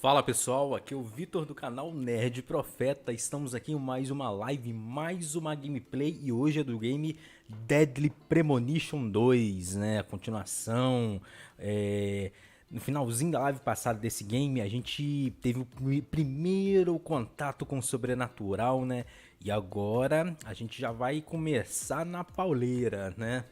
Fala pessoal, aqui é o Vitor do canal Nerd Profeta. Estamos aqui em mais uma live, mais uma gameplay e hoje é do game Deadly Premonition 2, né? A continuação. No finalzinho da live passada desse game, a gente teve o primeiro contato com o sobrenatural, né? E agora a gente já vai começar na pauleira, né?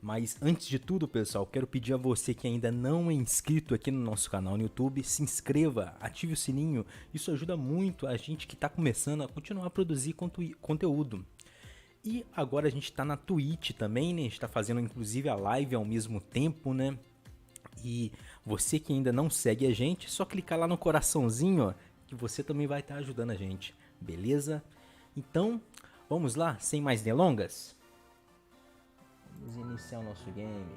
Mas antes de tudo, pessoal, quero pedir a você que ainda não é inscrito aqui no nosso canal no YouTube, se inscreva, ative o sininho. Isso ajuda muito a gente que está começando a continuar a produzir conteúdo. E agora a gente está na Twitch também, né? A gente está fazendo inclusive a live ao mesmo tempo, né? E você que ainda não segue a gente, é só clicar lá no coraçãozinho, ó, que você também vai estar ajudando a gente, beleza? Então, vamos lá, sem mais delongas? Vamos iniciar o nosso game.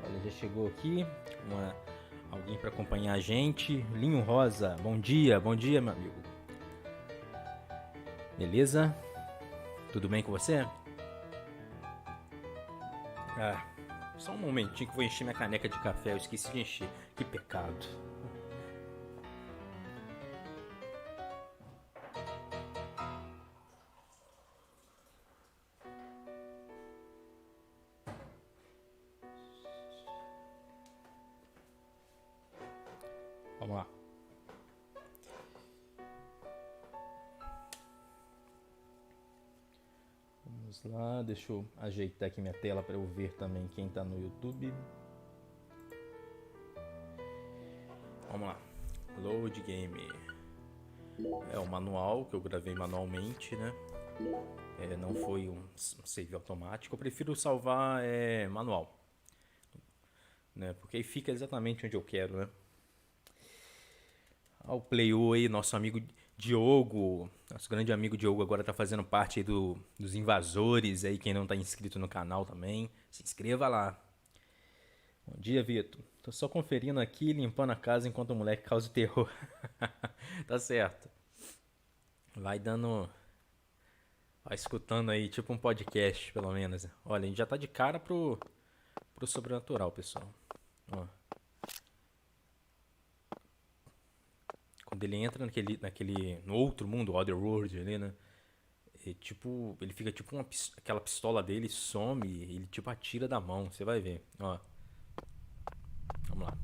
Olha, já chegou aqui alguém para acompanhar a gente. Linho Rosa, bom dia meu amigo. Beleza? Tudo bem com você? Só um momentinho que eu vou encher minha caneca de café. Eu esqueci de encher. Que pecado. Vamos lá. Vamos lá, deixa eu ajeitar aqui minha tela para eu ver também quem está no YouTube. Vamos lá. Load game. É o manual que eu gravei manualmente, né? Não foi um save automático. Eu prefiro salvar manual, né? Porque aí fica exatamente onde eu quero, né? O Playu aí, nosso amigo Diogo, nosso grande amigo Diogo agora tá fazendo parte aí dos invasores aí, quem não tá inscrito no canal também, se inscreva lá. Bom dia, Vitor. Tô só conferindo aqui, limpando a casa enquanto o moleque causa terror. Tá certo. Vai escutando aí, tipo um podcast, pelo menos. Olha, a gente já tá de cara pro sobrenatural, pessoal. Ó. Quando ele entra no outro mundo, Otherworld ali, né? Ele fica tipo aquela pistola dele some, ele tipo atira da mão, você vai ver, ó. Vamos lá.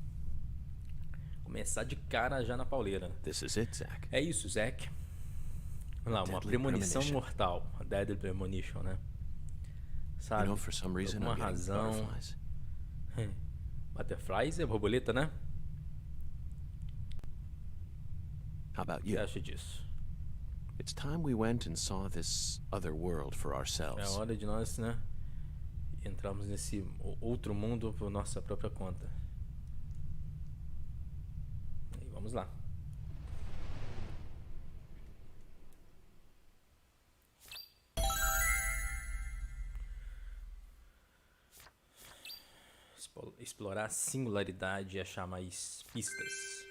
Começar de cara já na pauleira. This is it, Zach. É isso, Zach. Vamos lá, uma premonição mortal, a Deadly Premonition, né? Sabe? For some reason, por uma razão. Butterflies é borboleta, né? How about O que you? você acha disso? It's time we went and saw this other world for É ourselves. hora de nós, né, entrarmos nesse outro mundo por nossa própria conta. E vamos lá. Explorar a singularidade e achar mais pistas.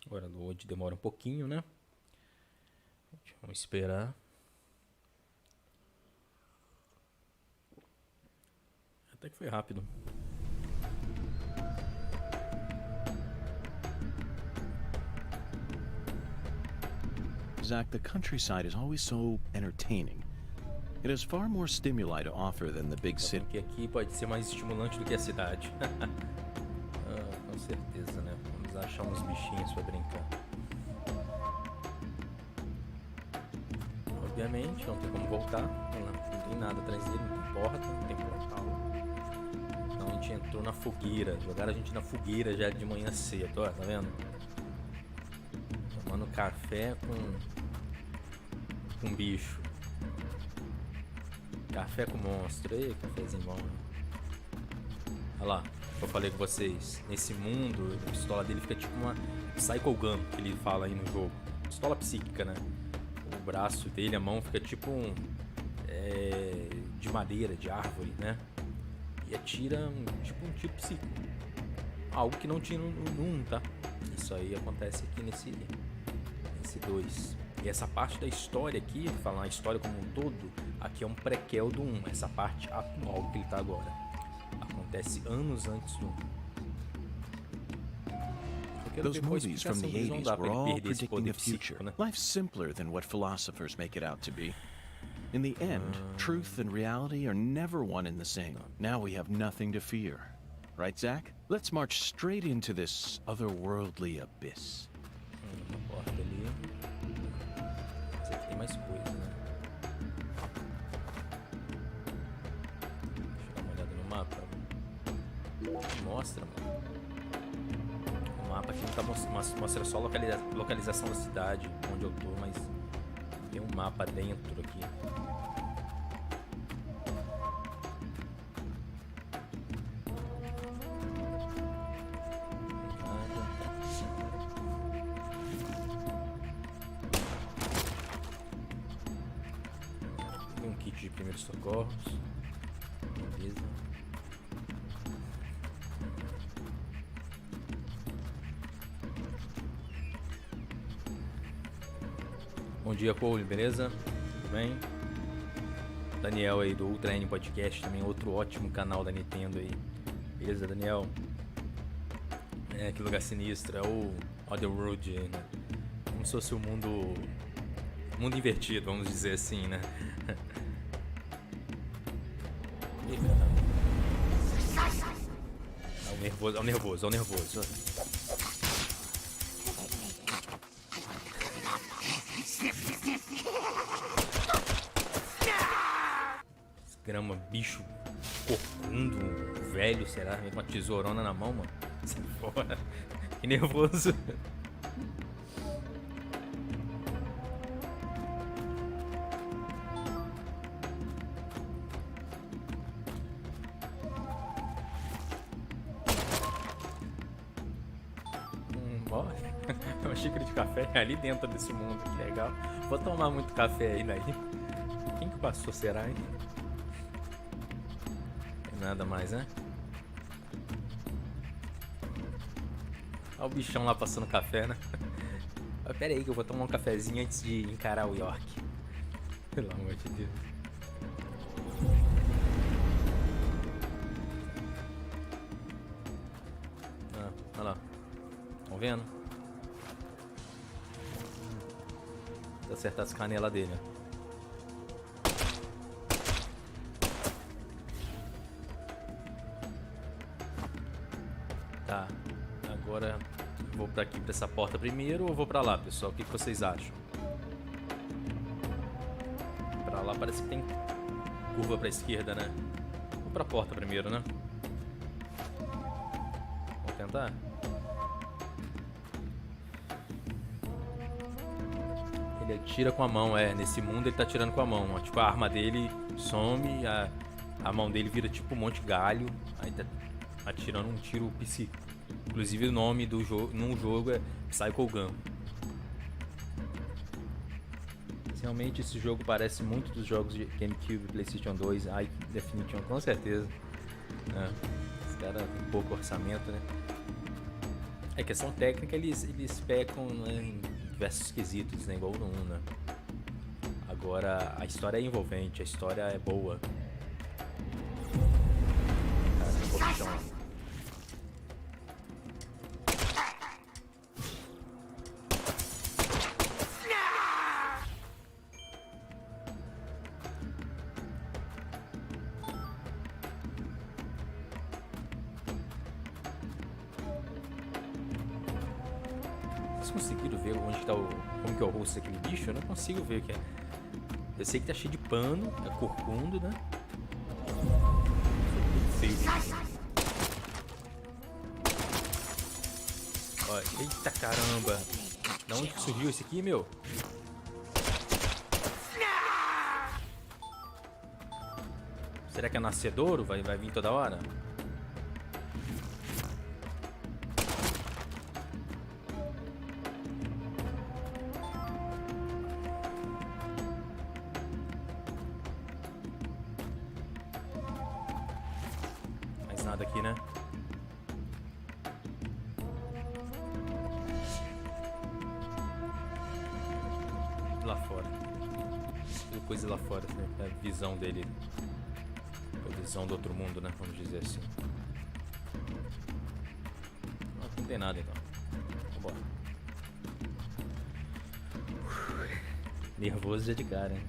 Agora no load demora um pouquinho, né? Vamos esperar. Até que foi rápido. Zach, the countryside is always so entertaining. It has far more stimuli to offer than the big city. Porque aqui pode ser mais estimulante do que a cidade. Com certeza, né? Vamos achar uns bichinhos pra brincar. Obviamente, não tem como voltar. Não tem nada atrás dele, não tem porta, não tem portal. Então a gente entrou na fogueira. Jogaram a gente na fogueira já de manhã cedo, ó, tá vendo? Tomando café com bicho. Café com monstro. Ei, cafezinho bom. Olha lá, eu falei com vocês. Nesse mundo, a pistola dele fica tipo uma Psycho Gun, que ele fala aí no jogo. Pistola psíquica, né? O braço dele, a mão fica tipo de madeira, de árvore, né? E atira tipo um tiro psíquico. Algo que não tinha no 1, tá? Isso aí acontece aqui nesse 2. E essa parte da história aqui, falar a história como um todo, aqui é um prequel do 1. Essa parte atual que ele tá agora. Acontece anos antes do 1. Those movies from the 80s were all predicting the future. Life's simpler than what philosophers make it out to be. In the end, truth and reality are never one and the same. Now we have nothing to fear. Right, Zach? Let's march straight into this otherworldly abyss. Uma porta ali. Esse aqui tem mais coisa, né? Deixa eu dar uma olhada no mapa. Mostra, mano. O mapa aqui não tá mostra só a localização da cidade, onde eu tô, mas tem um mapa dentro aqui. Tem um kit de primeiros socorros. Beleza. Bom dia, Cole, beleza? Tudo bem? Daniel aí do Ultra Podcast, também outro ótimo canal da Nintendo aí. Beleza, Daniel? Que lugar sinistro, é o Otherworld, né? Como se fosse o mundo invertido, vamos dizer assim, né? É o nervoso. Grama, bicho corcunda, velho, será? Com uma tesourona na mão, mano. Sai fora. Que nervoso. Ó, uma xícara de café ali dentro desse mundo, que legal. Vou tomar muito café aí daí. Quem que passou, será, hein? Nada mais, né? Olha o bichão lá passando café, né? Mas pera aí que eu vou tomar um cafezinho antes de encarar o York. Pelo amor de Deus. Olha lá. Estão vendo? Vou acertar as canelas dele, ó. Tá, agora vou pra aqui, pra essa porta primeiro ou vou pra lá, pessoal? O que vocês acham? Pra lá parece que tem curva pra esquerda, né? Vou pra porta primeiro, né? Vamos tentar? Ele atira com a mão, nesse mundo ele tá atirando com a mão, ó. Tipo, a arma dele some, a mão dele vira tipo um monte de galho, aí tá atirando um tiro psíquico. Inclusive o nome do jogo num jogo é Psycho Gun. Realmente esse jogo parece muito dos jogos de GameCube, PlayStation 2, Definition, com certeza. Os caras têm pouco orçamento, né? Questão técnica eles pecam, né, em diversos quesitos, né? Igual no 1, né? Agora a história é envolvente, a história é boa. Cara, vocês conseguiram ver onde está como que é o rosto daquele bicho? Eu não consigo ver o que é. Eu sei que tá cheio de pano, é corcundo, né? Feio. Olha, eita caramba! Da onde que surgiu esse aqui, meu? Será que é nascedouro? Vai vir toda hora? Mais nada aqui, né? lá fora. Coisa lá fora, né? A visão dele. A visão do outro mundo, né? Vamos dizer assim. Não tem nada então. Vambora. Nervoso já de cara, hein?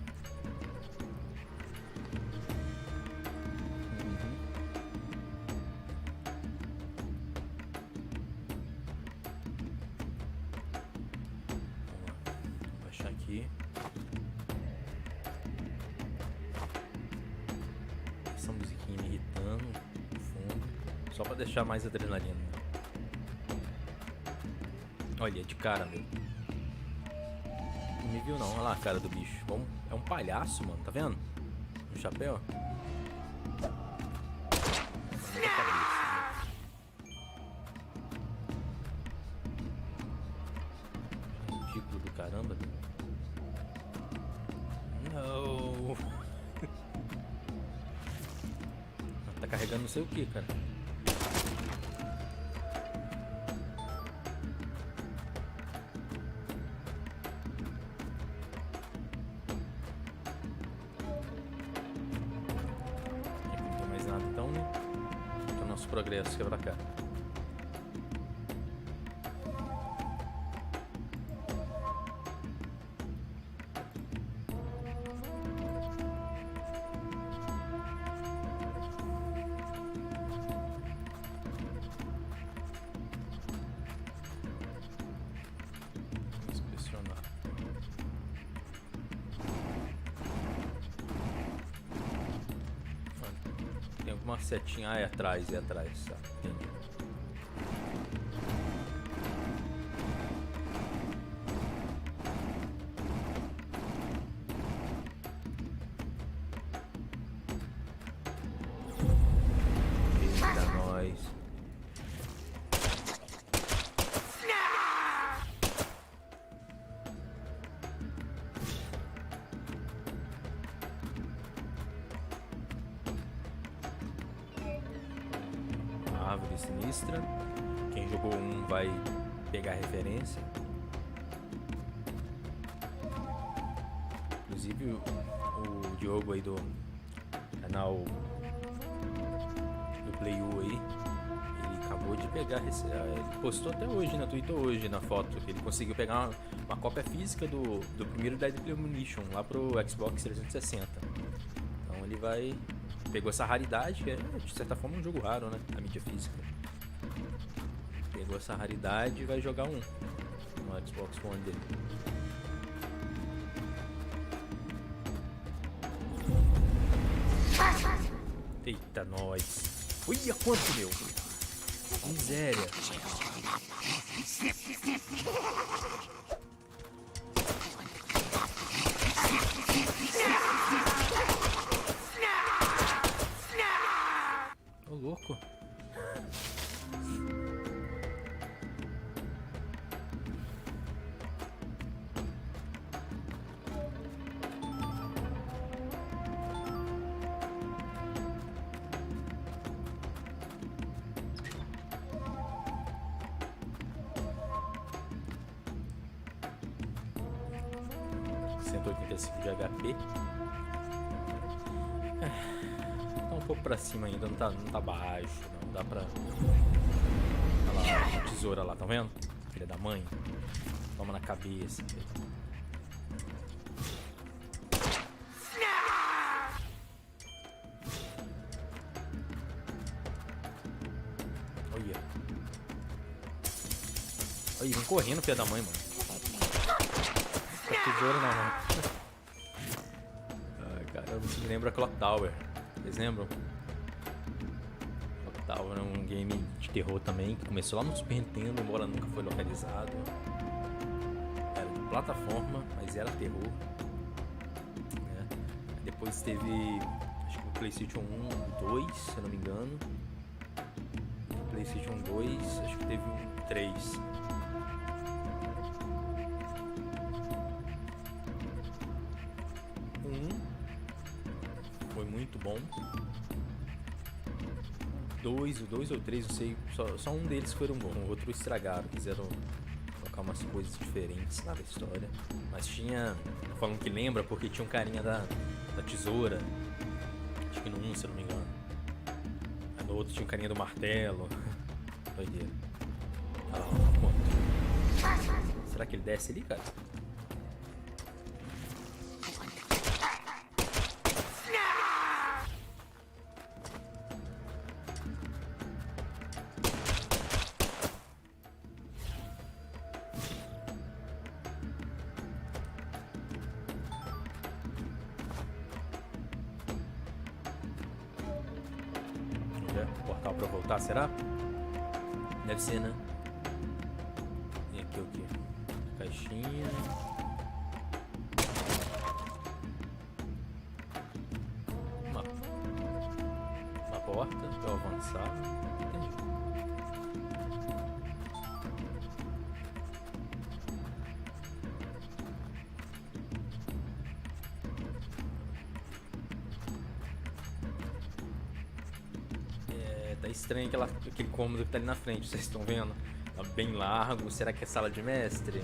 Vou baixar aqui. Essa musiquinha me irritando no fundo. Só pra deixar mais adrenalina. Olha, de cara, meu. Não me viu não, olha lá a cara do bicho. Bom, é um palhaço, mano, tá vendo? No chapéu. Ridículo do caramba. Não. Tá carregando não sei o que, cara. Progresso, que é pra cá. Vamos pressionar. Tem alguma setinha? Ah, é atrás, é atrás. Tá, entendi. Eita, nós. Árvore sinistra. Quem jogou um vai pegar a referência. Inclusive o Diogo aí do canal do Play U aí, ele acabou de pegar, ele postou até hoje, né? Tweetou hoje na foto que ele conseguiu pegar uma cópia física do primeiro Deadly Premonition lá pro Xbox 360. Então ele pegou essa raridade, que é de certa forma um jogo raro, né? A mídia física. Pegou essa raridade e vai jogar no Xbox One dele. Eita, nós. Olha quanto, meu. Miséria. Ô, louco. De HP. Tá um pouco pra cima ainda, não tá baixo, não dá pra... Olha lá, a tesoura lá, tá vendo? Filha da mãe. Toma na cabeça. Olha. Olha, vem correndo, filha da mãe, mano. Com a tesoura na mão. Eu me lembro a Clock Tower. Vocês lembram? Clock Tower é um game de terror também que começou lá no Super Nintendo, embora nunca foi localizado. Era de plataforma, mas era terror. Né? Depois teve, acho que o PlayStation 1, 2, se eu não me engano. O PlayStation 2, acho que teve um 3. Muito bom. O 2 ou 3, não sei. Só um deles foram bons. O outro estragaram. Quiseram colocar umas coisas diferentes lá da história. Mas tinha... Falando que lembra porque tinha um carinha da tesoura. Acho que no 1, se eu não me engano. Aí no outro tinha um carinha do martelo. Doideira. Olha lá, uma conta. Será que ele desce ali, cara? Portal pra voltar, será? Deve ser, né? E aqui o que? Caixinha. Uma porta pra eu avançar. Entendi. Tá estranho aquele cômodo que tá ali na frente, vocês estão vendo? Tá bem largo. Será que é sala de mestre?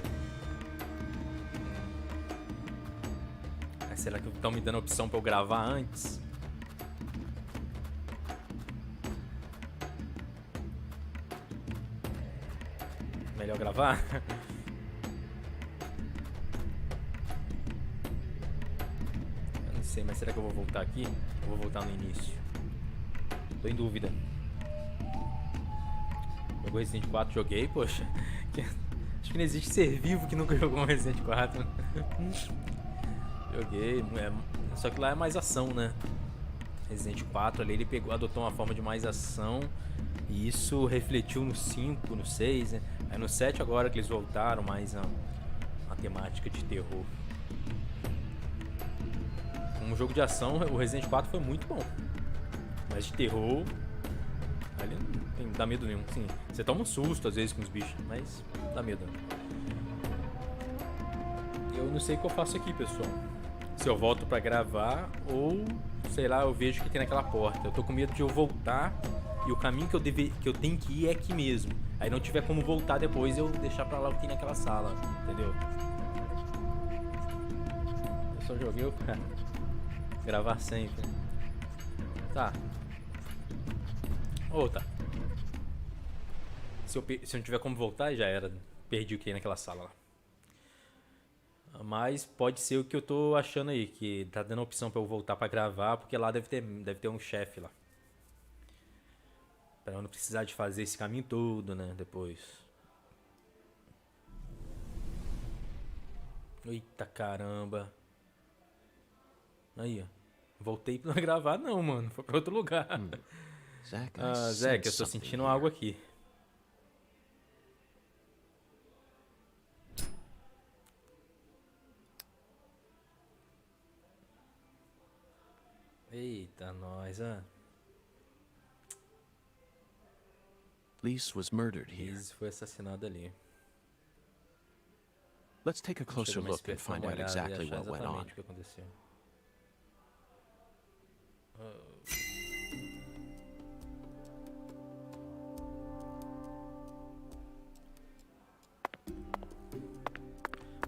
Será que estão me dando a opção pra eu gravar antes? Melhor gravar? Eu não sei, mas será que eu vou voltar aqui? Ou vou voltar no início? Tô em dúvida. Jogou Resident 4? Joguei, poxa. Acho que não existe ser vivo que nunca jogou um Resident 4. Joguei. Só que lá é mais ação, né? Resident 4 ali ele adotou uma forma de mais ação. E isso refletiu no 5, no 6, né? Aí no 7 agora que eles voltaram mais a temática de terror. Como jogo de ação, o Resident 4 foi muito bom. Mas de terror... Ali não dá medo nenhum, sim. Você toma um susto às vezes com os bichos, mas dá medo. Eu não sei o que eu faço aqui, pessoal. Se eu volto pra gravar ou, sei lá, eu vejo que tem naquela porta. Eu tô com medo de eu voltar e o caminho que eu tenho que ir é aqui mesmo. Aí não tiver como voltar depois, eu deixar pra lá o que tem naquela sala, entendeu? Eu só joguei pra gravar sempre. Tá. Ô, tá. Se eu não tiver como voltar, já era. Perdi o que tem naquela sala lá. Mas pode ser o que eu tô achando aí, que tá dando a opção pra eu voltar pra gravar, porque lá deve ter um chefe lá. Pra eu não precisar de fazer esse caminho todo, né, depois. Eita caramba. Aí, ó. Voltei pra não gravar não, mano. Foi pra outro lugar. Zack, eu tô sentindo algo aqui. Eita, nós, Lise was murdered here. Lise foi assassinada ali. Let's take a closer look and find out exactly what went on. O que aconteceu.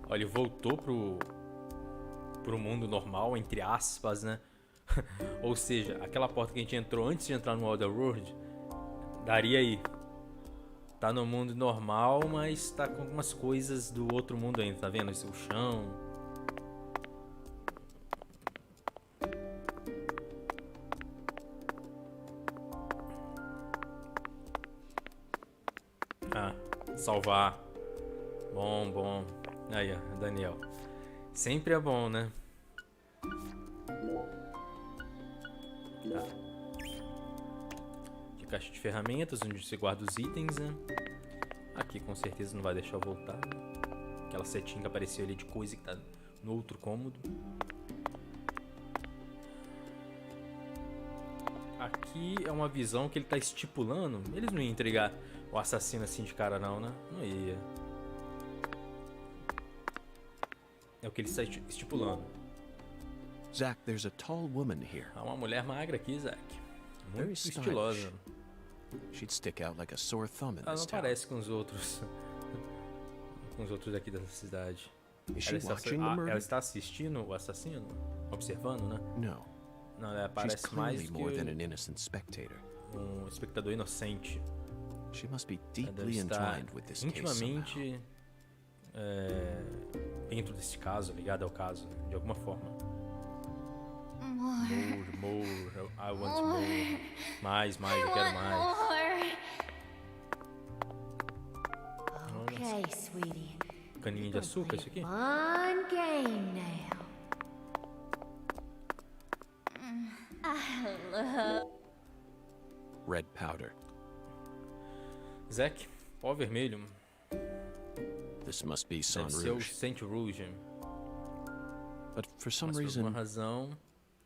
Olha, ele voltou pro mundo normal, entre aspas, né? Ou seja, aquela porta que a gente entrou antes de entrar no Otherworld, daria aí. Tá no mundo normal, mas tá com algumas coisas do outro mundo ainda, tá vendo? Esse, o chão. Ah, salvar. Bom, bom. Aí, ó, Daniel. Sempre é bom, né? Tá. Aqui, caixa de ferramentas, onde você guarda os itens, né? Aqui com certeza não vai deixar eu voltar. Aquela setinha que apareceu ali de coisa que tá no outro cômodo. Aqui é uma visão que ele tá estipulando. Eles não iam entregar o assassino assim de cara não, né? Não ia. É o que ele está estipulando. Zack, there's a tall woman here. Há uma mulher magra aqui, Zack. Muito estilosa. She'd stick out like a sore thumb in Ela this não town. parece com os outros. Não com os outros aqui dessa cidade. Is she watching the murder? Ela está assistindo o assassino? Observando, né? No. Não, ela She's parece mais clearly que more than an innocent spectator. espectador inocente. She must be Ela deve deeply estar entwined with this case somehow. intimamente dentro desse caso, ligado ao caso, de alguma forma. More, I want more. Mais, eu quero mais. Okay, sweetie. Caninha de açúcar, isso aqui? Fun game now. Red powder. Zack, pó vermelho. This must be Deve Saint ser o Rouge. Saint Rouge. But for some Mas por alguma reason, razão,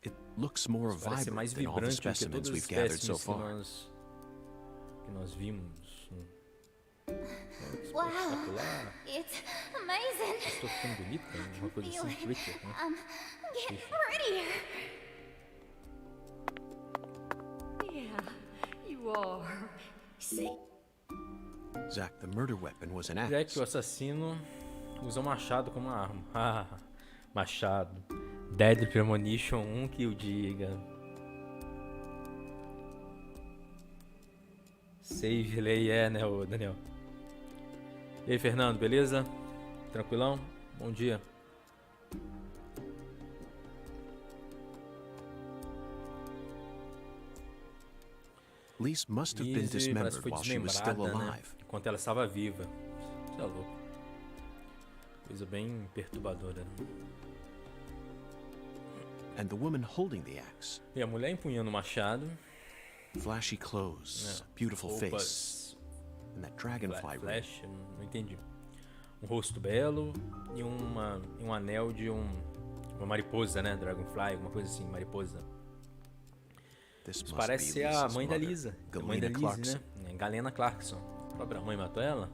it looks more parece mais vibrant than all the vibrante do que specimens todos os we've gathered so espécimes que far. nós vimos. Wow, Espetacular. it's amazing. Estou ficando bonita, uma coisa assim, Twitter, né? Get prettier. Yeah, you are. See? Zack, the murder weapon was an Zack, axe. o assassino usa um machado como uma arma. Ah, machado. Deadly Premonition 1 que o diga. Save lay né, ô Daniel? E aí, Fernando, beleza? Tranquilão? Bom dia. Lise must have been Lise parece que dismembered foi while she was still desmembrada, né? alive. Enquanto ela estava viva. Isso é louco. Coisa bem perturbadora. And the woman holding the axe. E a mulher empunhando o machado. Flashy clothes, beautiful face, and that dragonfly ring. Flash, não entendi. Um rosto belo e um anel de uma mariposa, né? Dragonfly, alguma coisa assim, mariposa. This Isso must parece be ser a Lisa's mãe da mother, Lisa. A mãe da Galena Lisa, né? Galena Clarkson. A própria mãe matou ela?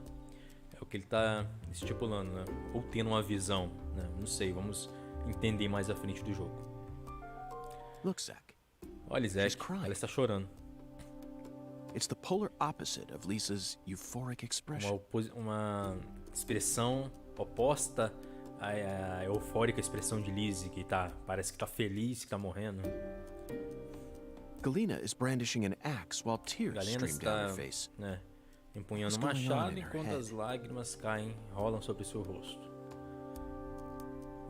É o que ele tá estipulando, né? Ou tendo uma visão, né? Não sei, vamos entender mais à frente do jogo. Look, Zack. Olha, Zack, ela está chorando. It's the polar opposite of Lisa's euphoric expression. Uma expressão oposta à eufórica expressão de Lizzie, que parece que tá feliz, que tá morrendo. Galena is brandishing an axe while tears Galena stream down her está, face. né, empunhando um What's going on machado in her enquanto head? as lágrimas rolam sobre seu rosto.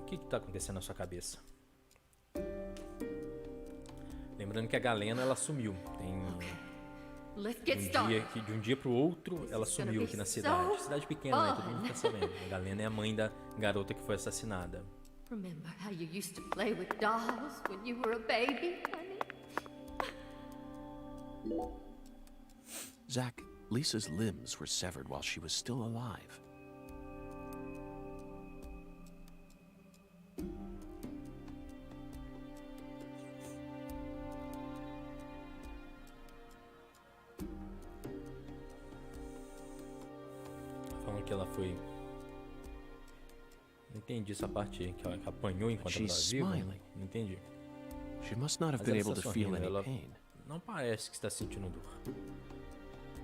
O que tá acontecendo na sua cabeça? Lembrando que a Galena, ela sumiu. Let's get started. De um dia pro outro, ela sumiu aqui na cidade. Cidade pequena, né? Todo mundo fica sabendo. A Galena é a mãe da garota que foi assassinada. Remember how you used to play with dolls when you were a baby, honey? Zack, Lisa's limbs were severed while she was still alive. Falando que ela foi... Não entendi essa parte aí, que ela apanhou enquanto ela estava viva. Smiling. Não entendi. She must not have Mas been ela able está to feel sorrindo, any ela pain. não parece que está sentindo dor.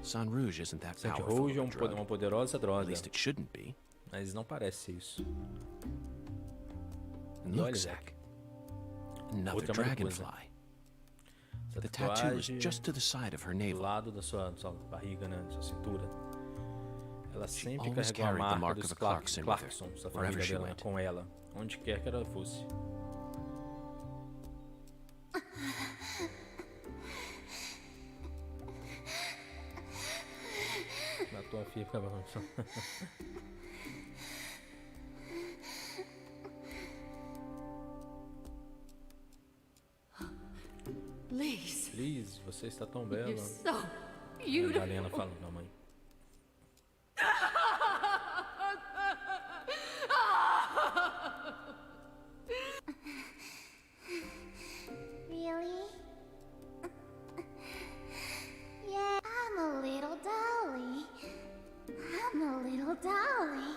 Saint Rouge isn't that Saint powerful Rouge é of a drug. uma poderosa At droga, least it shouldn't be. mas não parece ser isso. And E look, olha, Zack. Another outra mariposa. dragonfly. Essa The tattoo is tatuagem just to the side of her do navel. lado da sua barriga, né, da sua cintura. Ela sempre always carregou a carried the marca mark dos of a Clarkson with her, Clarksons, da wherever família she dela, went. com ela, onde quer que ela fosse. Matou a filha, ficava balançando. Lise, Liz, você está tão bela. you're so A beautiful. Galena falando da mãe. Really? Yeah, I'm a little dolly. I'm a little dolly.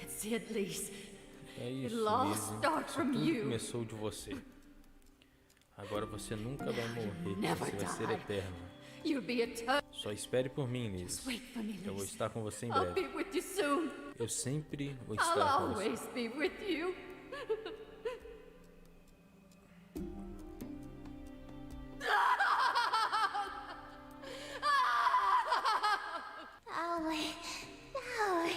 That's it, Lise. É isso, It'll all Liz. start from Tudo you. começou de você. Agora você nunca vai morrer, Never você vai ser die. eterna. You'll be eternal. Só espere por mim, Liz. Wait for me, Eu vou Liz. estar com você em I'll breve. be with you soon. Eu sempre vou I'll estar com você. always be with you. Dolly, Dolly.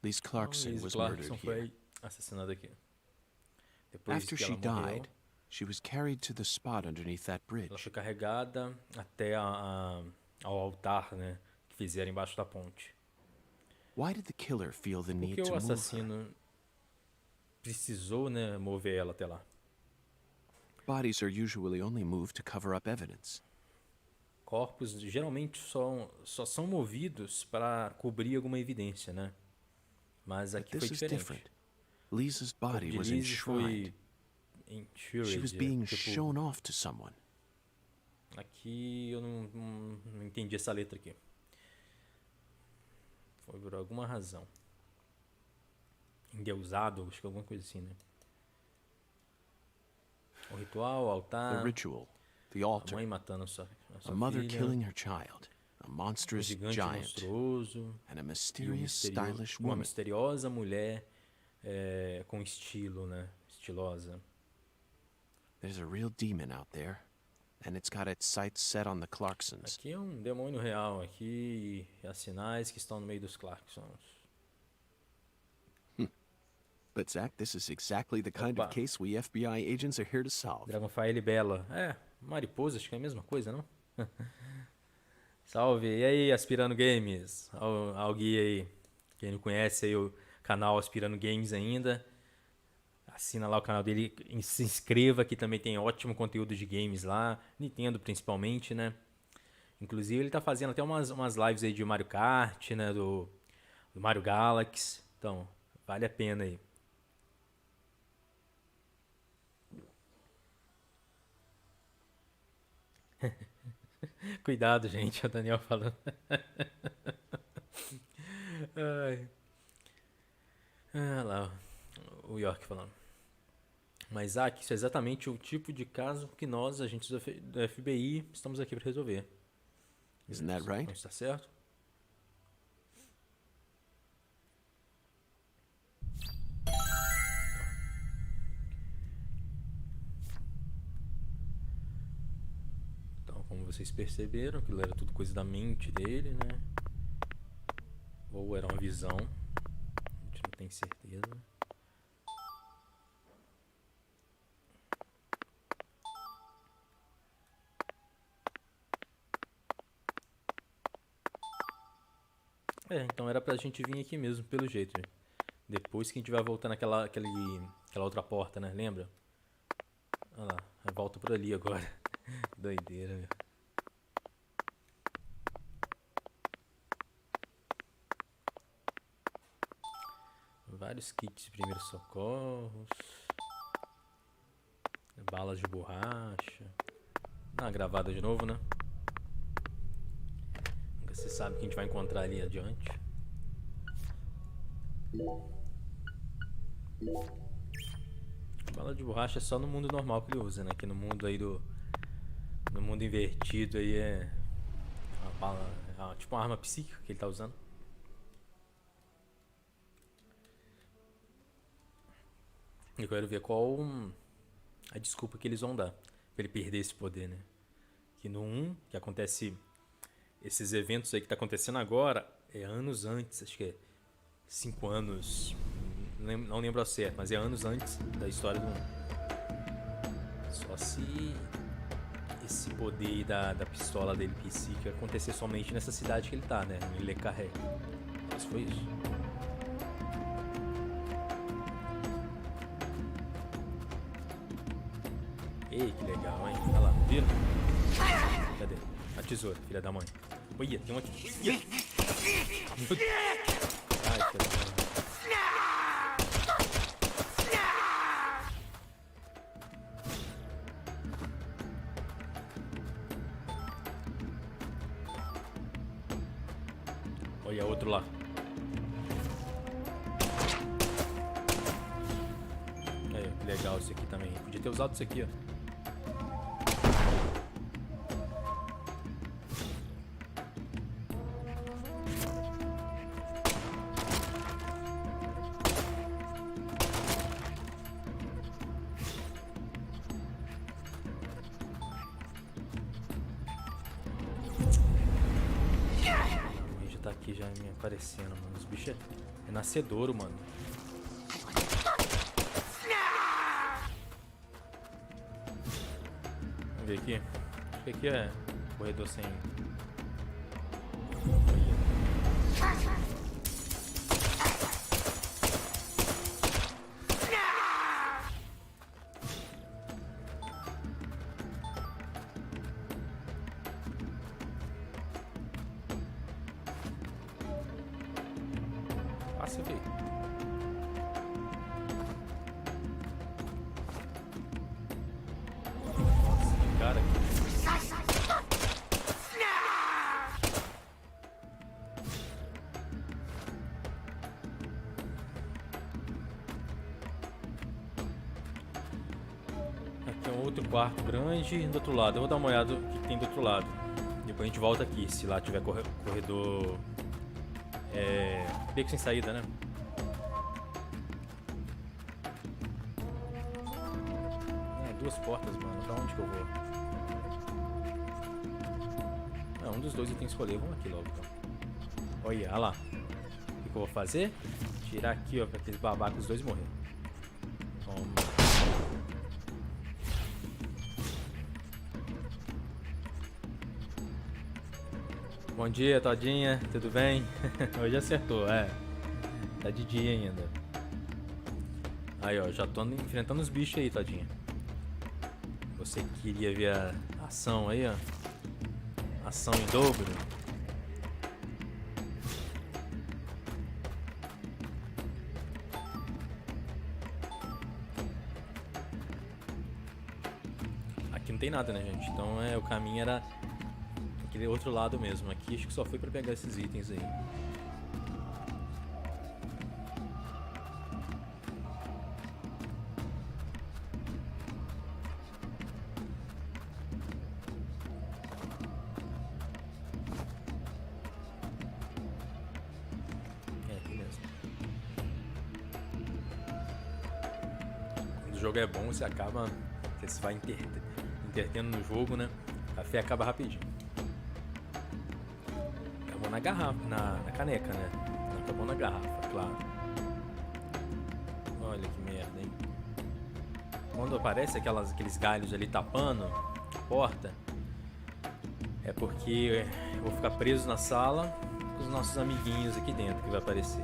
Liz Clarkson Liz was Clarkson murdered foi here. assassinada aqui. Depois After que she ela morreu, died, she was carried to the spot underneath that ela bridge. foi carregada até ao altar, né, que fizeram embaixo da ponte. Why did the killer feel the Por need que to o move her? assassino precisou, né, mover ela até lá? Bodies are usually only moved to cover up evidence. Corpos geralmente só são movidos para cobrir alguma evidência, né? Mas But aqui foi this is diferente. different. Liz's O corpo body de was Liz enshrined. foi enshrined, She was é, being tipo, shown off to someone. aqui eu não entendi essa letra aqui. Foi por alguma razão. Endeusado, acho que alguma coisa assim, né? O ritual, o The altar, ritual, the a altar, mãe matando a sua a mother filha, killing her child, a um monstrous gigante giant, monstruoso and a e mysterious, stylish uma woman. misteriosa mulher com estilo, né? Estilosa. There's a real demon out there, and it's got its sights set on the Clarksons. Aqui é um demônio real, aqui há sinais que estão no meio dos Clarksons. But Zach, this is exactly the kind of Opa. case we FBI agents are here to solve. Dragonfire e Bela. Mariposa, acho que é a mesma coisa, não? Salve! E aí, Aspirando Games? Ao guia aí. Quem não conhece aí o canal Aspirando Games ainda, assina lá o canal dele, se inscreva, que também tem ótimo conteúdo de games lá, Nintendo principalmente, né? Inclusive ele tá fazendo até umas lives aí de Mario Kart, né? Do Mario Galaxy. Então, vale a pena aí. Cuidado, gente, é o Daniel falando. Ai. Lá, o York falando. Mas, Isaac, isso é exatamente o tipo de caso que nós, agentes do FBI, estamos aqui para resolver. Isn't that right? Não está certo? Então, como vocês perceberam, aquilo era tudo coisa da mente dele, né? Ou era uma visão. A gente não tem certeza. Então era pra gente vir aqui mesmo, pelo jeito. Depois que a gente vai voltar aquela outra porta, né? Lembra? Olha lá, volta por ali agora. Doideira, meu. Vários kits de primeiros socorros. Balas de borracha. Dá uma gravada de novo, né? Nunca se sabe o que a gente vai encontrar ali adiante. Bala de borracha é só no mundo normal que ele usa, né? Que no mundo aí no mundo invertido aí é uma bala, tipo uma arma psíquica que ele tá usando. Eu quero ver qual a desculpa que eles vão dar pra ele perder esse poder, né? Que no 1, que acontece esses eventos aí que tá acontecendo agora, é anos antes, acho que é 5 anos, não lembro ao certo, mas é anos antes da história do 1. Só se esse poder aí da pistola dele psíquica acontecer somente nessa cidade que ele tá, né? Em Le Carré. Mas foi isso. Ei, que legal, hein? Olha lá, viram? Cadê? A tesoura, filha da mãe. Olha, tem uma aqui. Ai, filha da mãe. Olha outro lá. Aí, que legal isso aqui também. Podia ter usado isso aqui, ó. Tá aqui já me aparecendo, mano. Os bichos é nascedouro, mano. Vamos ver aqui. Acho que aqui é corredor sem. Passa, velho. Nossa, que cara aqui. Aqui é um outro quarto grande do outro lado. Eu vou dar uma olhada no que tem do outro lado. Depois a gente volta aqui, se lá tiver corredor. Beco sem saída, né? Duas portas, mano. Pra onde que eu vou? Um dos dois eu tenho que escolher. Vamos aqui logo, então. Olha lá. O que eu vou fazer? Tirar aqui, ó, pra aqueles babacos os dois morrer. Toma. Bom dia, Todinha, tudo bem? Hoje acertou, tá de dia ainda. Aí, ó, já tô enfrentando os bichos aí, Todinha. Você queria ver a ação aí, ó. Ação em dobro. Aqui não tem nada, né, gente? Então o caminho era aquele outro lado mesmo. Aqui acho que só foi pra pegar esses itens aí. Aqui mesmo. Quando o jogo é bom, você vai intertendo no jogo, né? A fé acaba rapidinho. Acabou na garrafa, na caneca, né? Não acabou na garrafa, claro. Olha que merda, hein? Quando aparece aqueles galhos ali tapando a porta, é porque eu vou ficar preso na sala com os nossos amiguinhos aqui dentro que vai aparecer.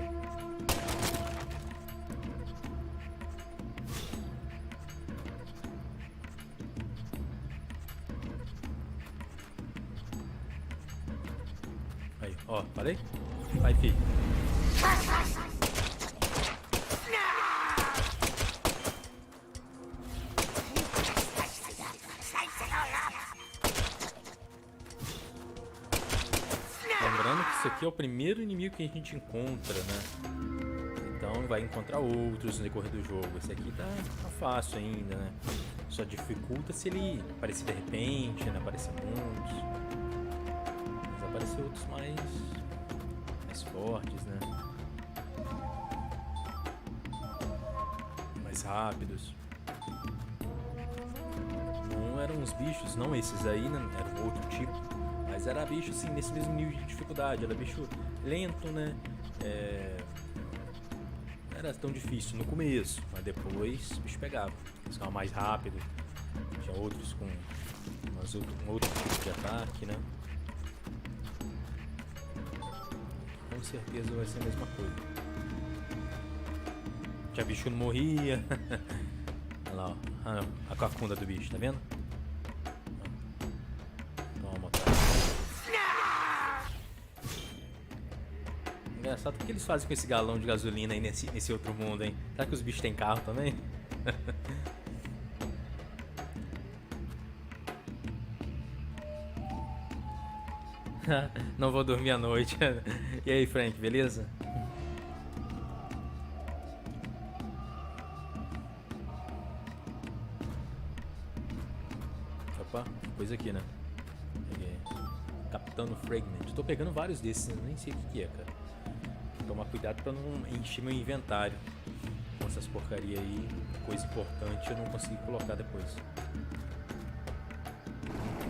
Aí, ó, falei? Vai, filho. Lembrando que isso aqui é o primeiro inimigo que a gente encontra, né? Então vai encontrar outros no decorrer do jogo. Esse aqui tá fácil ainda, né? Só dificulta se ele aparecer de repente, né? Aparecer muitos. Mas aparecer outros mais fortes, né? Mais rápidos. Não eram uns bichos, não esses aí, né? Era um outro tipo. Mas era bicho assim, nesse mesmo nível de dificuldade. Era bicho lento, né? Não era tão difícil no começo, mas depois o bicho pegava. Ficava mais rápido. Tinha outros com outro tipo de ataque, né? Com certeza vai ser a mesma coisa. Tinha bicho que não morria. Olha lá, ó. A cacunda do bicho, tá vendo? Toma, tá. Engraçado, o que eles fazem com esse galão de gasolina aí nesse outro mundo, hein? Será que os bichos têm carro também? Não vou dormir à noite. E aí, Frank, beleza? Opa, coisa aqui, né? Peguei. Captando Fragment. Tô pegando vários desses, eu nem sei o que é, cara. Tomar cuidado pra não encher meu inventário com essas porcaria aí. Coisa importante eu não consigo colocar depois.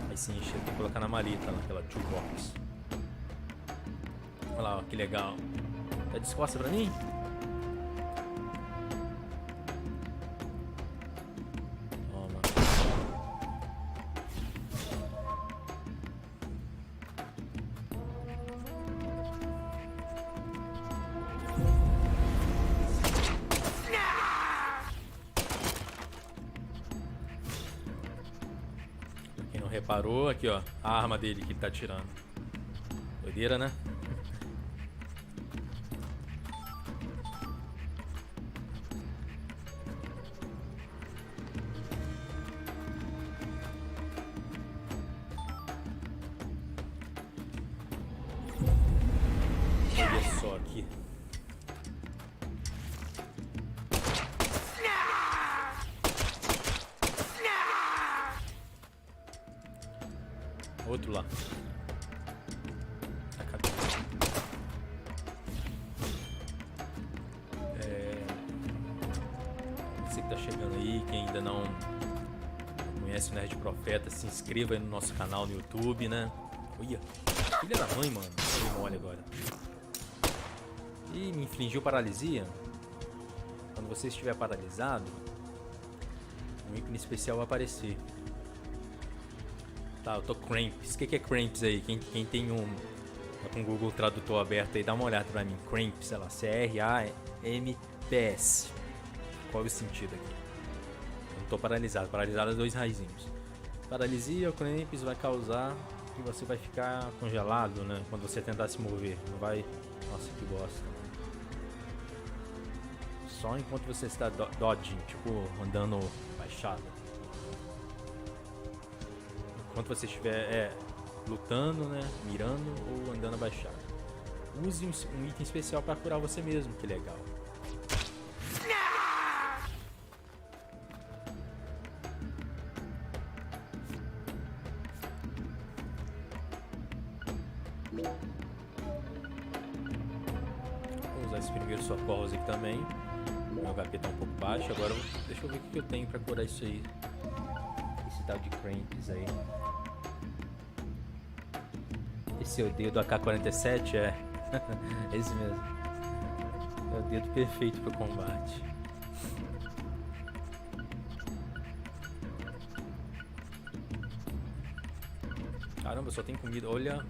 Aí sim, encher, tem que colocar na maleta, naquela Toybox. Olha lá, ó, que legal. Tá de costas pra mim? Toma. Pra quem não reparou, aqui ó, a arma dele que ele tá tirando. Doideira, né? Olha só aqui. Outro lá. A cabeça. Você que tá chegando aí, quem ainda não conhece o Nerd Profeta, se inscreva aí no nosso canal no YouTube, né? Olha, filha da mãe, mano. Foi mole agora. E me infligiu paralisia. Quando você estiver paralisado, um ícone especial vai aparecer. Tá, eu tô cramps. O que é cramps aí? Quem tem tá com o Google Tradutor aberto aí, dá uma olhada pra mim. Cramps, sei lá, C-R-A-M-P-S. Qual é o sentido aqui? Eu não tô paralisado. Paralisado é 2 raizinhos. Paralisia ou cramps vai causar que você vai ficar congelado, né? Quando você tentar se mover. Não vai... Nossa, que bosta. Só enquanto você está dodging, tipo, andando baixado. Enquanto você estiver lutando, né, mirando ou andando abaixado. Use um item especial para curar você mesmo, que legal. Vou usar esse primeiro socorros aqui também. Meu HP tá um pouco baixo. Agora deixa eu ver o que eu tenho para curar isso aí. Esse tal de cramps aí. Esse é o dedo AK-47? É. Esse mesmo. É o dedo perfeito pro combate. Caramba, só tem comida. Olha.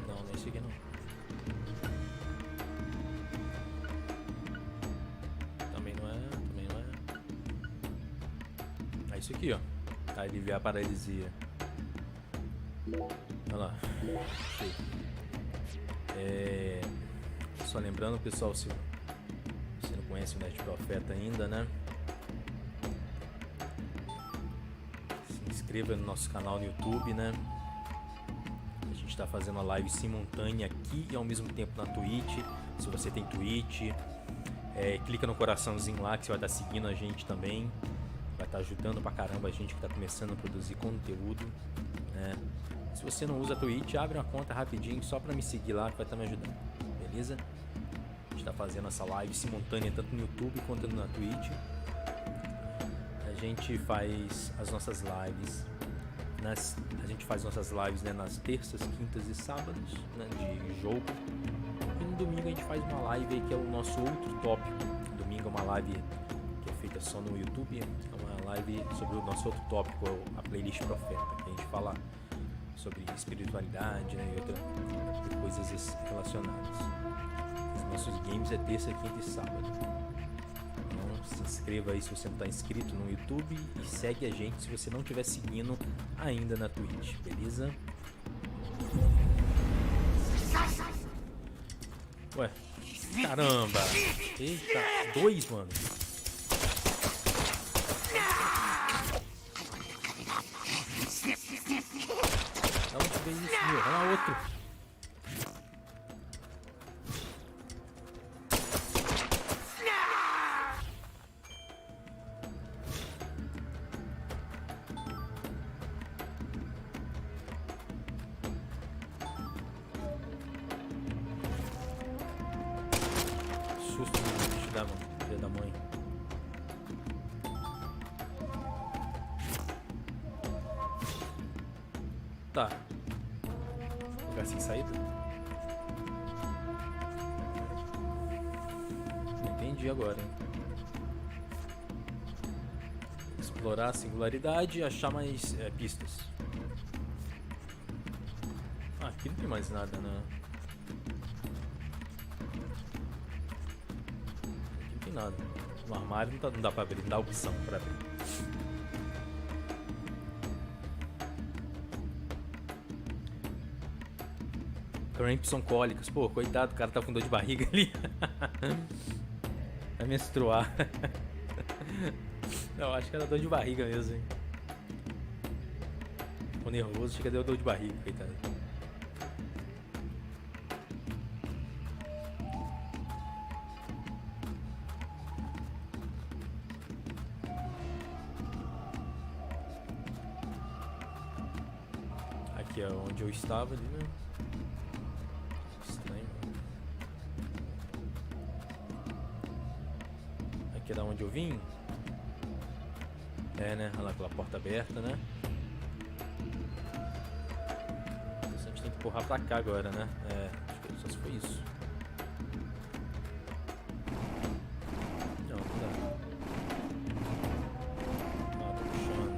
Não, não é esse aqui não. Isso aqui, ó, aliviar a paralisia. Olha lá. Só lembrando, pessoal, se você não conhece o Nerd Profeta ainda, né? Se inscreva no nosso canal no YouTube, né? A gente tá fazendo uma live simultânea aqui e ao mesmo tempo na Twitch. Se você tem Twitch, clica no coraçãozinho lá que você vai estar seguindo a gente também. Vai estar ajudando pra caramba a gente que tá começando a produzir conteúdo, né? Se você não usa a Twitch, abre uma conta rapidinho só pra me seguir lá que vai estar me ajudando, beleza? A gente tá fazendo essa live simultânea tanto no YouTube quanto na Twitch. A gente faz as nossas lives né, nas terças, quintas e sábados, né, de jogo. E no domingo a gente faz uma live aí que é o nosso outro tópico. Domingo é uma live que é feita só no YouTube, é uma live sobre o nosso outro tópico, a playlist Profeta, que a gente fala sobre espiritualidade, né, e coisas relacionadas. Os nossos games é terça, quinta e sábado. Então se inscreva aí se você não está inscrito no YouTube e segue a gente se você não estiver seguindo ainda na Twitch, beleza? Ué, caramba! Eita, 2, mano. Da onde veio isso, meu? Olha lá outro. Susto do bicho da mãe, filha da mãe. Tá. Lugar sem saída? Não entendi agora, hein? Explorar a singularidade e achar mais pistas. Ah, aqui não tem mais nada, né? Aqui não tem nada. No armário não dá pra abrir, não dá opção pra abrir. Cramps são cólicas. Pô, coitado, o cara tá com dor de barriga ali. Vai menstruar. Não, acho que era dor de barriga mesmo, hein. Ficou nervoso, chega deu dor de barriga, coitado. Aqui é onde eu estava ali, né? Aqui é da onde eu vim? É, né? Olha lá aquela porta aberta, né? A gente tem que empurrar pra cá agora, né? É, acho que só se foi isso. Não, não dá. Ah, tô puxando.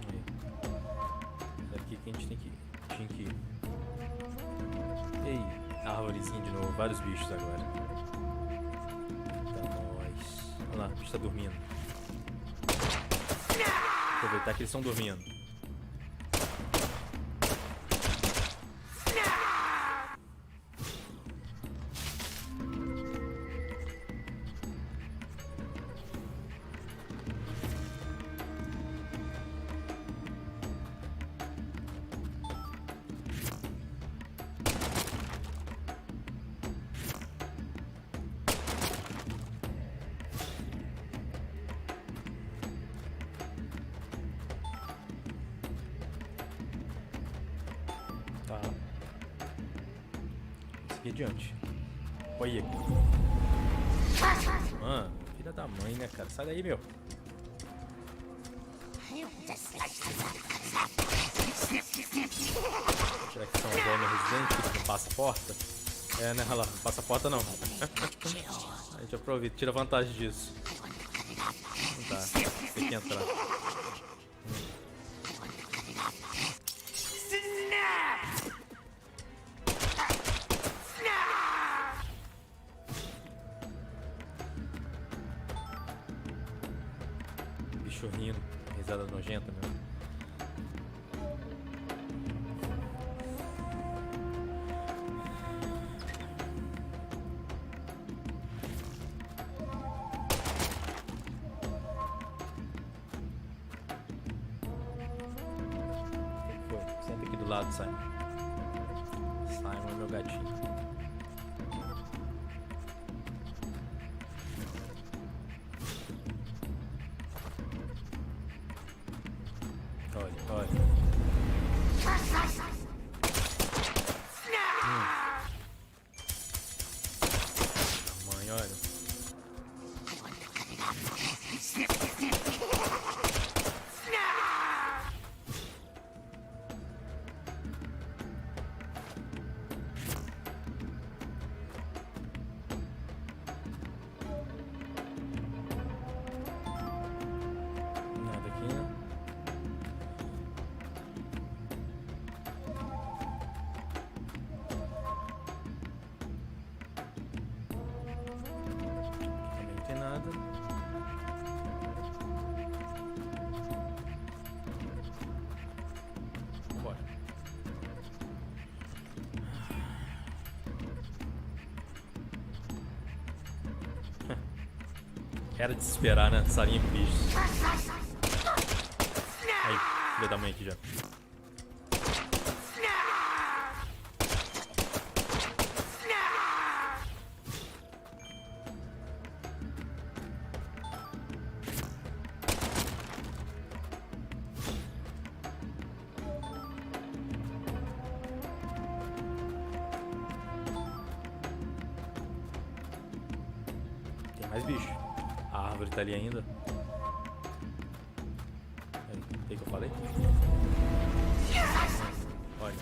Aí. É aqui que a gente tinha que ir. Ei, árvorezinha de novo, vários bichos agora. Tá nóis. Olha lá, o bicho tá dormindo. Aproveitar que eles estão dormindo. Tá. Vamos seguir adiante. Olha aqui. Mano, filha da mãe, né, cara? Sai daí, meu. Será que são igual no Resident que não passa a porta? É, né? Olha lá, não passa a porta não. A gente aproveita, tira vantagem disso. Tá, tem que entrar. Bicho rindo, risada nojenta mesmo. Senta aqui do lado, Simon. Simon é meu gatinho. Olha, olha. Mãe, olha. Era de se esperar, né? Salinha com bichos. Aí, filha da mãe aqui já. Tem mais bicho. A árvore tá ali ainda. O que eu falei? Olha.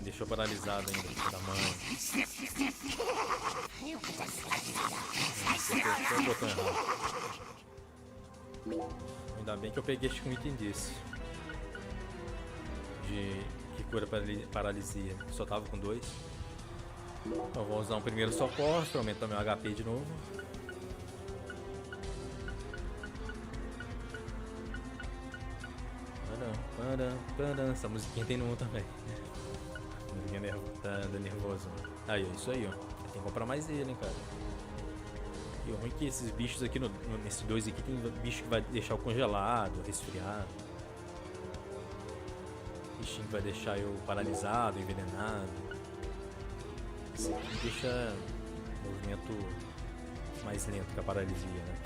Deixou paralisado ainda, filho da mãe. Apertou o botão errado. Ainda bem que eu peguei este com um item desse. Que cura paralisia. Só tava com 2. Então vou usar um primeiro socorro para aumentar meu HP de novo. Essa musiquinha tem no 1 também. Musiquinha tá nervoso. Aí, é isso aí, ó. Tem que comprar mais dele, hein, cara. E o ruim é que esses bichos aqui, nesse 2 aqui, tem bicho que vai deixar eu congelado, resfriado. Bichinho que vai deixar eu paralisado, envenenado. Esse aqui deixa o movimento mais lento que a paralisia, né?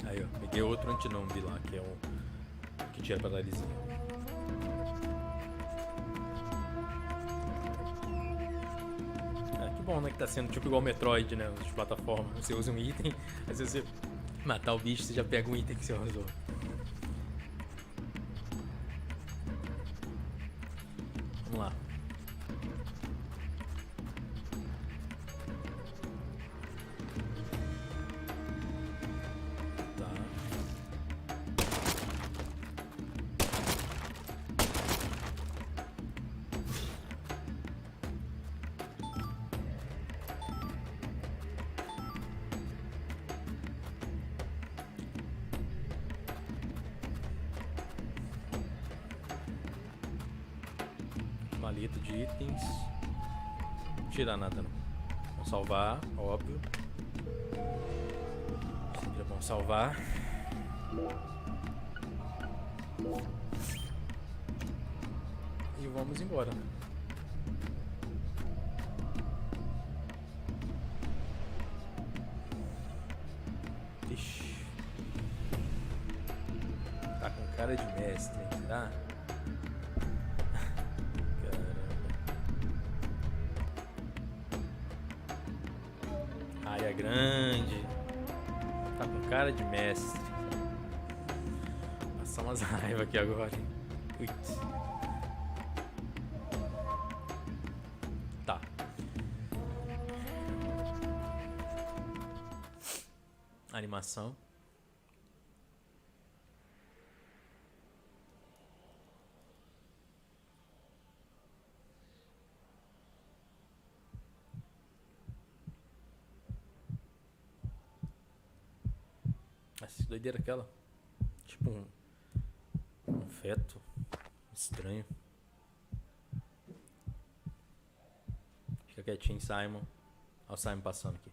Aí, ó, peguei outro antinumbi lá, que é o que tira paralisia. Que bom, né, que tá sendo tipo igual Metroid, né, de plataforma. Você usa um item, aí se você matar o bicho, você já pega um item que você usou. Vamos lá. Maleta de itens. Não tirar nada não. Vamos salvar, óbvio. Sempre é bom salvar. E vamos embora. Ixi. Tá com cara de mestre, hein? Será? Área grande. Tá com cara de mestre. Passar umas raivas aqui agora, hein? Ui. Tá. Animação. Essa doideira aquela. Tipo um feto estranho. Fica quietinho, Simon. Olha o Simon passando aqui.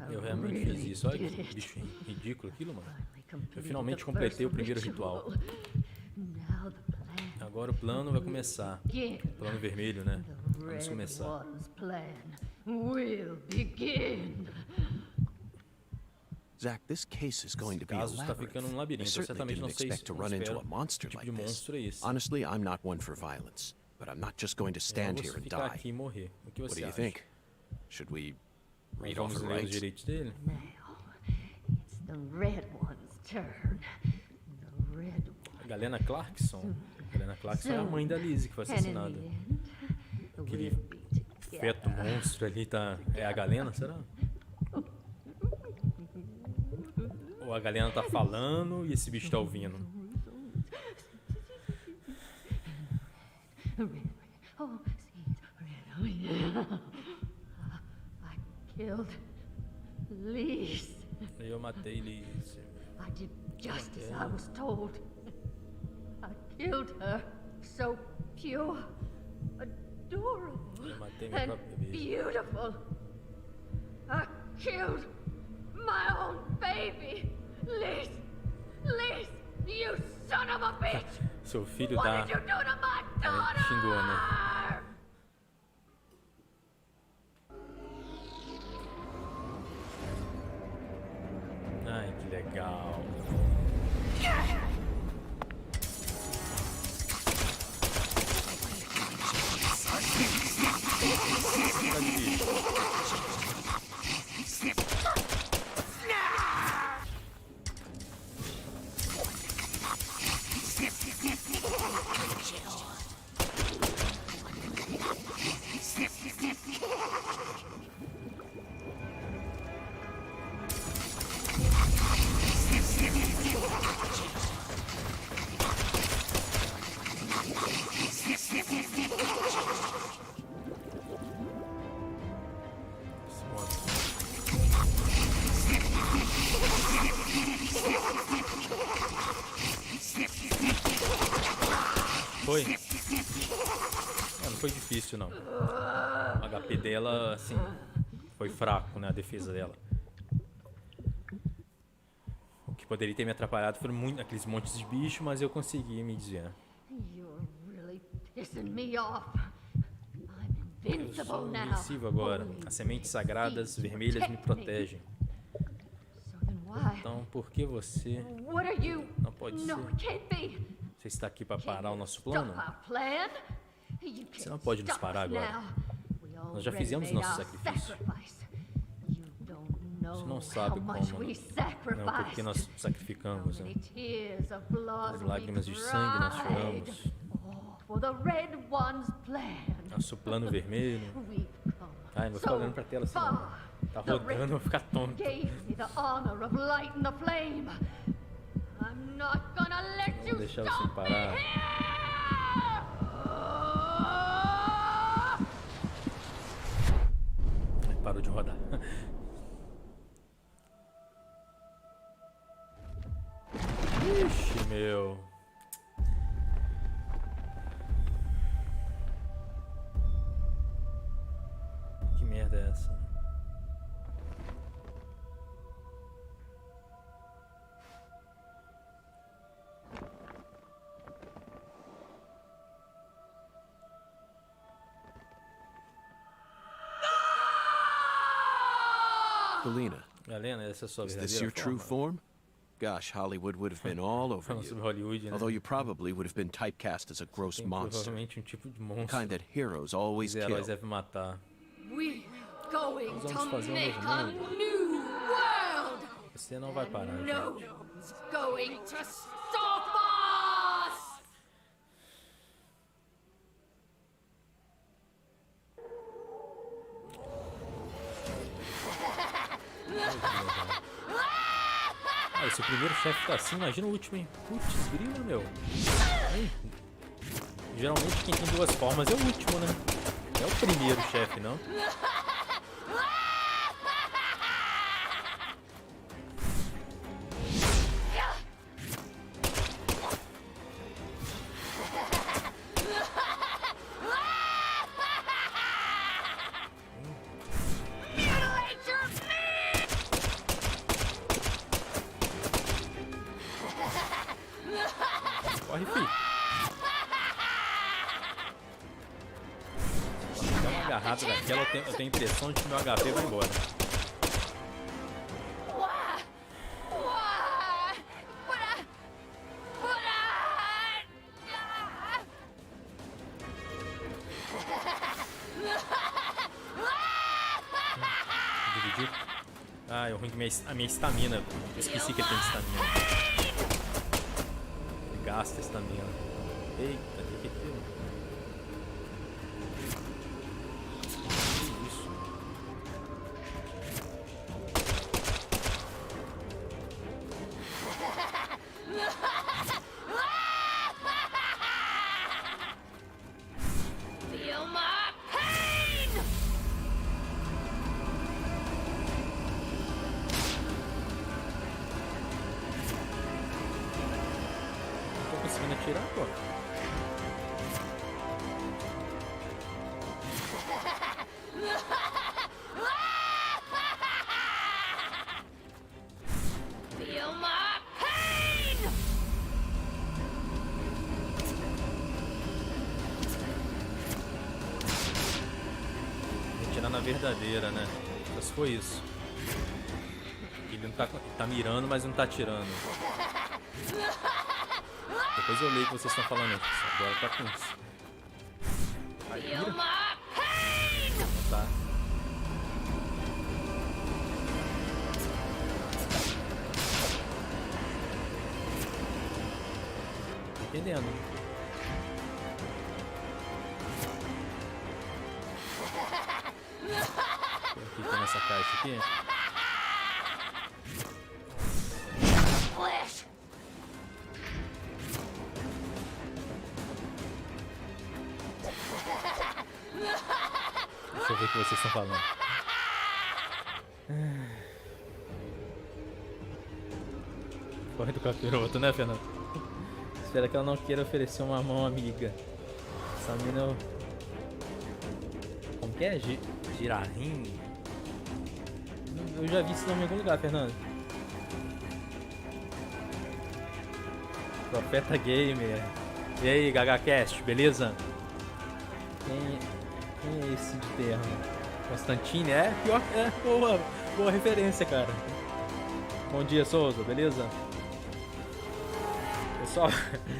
Eu realmente fiz isso. Olha que bicho ridículo aquilo, mano. Eu finalmente completei o primeiro ritual. Agora o plano vai começar. O plano vermelho, né? Vamos começar. Zach, this case is going to be Esse caso está ficando um labirinto. Eu certamente não sei se tipo de monstro é esse. Honestly, I'm not one for violence. but I'm not just going to stand here and ficar die. aqui e morrer. O que What você do you acha? think? Should we Nós read off vamos her ler os rights? direitos dele? Now, it's the red one's turn. The red one. A Galena Clarkson. A Galena Clarkson é a mãe da Lizzie que foi And in assassinada. the end, Aquele we'll be feto together. monstro ali tá... É a Galena, será? Ou a Galena tá falando e esse bicho tá ouvindo? Oh, see, I killed Liz. Eu matei Liz. I did just as I was told. I killed her. So pure, adorable, Eu matei meu and próprio bebê. beautiful. I killed my own baby. Liz, Liz, you son of a bitch! Seu filho What da... did you do to my Aí daughter? xingou, né? Ai, que legal. Tá de bicho. Foi? Não foi difícil, não. O HP dela, assim, foi fraco, né? A defesa dela. O que poderia ter me atrapalhado foram muito aqueles montes de bicho, mas eu consegui me desviar. You're really pissing me off. I'm Eu invincible sou now. invencível agora. Holy As sementes sagradas seeds vermelhas me protect me. protegem. So then why? Então, por que você... What are you? Não pode No, ser. it can't be. Você está aqui para Can't parar o you nosso stop plano? our plan? You Você não can't pode nos stop parar us agora. now. We Nós já already fizemos made nosso our sacrifício. sacrifice. You don't know Você não how sabe much como, we não, porque nós sacrificed. sacrificamos, How né? many tears of blood As we lágrimas de sangue nós cried. choramos. Oh, for the red one's plan. Nosso plano vermelho. We've come Ai, não vou ficar so olhando pra tela assim, não. far. Tá The rodando, eu vou ficar tonto. gave me the honor of lighting the flame. I'm not gonna let Vou you deixar você stop me parar. here! Ai, parou de rodar. Ixi, meu. Que merda é essa? Galena, Galena, essa é a sua is this your verdadeira true forma? form? Gosh, Hollywood would have been all over Falando sobre you. Hollywood, né? Although you probably would have been typecast as a gross Tem monster. provavelmente um tipo de The monstro kind that heroes always que os heróis kill. devem matar. We're going Nós vamos to fazer um make novo a mundo. new world. Você não vai parar, No gente. one's going to stop us. Ah, se o primeiro chefe tá assim, imagina o último, hein? Putz, grila, meu. Ai. Geralmente quem tem duas formas é o último, né? É o primeiro chefe, não? Mutilate your meat. Corre, fi. Se der uma agarrada daquela, eu tenho a impressão de que meu HP vai embora. Why? Why? But I... Ah, é ruim que a minha estamina. Eu esqueci que ele tem estamina. Ele gasta estamina. Eita, o que é aquilo? Que isso? Conseguindo atirar, pô. Atirar na verdadeira, né? Mas foi isso. Ele não tá mirando, mas não tá atirando. Depois eu leio o que vocês estão falando aqui. Agora tá com isso. Aí, mira. Tá. Tô entendendo. O que tem nessa caixa aqui? Deixa eu ver o que vocês estão falando. Corre do capiroto, né, Fernando? Espero que ela não queira oferecer uma mão amiga. Essa mina... Como que é? Girarrim? Eu já vi esse nome em algum lugar, Fernando. Profeta Gamer. E aí, GagaCast, beleza? Quem é esse de terra? Constantine? É? Pior que é. Boa referência, cara. Bom dia, Souza, beleza? Pessoal,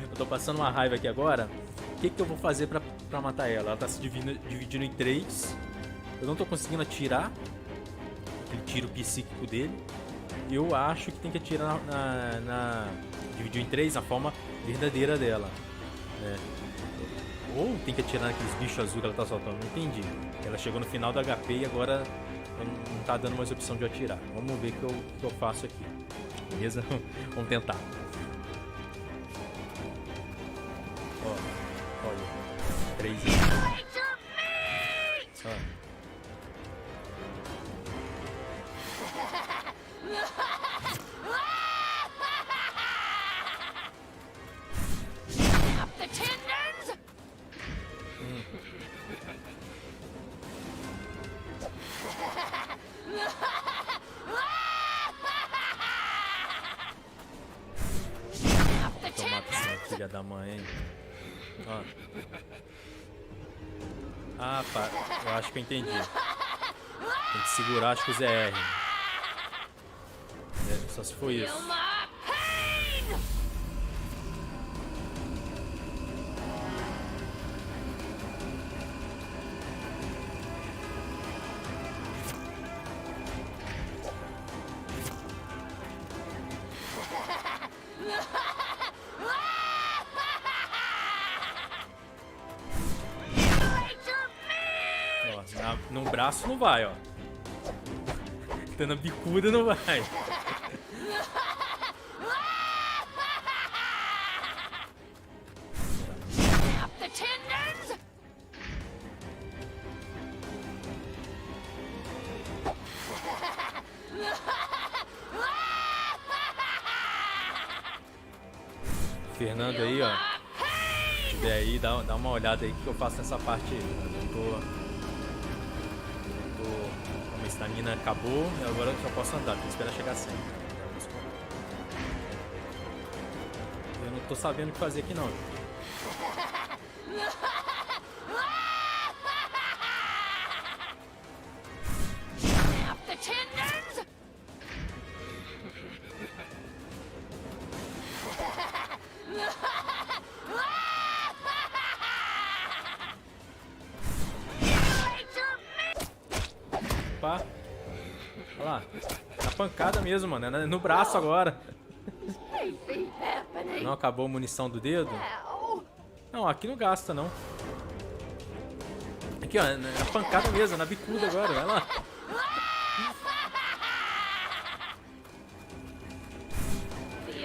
eu tô passando uma raiva aqui agora. O que eu vou fazer pra matar ela? Ela tá se dividindo em 3. Eu não tô conseguindo atirar aquele tiro psíquico dele. Eu acho que tem que atirar dividiu em 3 na forma verdadeira dela. Ou tem que atirar naqueles bichos azul que ela tá soltando. Não entendi. Ela chegou no final do HP e agora não tá dando mais opção de atirar. Vamos ver o que eu faço aqui. Beleza? Vamos tentar. Ó, olha. 3 só. Filha da mãe. Ó. Ah, pá. Eu acho que eu entendi. Tem que segurar, acho que o ZR. Só se for isso. No braço não vai, ó. Tendo a bicuda não vai. Fernando aí, ó. Se tiver aí, dá uma olhada aí que eu faço nessa parte aí. A estamina acabou e agora eu só posso andar, tem que esperar chegar a 100. Eu não tô sabendo o que fazer aqui não. Olha lá, pancada mesmo, mano. É no braço agora. Não acabou a munição do dedo? Não, aqui não gasta, não. Aqui, ó. É a pancada mesmo, na bicuda agora. Vai lá.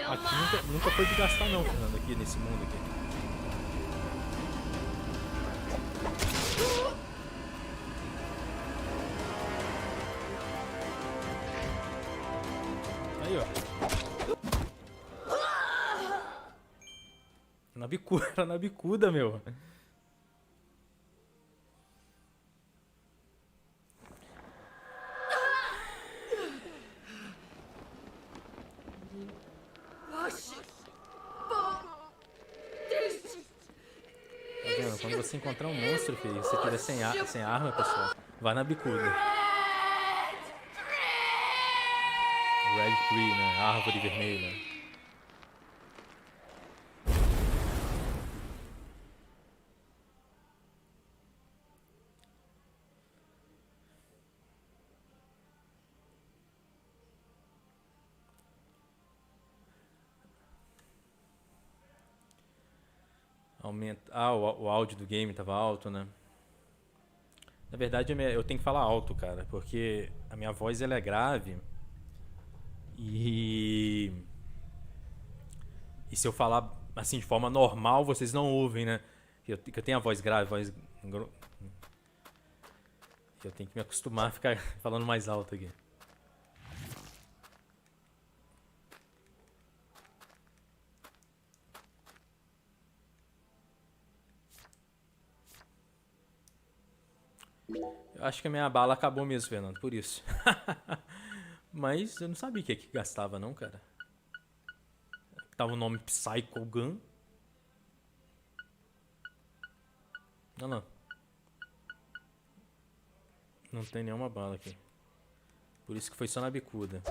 Aqui nunca foi de gastar, não, Fernando. Aqui nesse mundo aqui. Aí, ó. Na bicuda, na bicuda, meu. Tá vendo? Quando você encontrar um monstro, filho, se você tiver sem arma, pessoal, vai na bicuda. Red Tree, né? Árvore vermelha. Aumenta. Ah, o áudio do game tava alto, né? Na verdade, eu tenho que falar alto, cara, porque a minha voz ela é grave. E se eu falar assim de forma normal, vocês não ouvem, né? Eu tenho a voz grave, eu tenho que me acostumar a ficar falando mais alto aqui. Eu acho que a minha bala acabou mesmo, Fernando, por isso. Mas eu não sabia que gastava não, cara. Tava o nome Psycho Gun. Não. Não tem nenhuma bala aqui. Por isso que foi só na bicuda.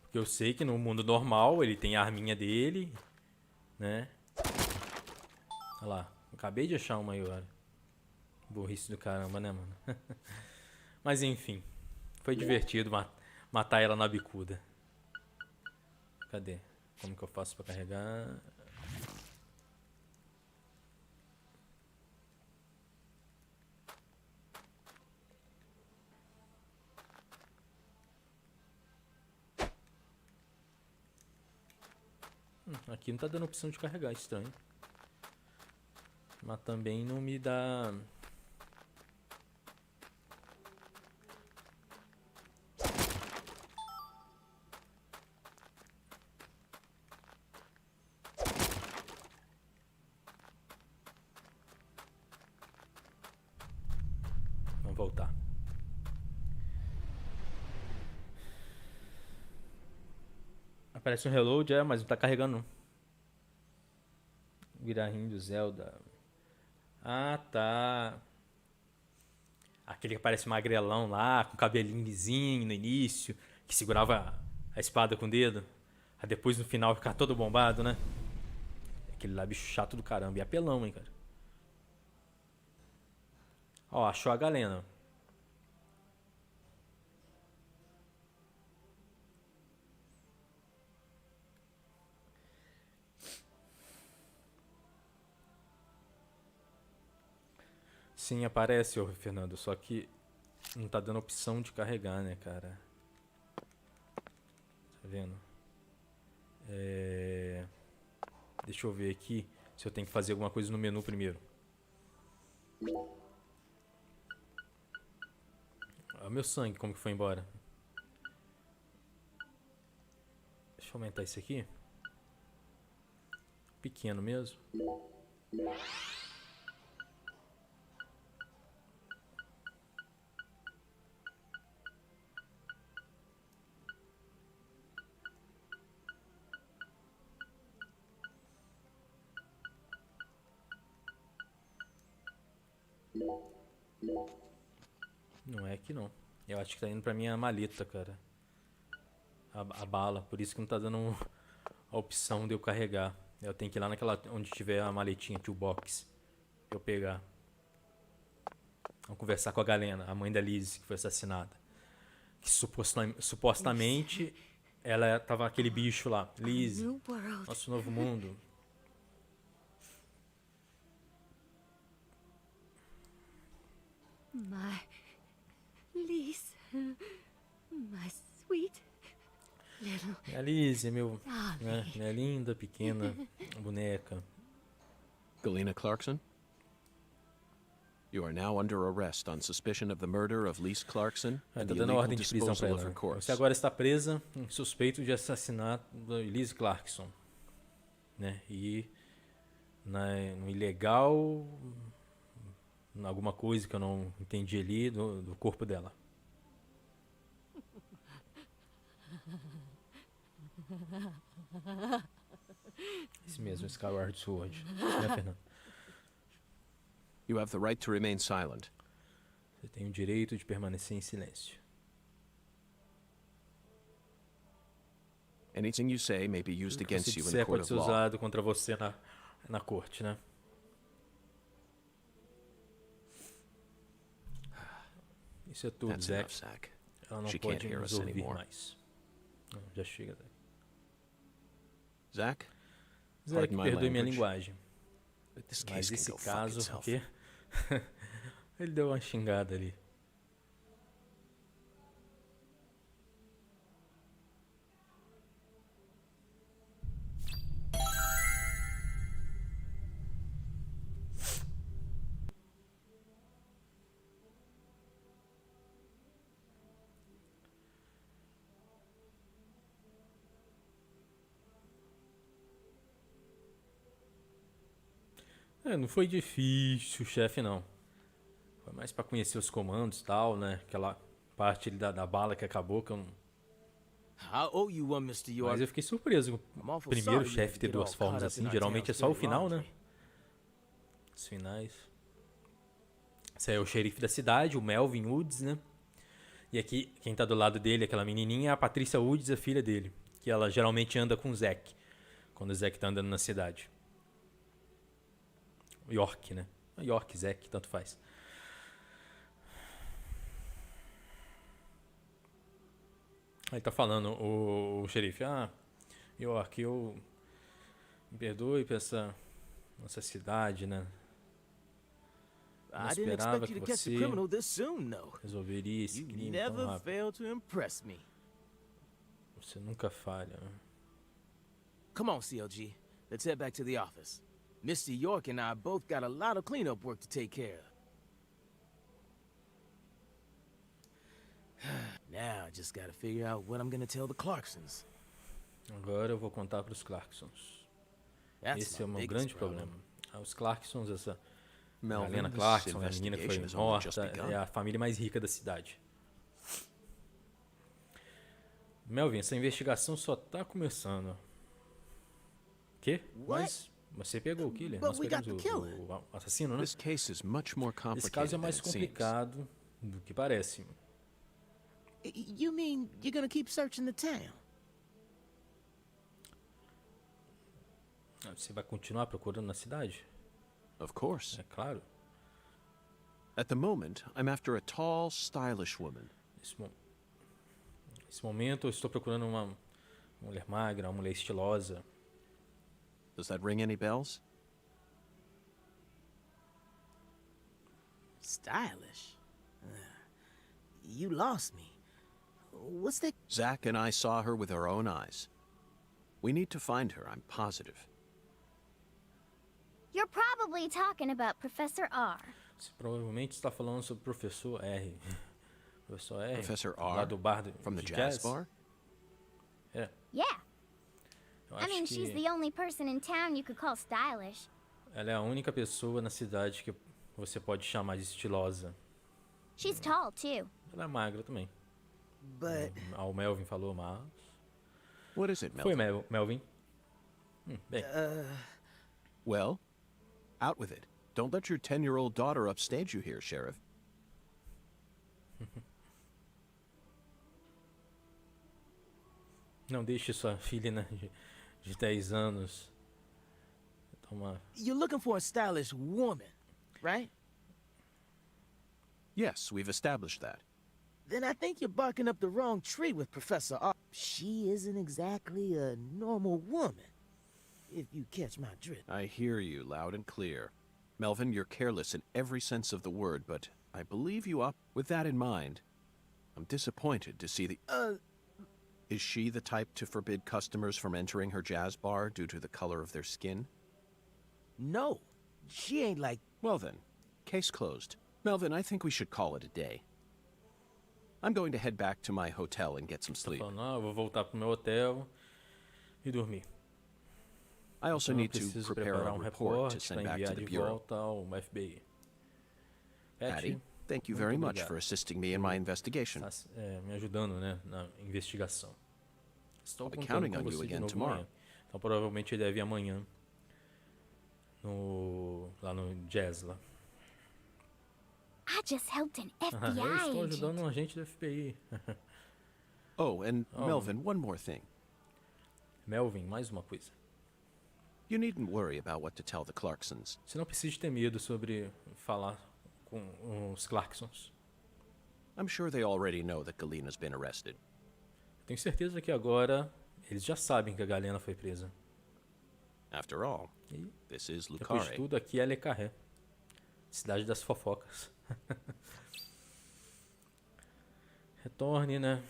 Porque eu sei que no mundo normal ele tem a arminha dele, né? Olha lá. Acabei de achar uma aí agora. Burrice do caramba, né, mano? Mas enfim. Foi divertido matar ela na bicuda. Cadê? Como que eu faço pra carregar? Aqui não tá dando opção de carregar, estranho. Mas também não me dá... Vamos voltar. Aparece um reload, mas não tá carregando não. Guirahim do Zelda. Ah, tá. Aquele que parece magrelão lá, com cabelinho lisinho no início, que segurava a espada com o dedo. Aí depois no final ficar todo bombado, né? Aquele lá bicho chato do caramba. E apelão, hein, cara. Ó, achou a galena. Sim, aparece, ô Fernando, só que não tá dando opção de carregar, né, cara? Tá vendo? Deixa eu ver aqui se eu tenho que fazer alguma coisa no menu primeiro. Olha o meu sangue, como que foi embora. Deixa eu aumentar isso aqui. Pequeno mesmo. Não é aqui não. Eu acho que tá indo pra minha maleta, cara. A bala. Por isso que não tá dando a opção de eu carregar. Eu tenho que ir lá naquela onde tiver a maletinha Toybox. Pra eu pegar. Vamos conversar com a Galena, a mãe da Liz, que foi assassinada. Que supostamente ela tava aquele bicho lá. Liz, nosso novo mundo. My Liz, my sweet little A Liz, minha linda, pequena boneca. Galena Clarkson? You are now under arrest on suspicion of the murder of Lise Clarkson and the dando illegal ordem de prisão pra disposal of ela. her corpse. Você agora está presa em suspeito de assassinato da Lise Clarkson, né? E no ilegal, alguma coisa que eu não entendi ali do corpo dela. Esse mesmo, Skyward Sword, né, Fernando? You have the right to remain silent. Você tem o direito de permanecer em silêncio. Anything you say may be used O que against você you in disser a court pode of ser law. usado contra você na corte, né? Isso é tudo, That's Zack. enough, Zack. Ela não She pode can't hear nos us ouvir anymore. mais. Não, já chega, Zack. Zack? Zack, Pardon my perdoe minha language, linguagem. but this Mas case can esse go fuck caso, o itself. quê? Ele deu uma xingada ali. Não foi difícil, chefe, não. Foi mais pra conhecer os comandos e tal, né? Aquela parte ali da bala que acabou, que eu não... I owe you one, Mr. York. Mas eu fiquei surpreso. I'm O awful primeiro sorry you chefe had to ter get duas all formas caught up assim, in our geralmente é town's só o dirty final, né? laundry. Os finais. Esse aí é o xerife da cidade, o Melvin Woods, né? E aqui, quem tá do lado dele, aquela menininha, é a Patrícia Woods, a filha dele. Que ela geralmente anda com o Zack. Quando o Zack tá andando na cidade. York, né? York, Zack, tanto faz. Aí tá falando o xerife. York, me perdoe por essa nossa cidade, né? Não I didn't esperava expect que you to catch the você criminal this soon, no. resolveria esse You crime tão never rápido. fail to impress me. Você nunca falha. Come on, CLG. Let's head back to the office. Mr. York and I both got a lot of cleanup work to take care of. Now I just gotta figure out what I'm gonna tell the Clarksons. Agora eu vou contar para os Clarksons. That's Esse é o my meu biggest grande problem. problema. Os Clarksons, essa Melvin, Helena this Clarkson, a menina que foi investigation has only just morta, begun. é a família mais rica da cidade. Melvin, essa investigação só tá começando. Quê? Mas você pegou o killer? But Nós we got pegamos the killer. o assassino, né? This case is much more Esse complicated caso é than mais it seems. complicado do que parece. You mean you're gonna keep searching the town? Você vai continuar procurando na cidade? Of course. É claro. At the moment, I'm after a tall, stylish woman. Nesse momento eu estou procurando uma mulher magra, uma mulher estilosa. Does that ring any bells? Stylish? You lost me. What's that? Zack and I saw her with our own eyes. We need to find her, I'm positive. You're probably talking about Professor R. Você provavelmente está falando sobre o Professor R. Professor R? Professor Lá R? do bar From the de jazz bar? É. Yeah, Eu I acho mean, she's que the only person in town you could call stylish. ela é a única pessoa na cidade que você pode chamar de estilosa. She's tall, too. Ela é magra também. But O Melvin falou, mas... What is it, Foi, Melvin? Melvin. Bem, Well, out with it. Don't let your 10-year-old daughter upstage you here, Sheriff. não deixe sua filha, né, de 10 anos tomar... you're looking for a stylish woman, right? Yes, we've established that. Then I think you're barking up the wrong tree with Professor R. She isn't exactly a normal woman, if you catch my drift. I hear you loud and clear. Melvin, you're careless in every sense of the word, but I believe you up. With that in mind, I'm disappointed to see the... Is she the type to forbid customers from entering her jazz bar due to the color of their skin? No, she ain't like... Well then, case closed. Melvin, I think we should call it a day. I'm going to head back to my hotel and get some sleep. Não, eu vou voltar pro meu hotel e dormir. I also need to Preciso prepare preparar a report to send back to the bureau. volta ao FBI. Patty, thank you very much for assisting me in my investigation. Me ajudando, né, na investigação. Estou I'll be contando counting com on you você de again novo tomorrow. amanhã. Então provavelmente ele deve vir amanhã lá no Jazz lá. I just helped an Eu FBI estou agent. ajudando um agente do FBI. Oh, and Melvin, one more thing. Melvin, mais uma coisa. You needn't worry about what to tell the Clarksons. Você não precisa ter medo sobre falar com os Clarksons. I'm sure they already know that Galena's been arrested. Tenho certeza que agora eles já sabem que a Galena foi presa. After all, E this is depois de Lucare. tudo, aqui é Le Carré. Cidade das fofocas. Retorne, né?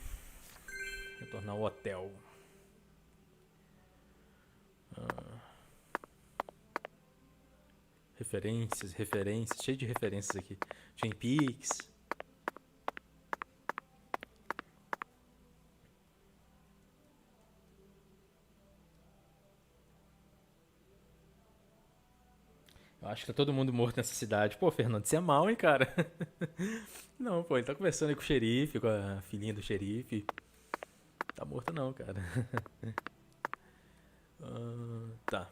Retornar ao hotel. Referências, cheio de referências aqui. Twin Peaks. Eu acho que tá todo mundo morto nessa cidade. Pô, Fernando, você é mal, hein, cara? Não, pô, ele tá conversando aí com o xerife, com a filhinha do xerife. Tá morto não, cara. Tá.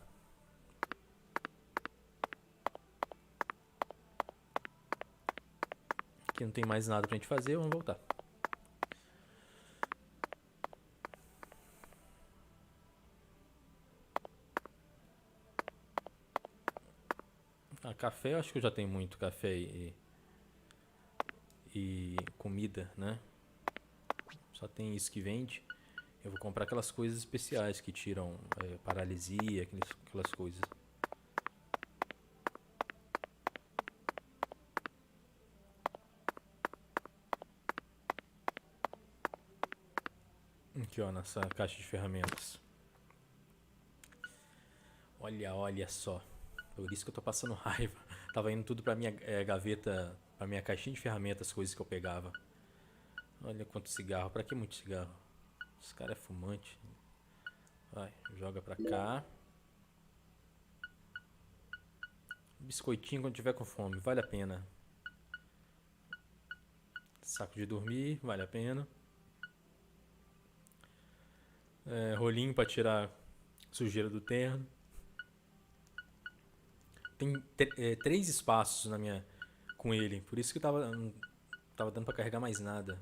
Aqui não tem mais nada pra gente fazer, vamos voltar. Café, eu acho que eu já tenho muito café e comida, né? Só tem isso que vende. Eu vou comprar aquelas coisas especiais que tiram paralisia, aquelas coisas. Aqui, ó, nessa caixa de ferramentas. Olha só. Por isso que eu tô passando raiva. Tava indo tudo pra minha gaveta, pra minha caixinha de ferramentas, coisas que eu pegava. Olha quanto cigarro. Pra que muito cigarro? Esse cara é fumante. Vai, joga pra cá. Biscoitinho quando tiver com fome, vale a pena. Saco de dormir, vale a pena. Rolinho pra tirar sujeira do terno. Tem 3 espaços com ele, por isso que não tava dando pra carregar mais nada.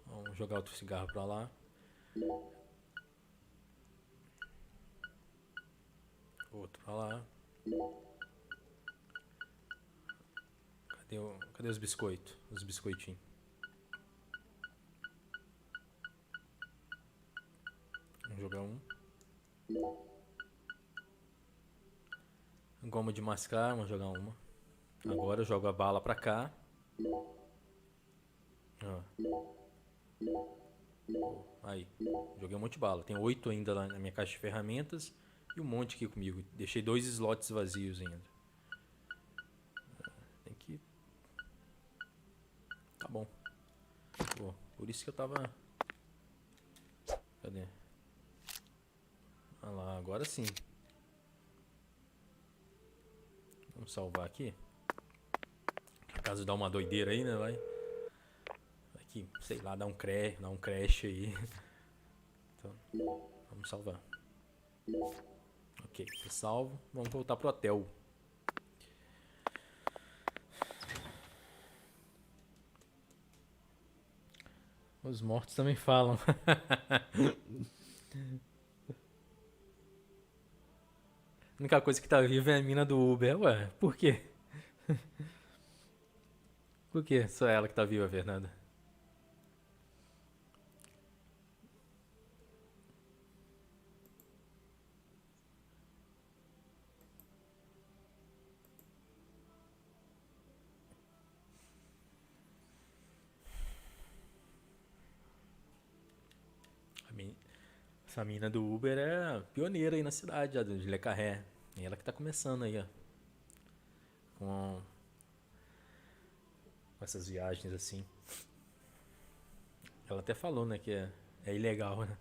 Vamos jogar outro cigarro pra lá. Outro pra lá. Cadê os biscoitos? Os biscoitinhos. Vamos jogar um. Goma de mascar, vamos jogar uma. Agora eu jogo a bala pra cá. Aí, joguei um monte de bala. Tem 8 ainda lá na minha caixa de ferramentas. E um monte aqui comigo. Deixei 2 slots vazios ainda. Tem que... Tá bom. Pô, por isso que eu tava... Cadê? Olha lá, agora sim. Vamos salvar aqui. Caso dá uma doideira aí, né? Vai aqui, sei lá, dá um crash aí. Então, vamos salvar. Ok, tá salvo. Vamos voltar pro hotel. Os mortos também falam. A única coisa que tá viva é a mina do Uber. Ué, por quê? Por quê? Só ela que tá viva, Fernanda. Essa mina do Uber é pioneira aí na cidade, já, de Le Carré. E ela que tá começando aí, ó. Com essas viagens assim. Ela até falou, né, que é ilegal, né?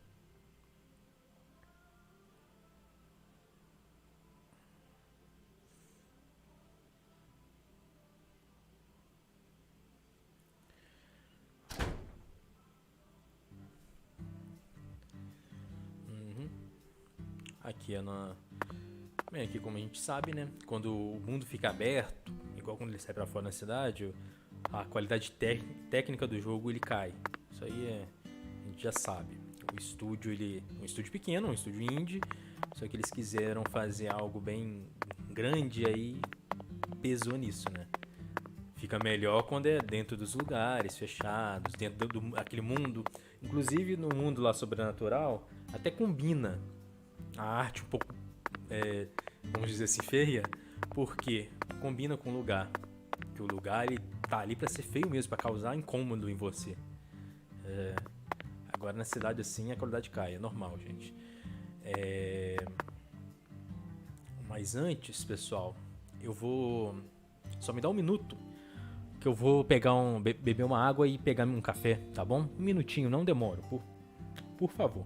Aqui é na... Bem, aqui como a gente sabe, né? Quando o mundo fica aberto, igual quando ele sai pra fora na cidade, a qualidade técnica do jogo ele cai. Isso aí a gente já sabe. O estúdio, um estúdio pequeno, um estúdio indie, só que eles quiseram fazer algo bem grande, aí pesou nisso, né? Fica melhor quando é dentro dos lugares fechados, dentro aquele mundo. Inclusive no mundo lá sobrenatural, até combina a arte um pouco, vamos dizer assim, feia, porque combina com o lugar. Que o lugar ele tá ali pra ser feio mesmo, pra causar incômodo em você. Agora na cidade assim a qualidade cai, é normal, gente. Mas antes, pessoal, eu vou... Só me dá um minuto, que eu vou pegar beber uma água e pegar um café, tá bom? Um minutinho, não demoro, por favor.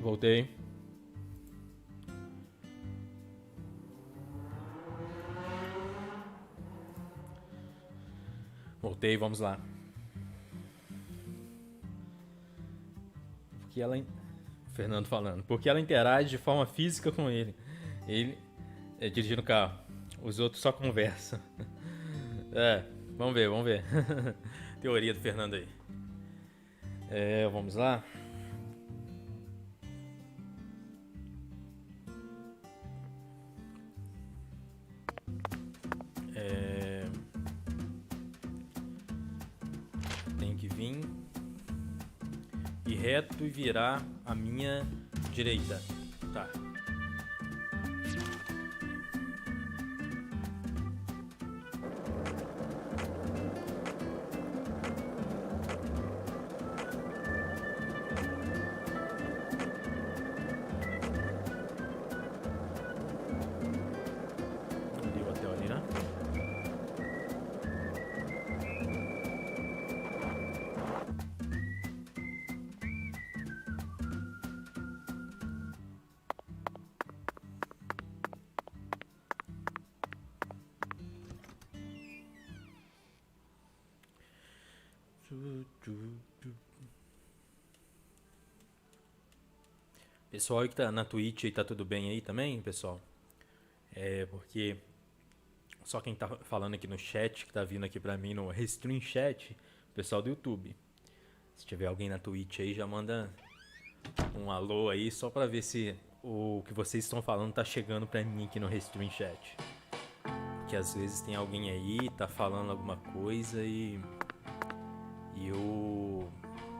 Voltei. Voltei, vamos lá. Porque ela... Fernando falando. Porque ela interage de forma física com ele. Ele é dirigindo o carro. Os outros só conversam. Vamos ver. Teoria do Fernando aí. Vamos lá. Tem que vir ir reto e virar a minha direita. Tá. Pessoal que tá na Twitch aí, tá tudo bem aí também, pessoal? Porque só quem tá falando aqui no chat, que tá vindo aqui pra mim no Restream Chat, pessoal do YouTube. Se tiver alguém na Twitch aí, já manda um alô aí, só pra ver se o que vocês estão falando tá chegando pra mim aqui no Restream Chat. Porque às vezes tem alguém aí, tá falando alguma coisa e eu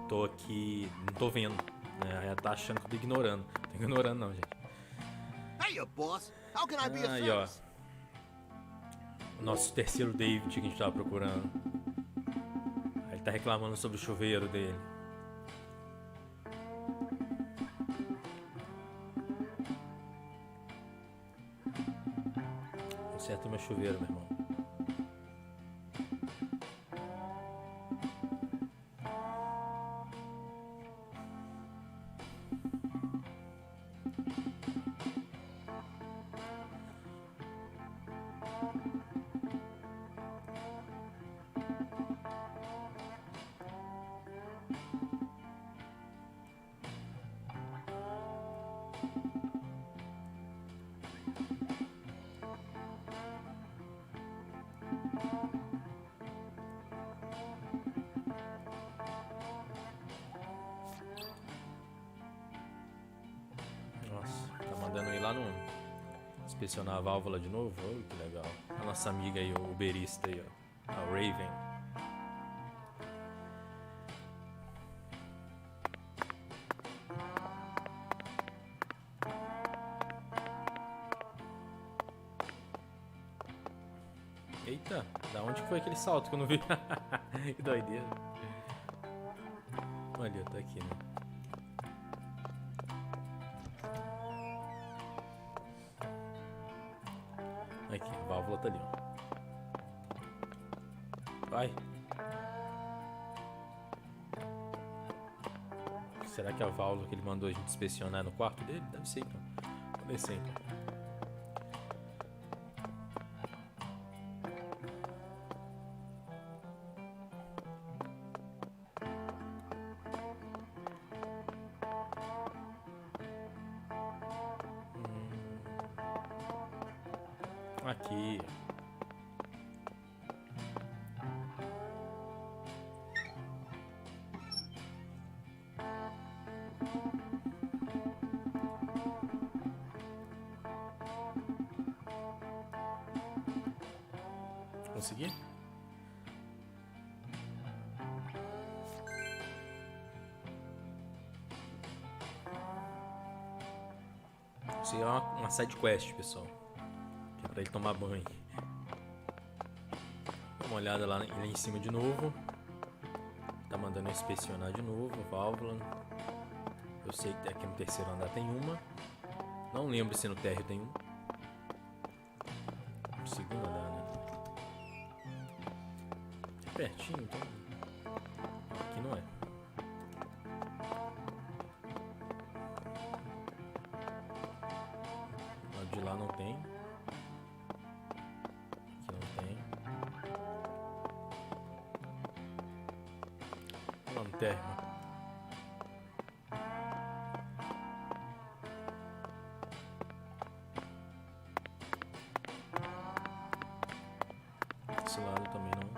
tô aqui, não tô vendo, né? Ela tá achando que eu tô ignorando. Não tô ignorando não, gente. Hey, boss. How can I be of Aí, ó. service? O nosso terceiro David que a gente tava procurando. Aí ele tá reclamando sobre o chuveiro dele. Conserta o meu chuveiro, meu irmão. Inspecionar a válvula de novo. Oh, que legal. A nossa amiga aí, o uberista aí, ó. A Raven. Eita, da onde foi aquele salto que eu não vi? Que doideira. Olha, tá aqui, né? Aqui, a válvula tá ali, ó. Vai. Será que a válvula que ele mandou a gente inspecionar é no quarto dele? Deve ser, então. Vou descer, então. Aqui. Consegui? Isso é uma side quest, pessoal. Que é pra ele tomar banho. Dá uma olhada lá em cima de novo. Tá mandando eu inspecionar de novo a válvula. Eu sei que aqui no terceiro andar tem uma. Não lembro se no térreo tem um. No segundo andar, né? É pertinho, então. Aqui não é. O lado de lá não tem. Aqui não tem. Lá no térreo. Esse lado também não.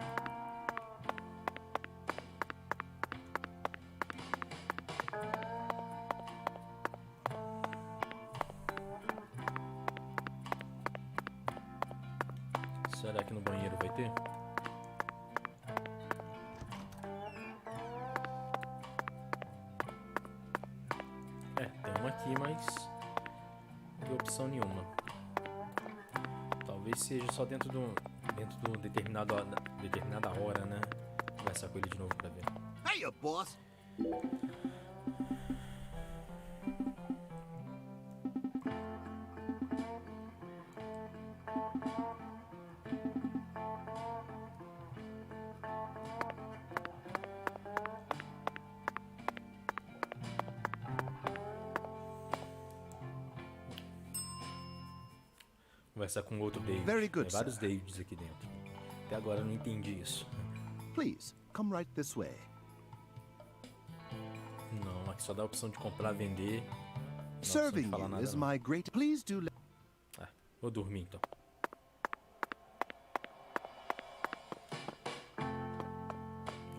Será que no banheiro vai ter? Tem uma aqui, mas não tem opção nenhuma. Talvez seja só dentro do determinada hora, né? Vou conversar com ele de novo pra ver. Hey, boss. Conversar com outro David. Very good, Tem vários sir. Davids aqui dentro. Até agora eu não entendi isso. Please, come right this way. Não, aqui só dá a opção de comprar, vender. Serving you is my great... Please do... Vou dormir então.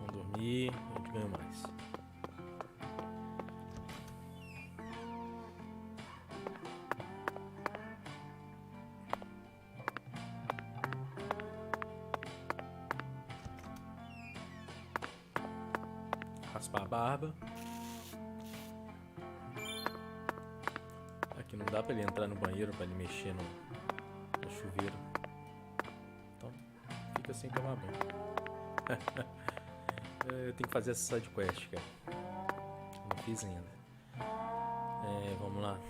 Vamos dormir, a gente ganha mais. Raspar a barba. Aqui não dá pra ele entrar no banheiro, pra ele mexer no chuveiro. Então, fica sem tomar banho. Eu tenho que fazer essa side quest, cara. Não fiz ainda. Vamos lá.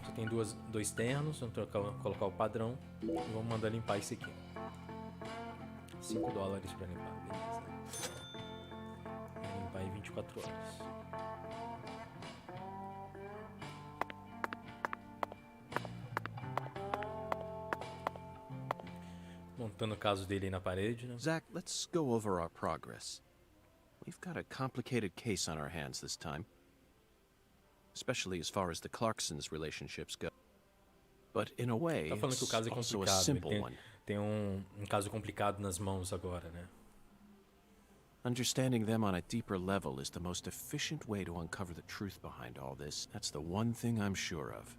Só tem dois ternos. Vamos colocar o padrão. E vamos mandar limpar esse aqui. $5 pra limpar. Beleza. Vou limpar em 24 horas. Montando o caso dele aí na parede, né? Zach, let's go over our progress. We've got a complicated case on our hands this time. Especially as far as the Clarksons' relationships go. But in a way, tá falando que o caso é also a complicado. simple one. Tem um caso complicado nas mãos agora, né? Understanding them on a deeper level is the most efficient way to uncover the truth behind all this. That's the one thing I'm sure of.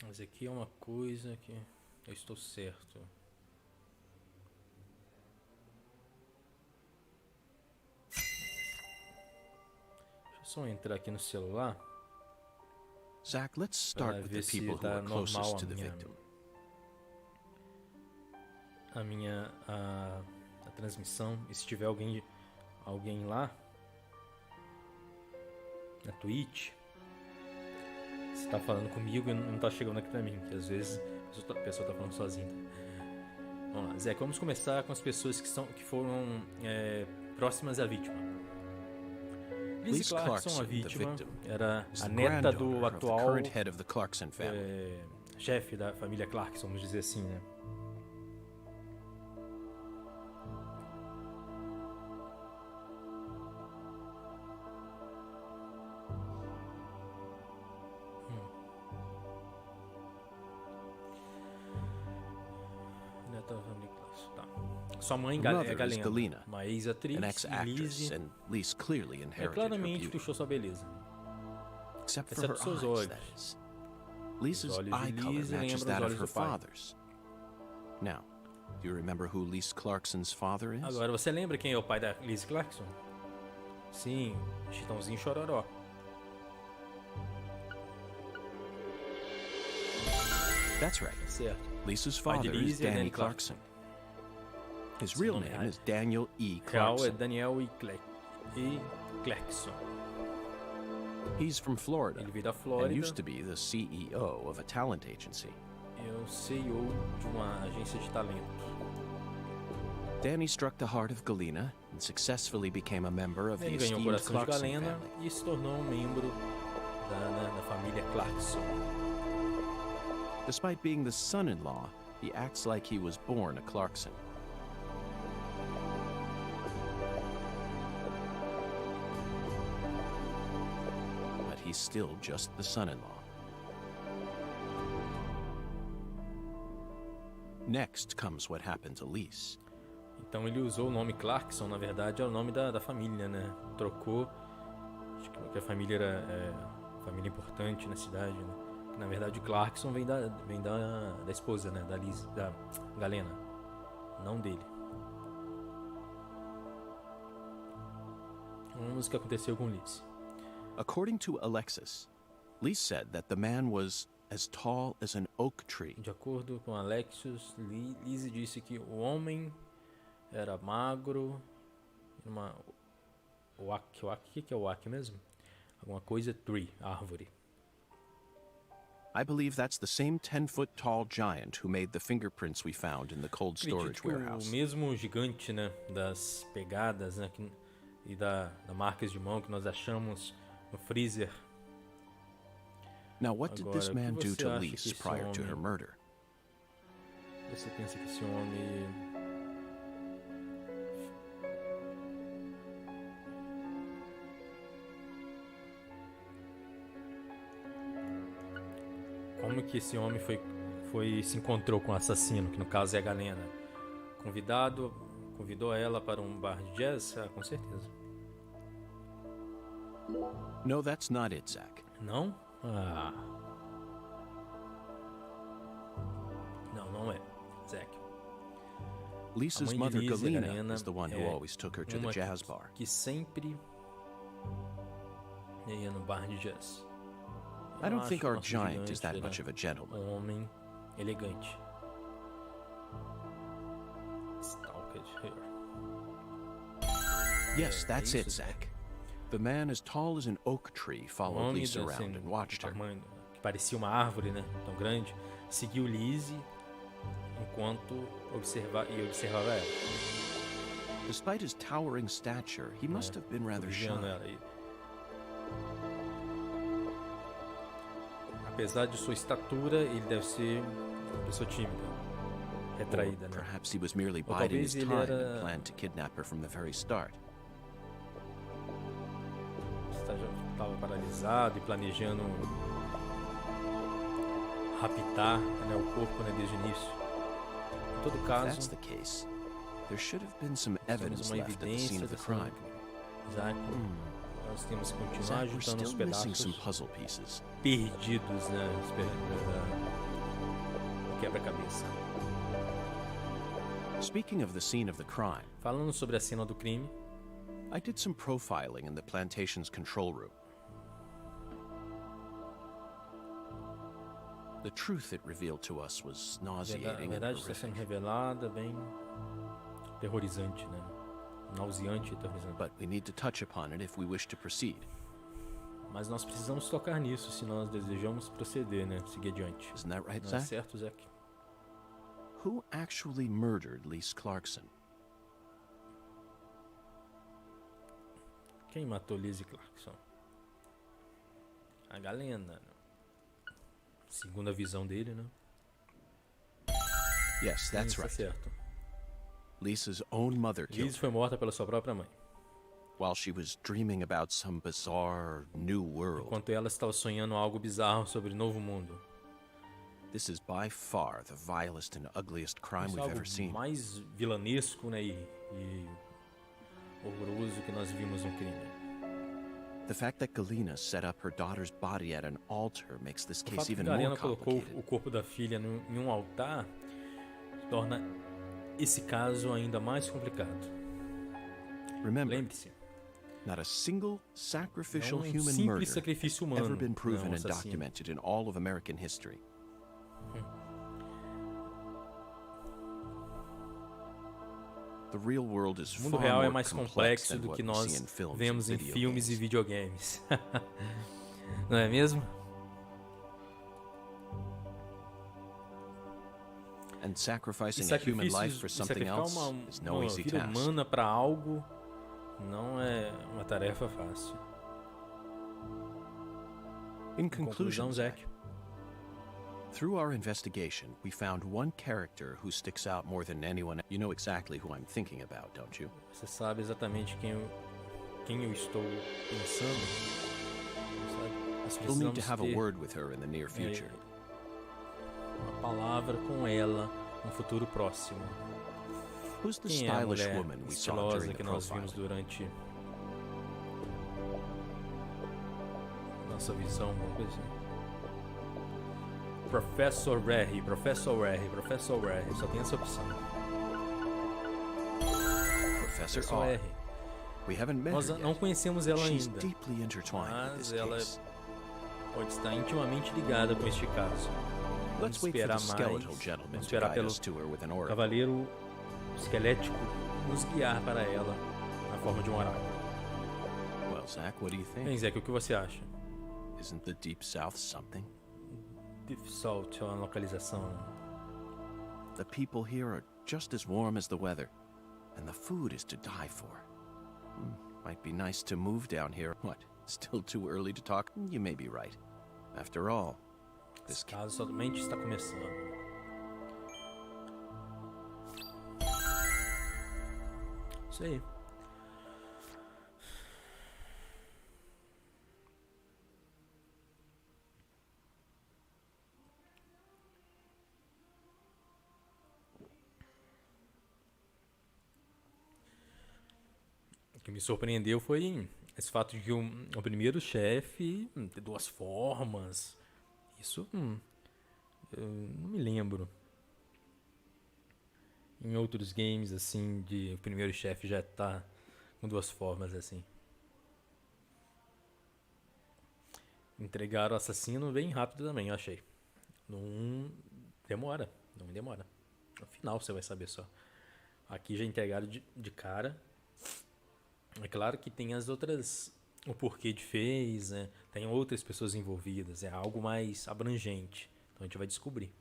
Mas aqui é uma coisa que eu estou certo. Deixa eu só entrar aqui no celular. Zach, let's start with the people who are closest to the victim. A transmissão. E se tiver alguém lá na Twitch, você tá falando comigo e não tá chegando aqui pra mim, que às vezes a pessoa tá falando sozinha. Vamos lá, Zé, vamos começar com as pessoas que foram próximas à vítima. Liz Clarkson, a vítima, era a neta do atual chefe da família Clarkson, vamos dizer assim, né? Sua mãe é Galena, uma ex-atriz, Liz claramente puxou sua beleza. Exceto seus olhos. Lisa's eye color matches that of her father's. Now, do you remember who Liz Clarkson's father is? Agora, você lembra quem é o pai da Liz Clarkson? Sim, Chitãozinho Chororó. That's right. Certo. Lisa's father is Danny Clarkson. His real name is Daniel E. Clarkson. Real é Daniel E. Clarkson. He's from Florida. Ele veio da Flórida. And used to be the CEO of a talent agency. É o CEO de uma agência de talento. Danny struck the heart of Galena and successfully became a member of the esteemed Clarkson Galena family. E se tornou membro da família Clarkson. Despite being the son-in-law, he acts like he was born a Clarkson. He's still just the son-in-law. Next comes what happened to Liz. Então ele usou o nome Clarkson, na verdade é o nome da família, né? Trocou, acho que a família era família importante na cidade, né? Na verdade o Clarkson vem da esposa, né? Da Liz, da Galena, não dele. Vamos ver o que aconteceu com Liz. According to Alexis, Liz said that the man was as tall as an oak tree. De acordo com Alexis, Liz disse que o homem era magro, o que é o oak mesmo? Alguma coisa tree, árvore. I believe that's the same 10-foot tall giant who made the fingerprints we found in the cold storage warehouse. O mesmo gigante, né, das pegadas, né, e da marcas de mão que nós achamos no freezer. Now, what did this man do to Liz prior to her murder? Você pensa que esse homem... Como que esse homem se encontrou com o assassino, que no caso é a Galena? Convidou ela para um bar de jazz? Ah, com certeza. No, that's not it, Zach. Não? Ah. Não é, Zach. Lisa's mother, Galena, is the one who always took her to the jazz bar. Que sempre ia no bar de jazz. I don't think our giant is that much of a gentleman. Homem elegante. Stalked here. Yes, that's it, Zach. The man as tall as an oak tree followed Lisa around and watched her. Que parecia uma árvore, né? Tão grande. Seguiu Lizzie enquanto observava ela. Despite his towering stature, he must have been rather shy. Apesar de sua estatura, ele deve ser uma pessoa tímida, retraída, né? Perhaps he was merely biding his time and planned to kidnap her from the very start. Estava paralisado e planejando raptar, né, o corpo, né, desde o início. Em todo caso, if that's the case, there should have been some evidence left at the scene of the crime. Exato. Nós temos que continuar juntando os pedaços perdidos, né, no quebra-cabeça. Speaking of the scene of the crime, falando sobre a cena do crime, I did some profiling in the plantation's control room. The truth it revealed to us was nauseating and horrific. Está sendo revelada, bem aterrorizante, né? Nauseante e aterrorizante. But we need to touch upon it if we wish to proceed. Mas nós precisamos tocar nisso se nós desejamos proceder, né? Seguir adiante. Isn't that right, Não é Zach? certo, Zach? Who actually murdered Lise Clarkson? Quem matou Lise Clarkson? A Galena. Segundo a visão dele, né? Yes, that's right. Certo. Lisa's own mother killed Lise foi morta pela sua própria mãe. While she was dreaming about some bizarre new world. Enquanto ela estava sonhando algo bizarro sobre o novo mundo. This is by far the vilest and ugliest crime we've ever seen. Mais vilanesco, né, e horroroso que nós vimos no crime. The fact that Galena set up her daughter's body at an altar makes this case even more more complicated. Colocou o corpo da filha em um altar torna esse caso ainda mais complicado. Lembre-se, not a single sacrificial human murder sacrifício humano ever been proven and documented in all of American history. The real world is o mundo real é mais complexo do que nós vemos em filmes e videogames. Não é mesmo? And sacrificing a human life for something else is no easy task. Uma vida humana para algo não é uma tarefa fácil. In conclusion, Zach, through our investigation, we found one character who sticks out more than anyone. You know exactly who I'm thinking about, don't you? Você sabe exatamente quem eu estou pensando. We'll need to have a word with her in the near future. Uma palavra com ela no futuro próximo. Who's the Quem é a stylish mulher woman we saw during estilosa the que nós vimos profiling? durante nossa visão, uma coisa assim? Professor R, só tem essa opção. Professor R. We haven't met Nós her não yet. conhecemos ela She's ainda, deeply intertwined with mas this ela case. pode estar intimamente ligada com este caso. Vamos Let's wait for the esperar skeletal mais, gentleman vamos to esperar guide pelo us to her with an oracle. cavaleiro esquelético nos guiar para ela na forma de um oráculo. Well, Zach, what do you Bem, think? Zé, o que você acha? Isn't the Deep South something? Deep South é uma localização. The people here are just as warm as the weather, and the food is to die for. Might be nice to move down here. What? Still too early to talk? You may be right. After all, Esse caso somente está começando. isso aí. O que me surpreendeu foi esse fato de que o primeiro chefe ter duas formas. Isso eu não me lembro. Em outros games, assim, o primeiro chefe já tá com duas formas, assim. Entregaram o assassino bem rápido também, eu achei. Não demora. No final você vai saber só. Aqui já entregaram de cara. É claro que tem as outras... O porquê de fez, né? Tem outras pessoas envolvidas. É algo mais abrangente. Então a gente vai descobrir.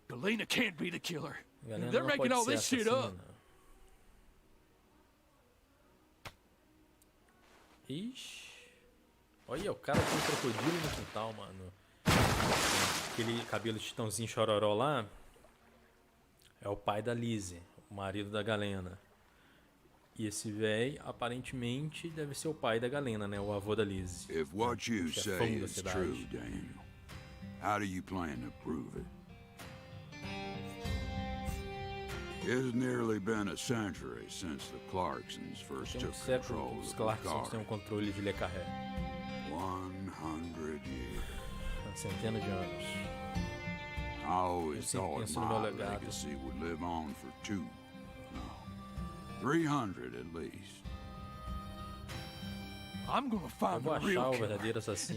Galena can't be the killer. They're making all this shit up. Ixi. Olha, o cara tem um crocodilo no quintal, mano. Aquele cabelo titãozinho chororó lá é o pai da Lizzie, o marido da Galena. E esse véi, aparentemente, deve ser o pai da Galena, né? O avô da Lizzie. If what you say is true, Daniel, how do you plan to prove it? It's nearly been a century since the Clarksons first took control of the Clarksons têm controle de Le Carré. 100 years. Uma centena de anos. I always thought my legacy would live on for 2, no, 300 at least. I'm gonna find the real killer.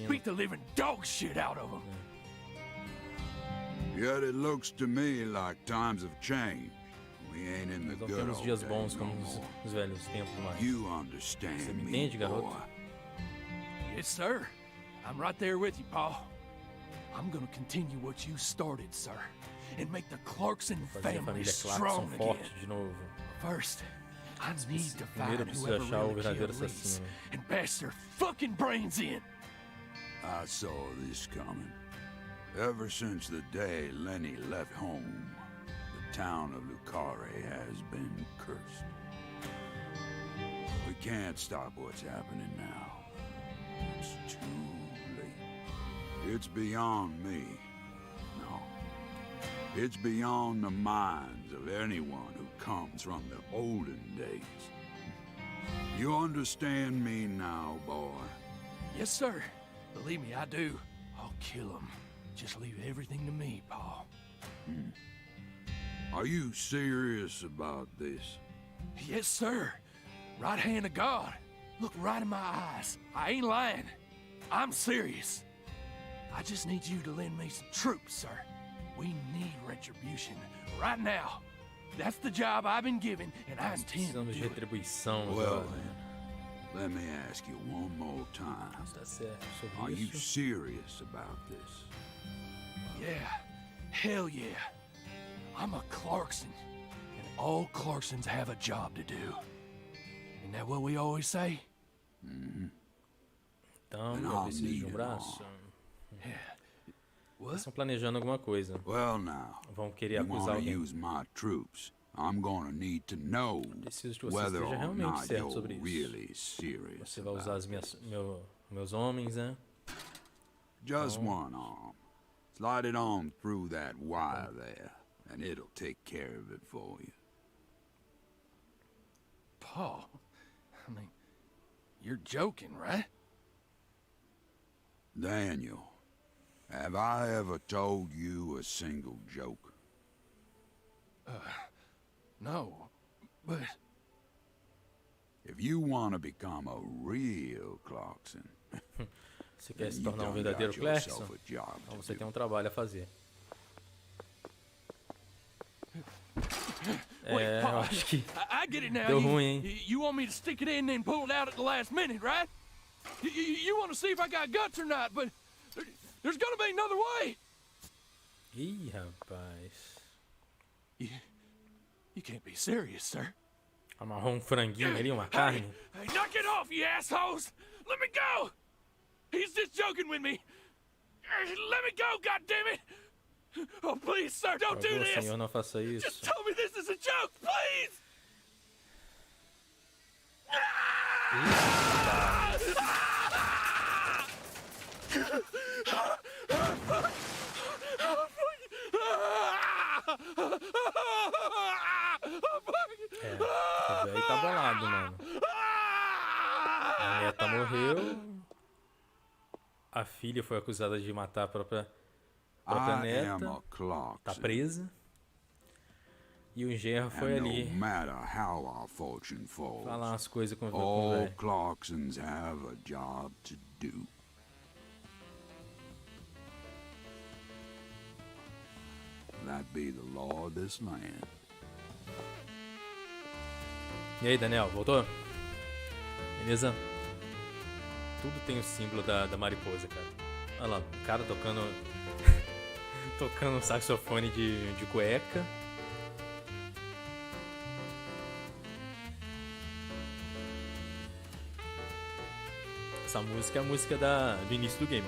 Beat the living dog shit out of him. Yet it looks to me like times have changed. We ain't in the good old days no more. You understand me, boy? Yes, sir. I'm right there with you, Paul. I'm gonna continue what you started, sir, and make the Clarkson family strong again. First, I need to find whoever really killed Lise and bash their fucking brains in. I saw this coming. Ever since the day Lenny left home, the town of Lucare has been cursed. We can't stop what's happening now. It's too late. It's beyond me. No. It's beyond the minds of anyone who comes from the olden days. You understand me now, boy? Yes, sir. Believe me, I do. I'll kill him. Just leave everything to me, Paul. Are you serious about this? Yes, sir. Right hand of God. Look right in my eyes. I ain't lying. I'm serious. I just need you to lend me some troops, sir. We need retribution right now. That's the job I've been given, and I intend to do it. Well, then, let me ask you one more time. Are you serious about this? Yeah. Hell yeah. I'm a Clarkson, and all Clarksons have a job to do. Isn't that what we always say? Então, eu preciso de braço. Eles estão planejando alguma coisa. Well, now, vão querer acusar alguém. Use my troops. I'm gonna need to know preciso que você esteja realmente certo sobre isso. Really serious. Você vai usar meus homens, né? Just one arm. Slide it on through that wire there, and it'll take care of it for you. Paul, I mean, you're joking, right? Daniel, have I ever told you a single joke? No, but... If you want to become a real Clarkson, se quer se tornar verdadeiro Clarkson, então você tem trabalho a fazer. Eu acho que deu ruim, hein? You want me to stick it in and pull it out at the last minute, right? You want to see if I got guts or not, but there's gonna be another way. Ih, rapaz. You can't be serious, sir. Amarrou franguinho ali, uma carne. Hey, knock it off, you assholes! Let me go! He's just joking with me! Let me go, goddammit! Oh, please, sir, don't do this! Senhor, não faça isso. Just tell me this is a joke, please! O velho tá bolado, mano. A neta morreu. A filha foi acusada de matar a própria neta. Tá presa. E o genro foi ali falar umas coisas com o velho. Clarksons have a job to do. That be the law of this land. E aí, Daniel, voltou? Beleza? Tudo tem o símbolo da mariposa, cara. Olha lá, o cara tocando tocando um saxofone de cueca. Essa música é a música do início do game.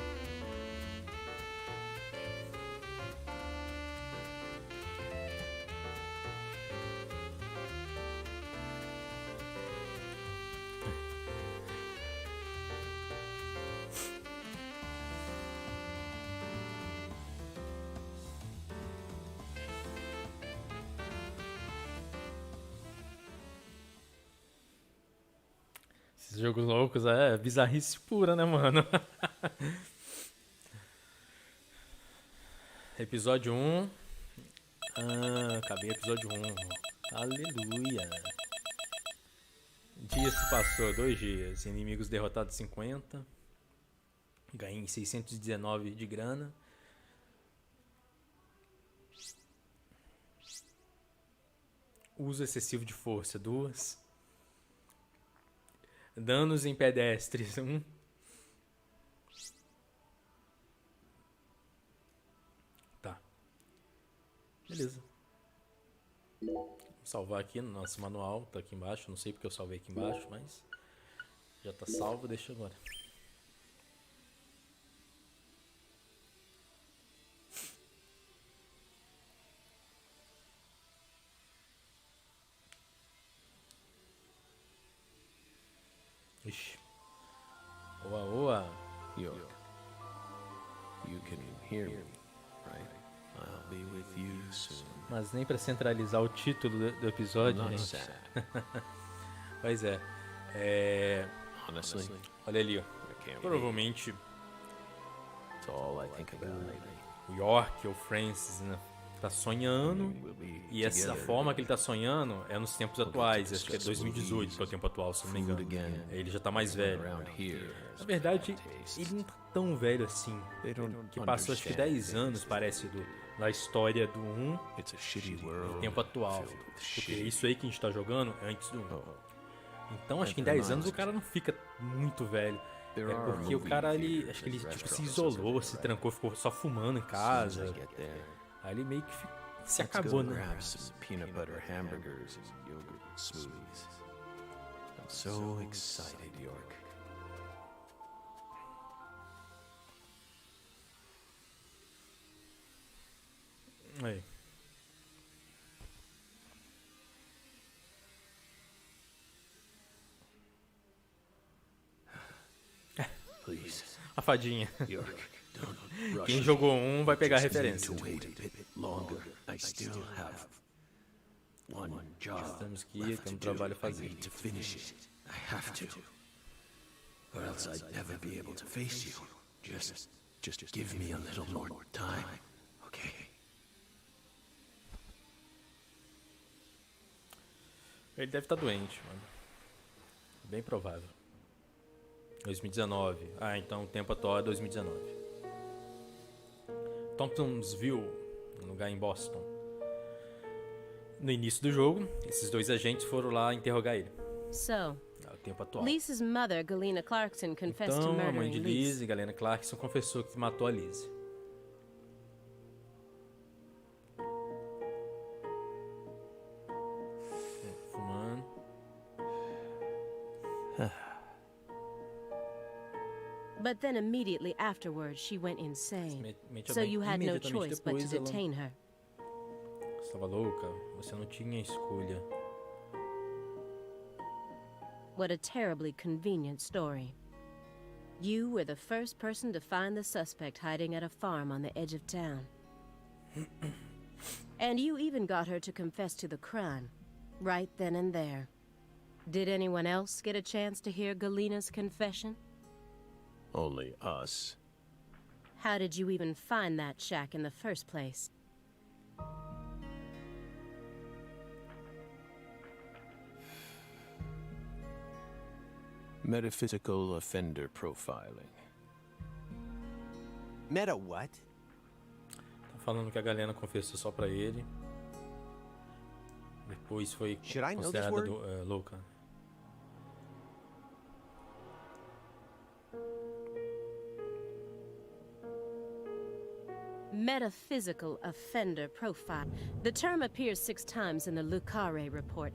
Esses jogos loucos é bizarrice pura, né, mano? Episódio 1. Acabei episódio 1. Aleluia. Dias se passou, 2 dias. Inimigos derrotados 50. Ganhei 619 de grana. Uso excessivo de força, 2. Danos em pedestres, 1. Tá. Beleza. Vou salvar aqui no nosso manual, tá aqui embaixo. Não sei porque eu salvei aqui embaixo, mas já tá salvo, deixa agora. Ixi. Oa, oa. York, you can hear me, right? I'll be with you soon. Mas nem pra centralizar o título do episódio, gente. Pois é. Honestly, olha ali, ó. Provavelmente it's all I think about. o York ou Francis, né, tá sonhando. E essa forma que ele tá sonhando é nos tempos atuais. Acho que é 2018 que é o tempo atual, se não me engano. Ele já tá mais velho. Na verdade, ele não tá tão velho assim. Que passou acho que 10 anos, parece, da história do 1 no tempo atual. Porque isso aí que a gente tá jogando é antes do 1. Então acho que em 10 anos o cara não fica muito velho. É porque o cara, acho que ele tipo, se isolou, se trancou, ficou só fumando em casa. Aí ele meio que se acabou, né? Peanut butter hamburgers and yogurt smoothies. I'm so excited, York. Aí. Please, A fadinha. York, don't rush. Quem jogou um vai pegar a Just need referência. to wait a bit longer. I still have one job Temos que ir, left tem um to trabalho a do. I fazer. need to finish it. I have to. Or else I'd never be able to face you. Just give me a little more time, okay? Ele deve estar doente, mano. Bem provável. 2019. Ah, então o tempo atual é 2019. Thompsonville, um lugar em Boston. No início do jogo, esses 2 agentes foram lá interrogar ele. So, É o tempo atual. Lisa's mother, Galena Clarkson, confessed to Então, a mãe murdering de Lisa. Liz, Galena Clarkson, confessou que matou a Liz. Fumando. But then immediately afterwards, she went insane. So you had no choice but to detain her. Estava louca. Você não tinha escolha. What a terribly convenient story. You were the first person to find the suspect hiding at a farm on the edge of town. And you even got her to confess to the crime, right then and there. Did anyone else get a chance to hear Galina's confession? Only us. How did you even find that shack in the first place? Metaphysical offender profiling. Meta what? Tá falando que a Galena confessou só pra ele. Depois foi considerada louca. Metaphysical offender profile. The term appears 6 times in the Lucare report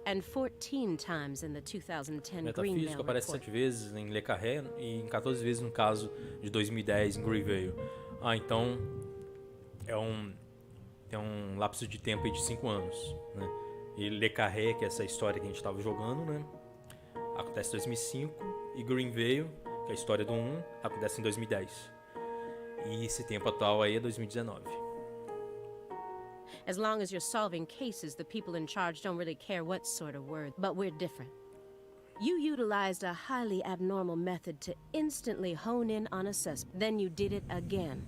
and 14 times in the 2010 Greenmail Metafísico aparece report. 7 vezes em Le Carré e em 14 vezes no caso de 2010 em Greenvale. Então tem um lapso de tempo aí de 5 anos, né? E Le Carré, que é essa história que a gente estava jogando, né? Acontece em 2005 e Greenvale, que é a história do 1, acontece em 2010. E esse tempo atual aí é 2019. As long as you're solving cases, the people in charge don't really care what sort of word, but we're different. You utilized a highly abnormal method to instantly hone in on a suspect. Then you did it again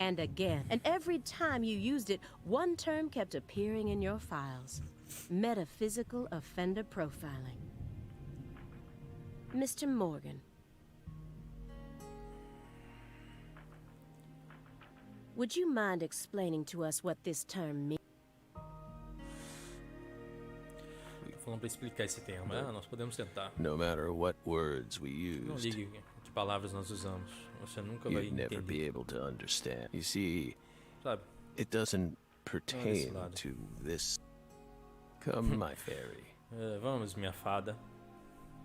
and again. And every time you used it, one term kept appearing in your files. Metaphysical offender profiling. Mr. Morgan. Would you mind explaining to us what this term means? Falando para explicar esse termo, nós podemos tentar. No matter what words we used, não ligue que palavras nós usamos, você nunca vai you'd never be entender. able to understand. You see, Sabe? it doesn't pertain to this. Come, my fairy. Vamos, minha fada.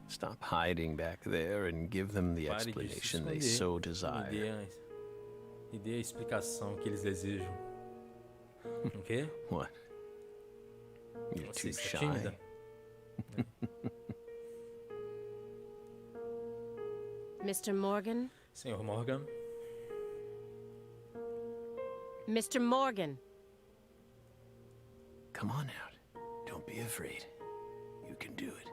Stop hiding back there and give them the explanation they so desire. E dê a explicação que eles desejam. O quê? What? You're Você too está shy. tímida? Mr. Morgan? Senhor Morgan? Mr. Morgan! Come on out. Don't be afraid. You can do it.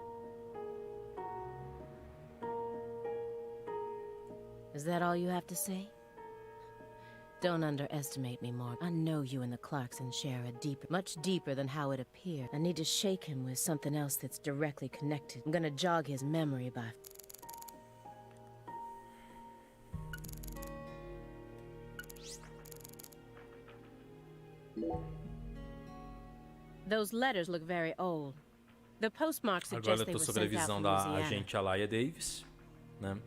Is that all you have to say? Don't underestimate me, Morgan. I know you and the Clarkson share a deeper, much deeper than how it appeared. I need to shake him with something else that's directly connected. I'm gonna jog his memory by... Those letters look very old. The postmark Agora suggests eu they tô were sob a sent out visão from da Louisiana. agente Alaya Davis, né?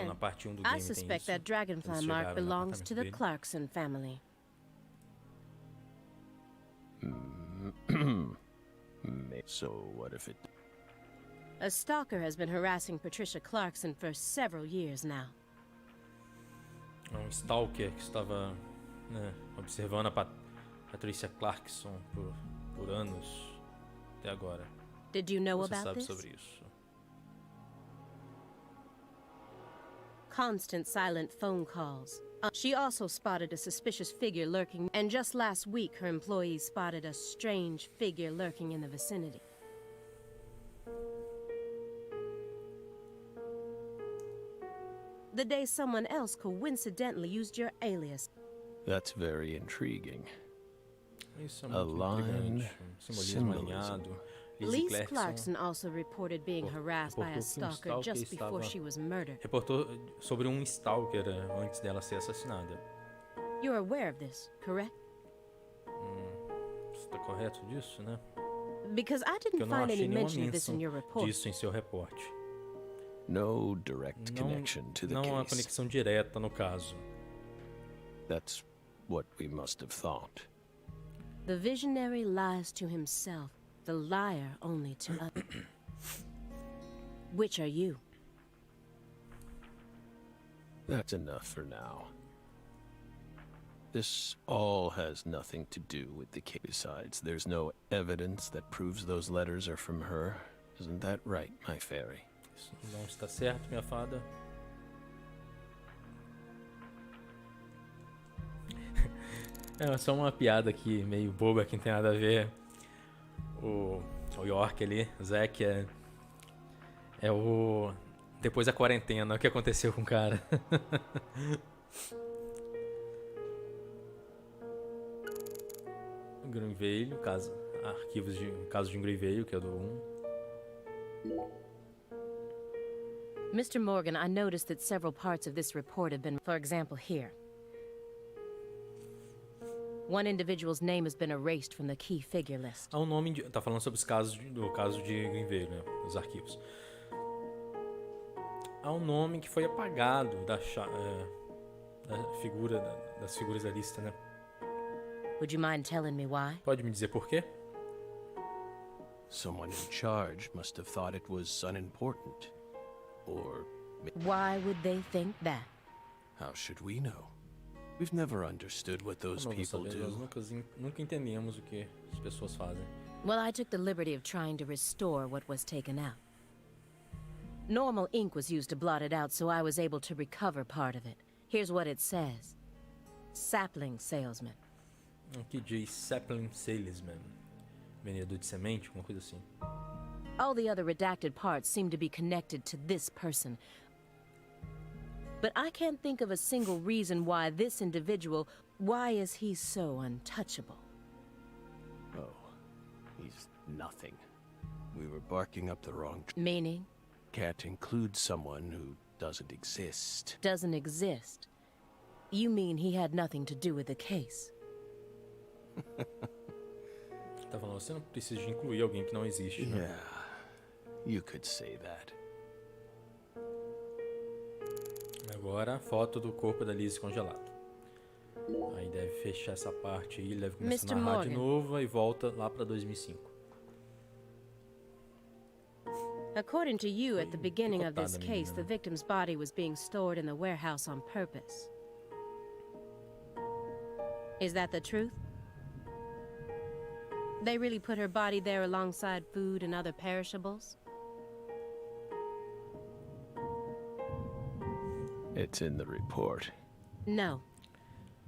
Na parte 1 do game I suspect that dragonfly mark belongs to the Clarkson family. So what if it... A stalker has been harassing Patricia Clarkson for several years now. Stalker que estava, né, observando a Patricia Clarkson por anos até agora. Did you know Você about sabe this? sobre isso? Constant silent phone calls. She also spotted a suspicious figure lurking, and just last week her employees spotted a strange figure lurking in the vicinity. The day someone else coincidentally used your alias. That's very intriguing. Isso é A muito line, intrigante. Simbolismo alinhado. Lise Clarkson also reported being harassed by a stalker just before she was murdered. Reportou sobre stalker antes dela ser assassinada. You're aware of this, correct? Você está correto disso, né? Because I Porque didn't eu não find achei any nenhuma mention of this menção in your report. disso em seu reporte. No direct connection to the Não há case. conexão direta no caso. That's what we must have thought. The visionary lies to himself, the liar only to others. Which are you? That's enough for now. This all has nothing to do with the case. Besides, there's no evidence that proves those letters are from her. Isn't that right, my fairy? Isso não está certo, minha fada. É só uma piada aqui, meio boba, que não tem nada a ver. O York ali, o Zack, é o... Depois da quarentena, o que aconteceu com o cara. Greenvale, arquivos de caso de Greenvale, que é do 1. Mr. Morgan, I noticed that several parts of this report have been, for example, here. One individual's name has been erased from the key figure list. Há um nome tá falando sobre os casos do caso de Greenvale, né? Os arquivos. Há um nome que foi apagado da figura das figuras da lista, né? Would you mind telling me why? Pode me dizer por quê? Someone in charge must have thought it was unimportant. Or... Why would they think that? How should we know? We've never understood what those people do. Nós nunca entendemos o que as pessoas fazem. Well, I took the liberty of trying to restore what was taken out. Normal ink was used to blot it out, so I was able to recover part of it. Here's what it says. Sapling salesman. Aqui diz sapling salesman. Vendedor de semente, alguma coisa assim. All the other redacted parts seem to be connected to this person. But I can't think of a single reason why this individual, why is he so untouchable? Oh, he's nothing. We were barking up the wrong tree. Meaning? Can't include someone who doesn't exist. Doesn't exist? You mean he had nothing to do with the case? Tá falando, você não precisa de incluir alguém que não existe, né? Yeah, you could say that. Agora a foto do corpo da Lizzie congelado. Aí deve fechar essa parte aí, deve começar a narrar de novo e volta lá pra 2005. According to you, at the beginning of this case, the victim's body was being stored in the warehouse on purpose. Is that the truth? They really put her body there alongside food and other perishables? It's in the report. No.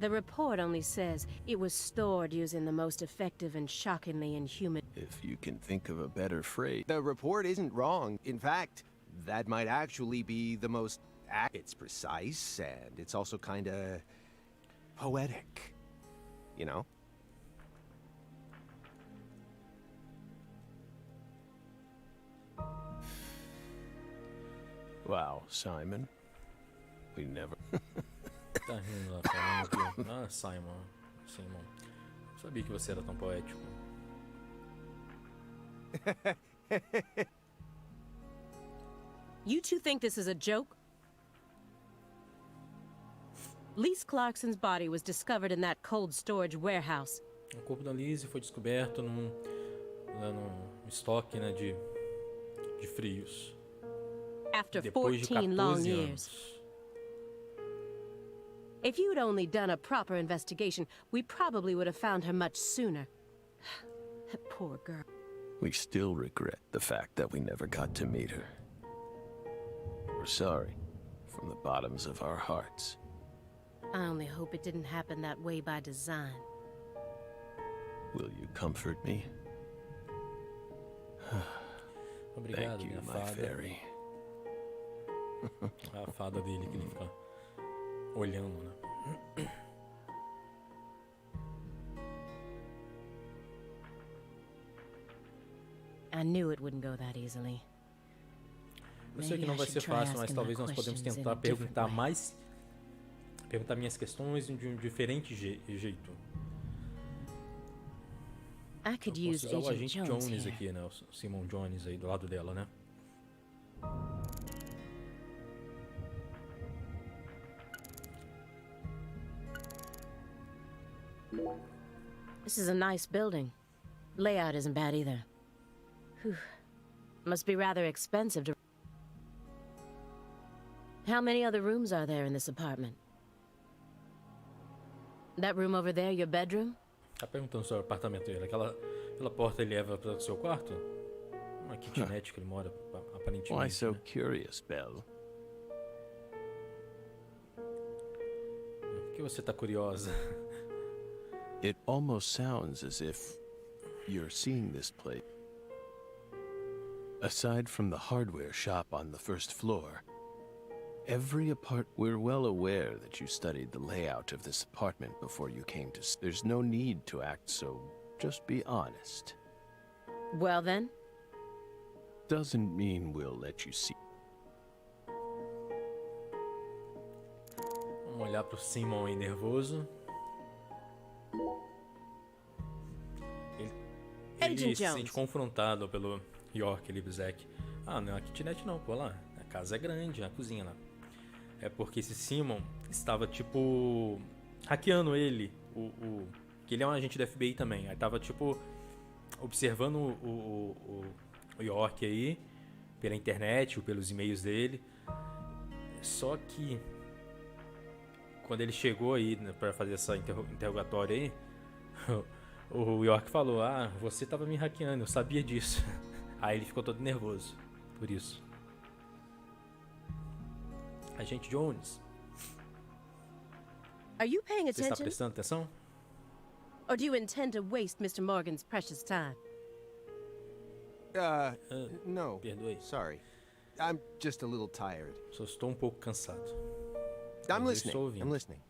The report only says it was stored using the most effective and shockingly inhuman... If you can think of a better phrase. The report isn't wrong. In fact, that might actually be the most... It's precise, and it's also kinda... poetic. You know? Wow, Simon. We never... Tá rindo lá falando aqui. Ah, Simon. Não sabia que você era tão poético. You two think this is a joke? Lise Clarkson's body was discovered in that cold storage warehouse. O corpo da Lizzie foi descoberto num estoque, né, de frios. After Depois de 14 long 14 years. anos. If you'd only done a proper investigation, we probably would have found her much sooner. That poor girl. We still regret the fact that we never got to meet her. We're sorry from the bottoms of our hearts. I only hope it didn't happen that way by design. Will you comfort me? Obrigado, Thank you, minha my fada. fairy. A fada dele que ele fica olhando, né? I knew it wouldn't go that easily. Eu sei que não vai ser fácil, mas talvez nós podemos tentar perguntar minhas questões de um diferente jeito. I could Eu use posso usar o Agent agente Jones Jones here. aqui, né? O Simon Jones aí do lado dela, né? This is a nice building. Layout isn't bad either. Whew. Must be rather expensive to... How many other rooms are there in this apartment? That room over there, your bedroom? Tá perguntando sobre o apartamento dele. Aquela porta ele leva para o seu quarto? Uma kitnet que ele mora, aparentemente. Why so né? curious, Belle? Por que você tá curiosa? It almost sounds as if you're seeing this place. Aside from the hardware shop on the first floor, we're well aware that you studied the layout of this apartment before you came to. There's no need to act so. Just be honest. Well then? Doesn't mean we'll let you see. Vamos olhar pro Simon aí nervoso. Ele se sente confrontado pelo York ali, Zack. Ah, não é uma kitnet não, pô, lá. A casa é grande, a cozinha lá. É porque esse Simon estava, tipo, hackeando ele. Que ele é um agente da FBI também. Aí tava, tipo, observando o York aí, pela internet ou pelos e-mails dele. Só que, quando ele chegou aí, né, pra fazer essa interrogatória aí, o York falou, ah, você tava me hackeando, eu sabia disso. Aí ele ficou todo nervoso, por isso. Agente Jones. Are you paying Você está attention? prestando atenção? Or do you intend to waste Mr. Morgan's precious time? No. Perdoe. Sorry. I'm just a little tired. Só estou um pouco cansado. I'm listening. I'm listening.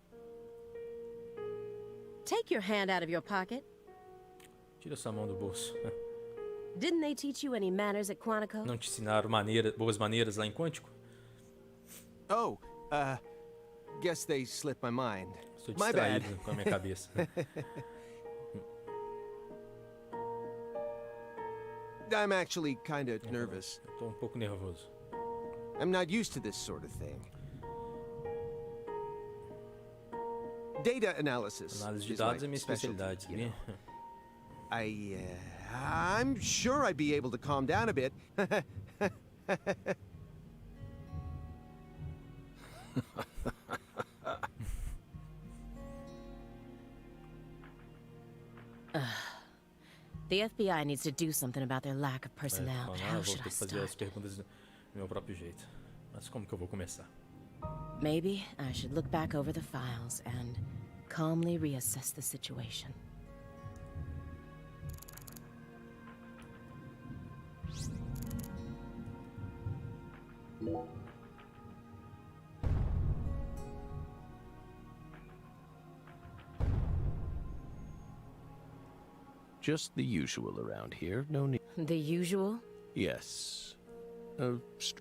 Take your hand out of your pocket. Tira sua mão do bolso. Didn't they teach you any manners at Quantico? Não te ensinaram boas maneiras lá em Quântico? Oh, guess they slipped my mind. Estou My bad. distraído com a minha cabeça. I'm actually kind of nervous. Estou um pouco nervoso. I'm not used to this sort of thing. Data analysis. Análise de is dados my é minha specialty, especialidade, you know. sabia? I'm sure I'd be able to calm down a bit. The FBI needs to do something about their lack of personnel. How Vou should ter I que fazer as start? perguntas do meu próprio jeito. Mas como que eu vou começar? Maybe I should look back over the files and calmly reassess the situation. Just the usual around here. No need. The usual? Yes.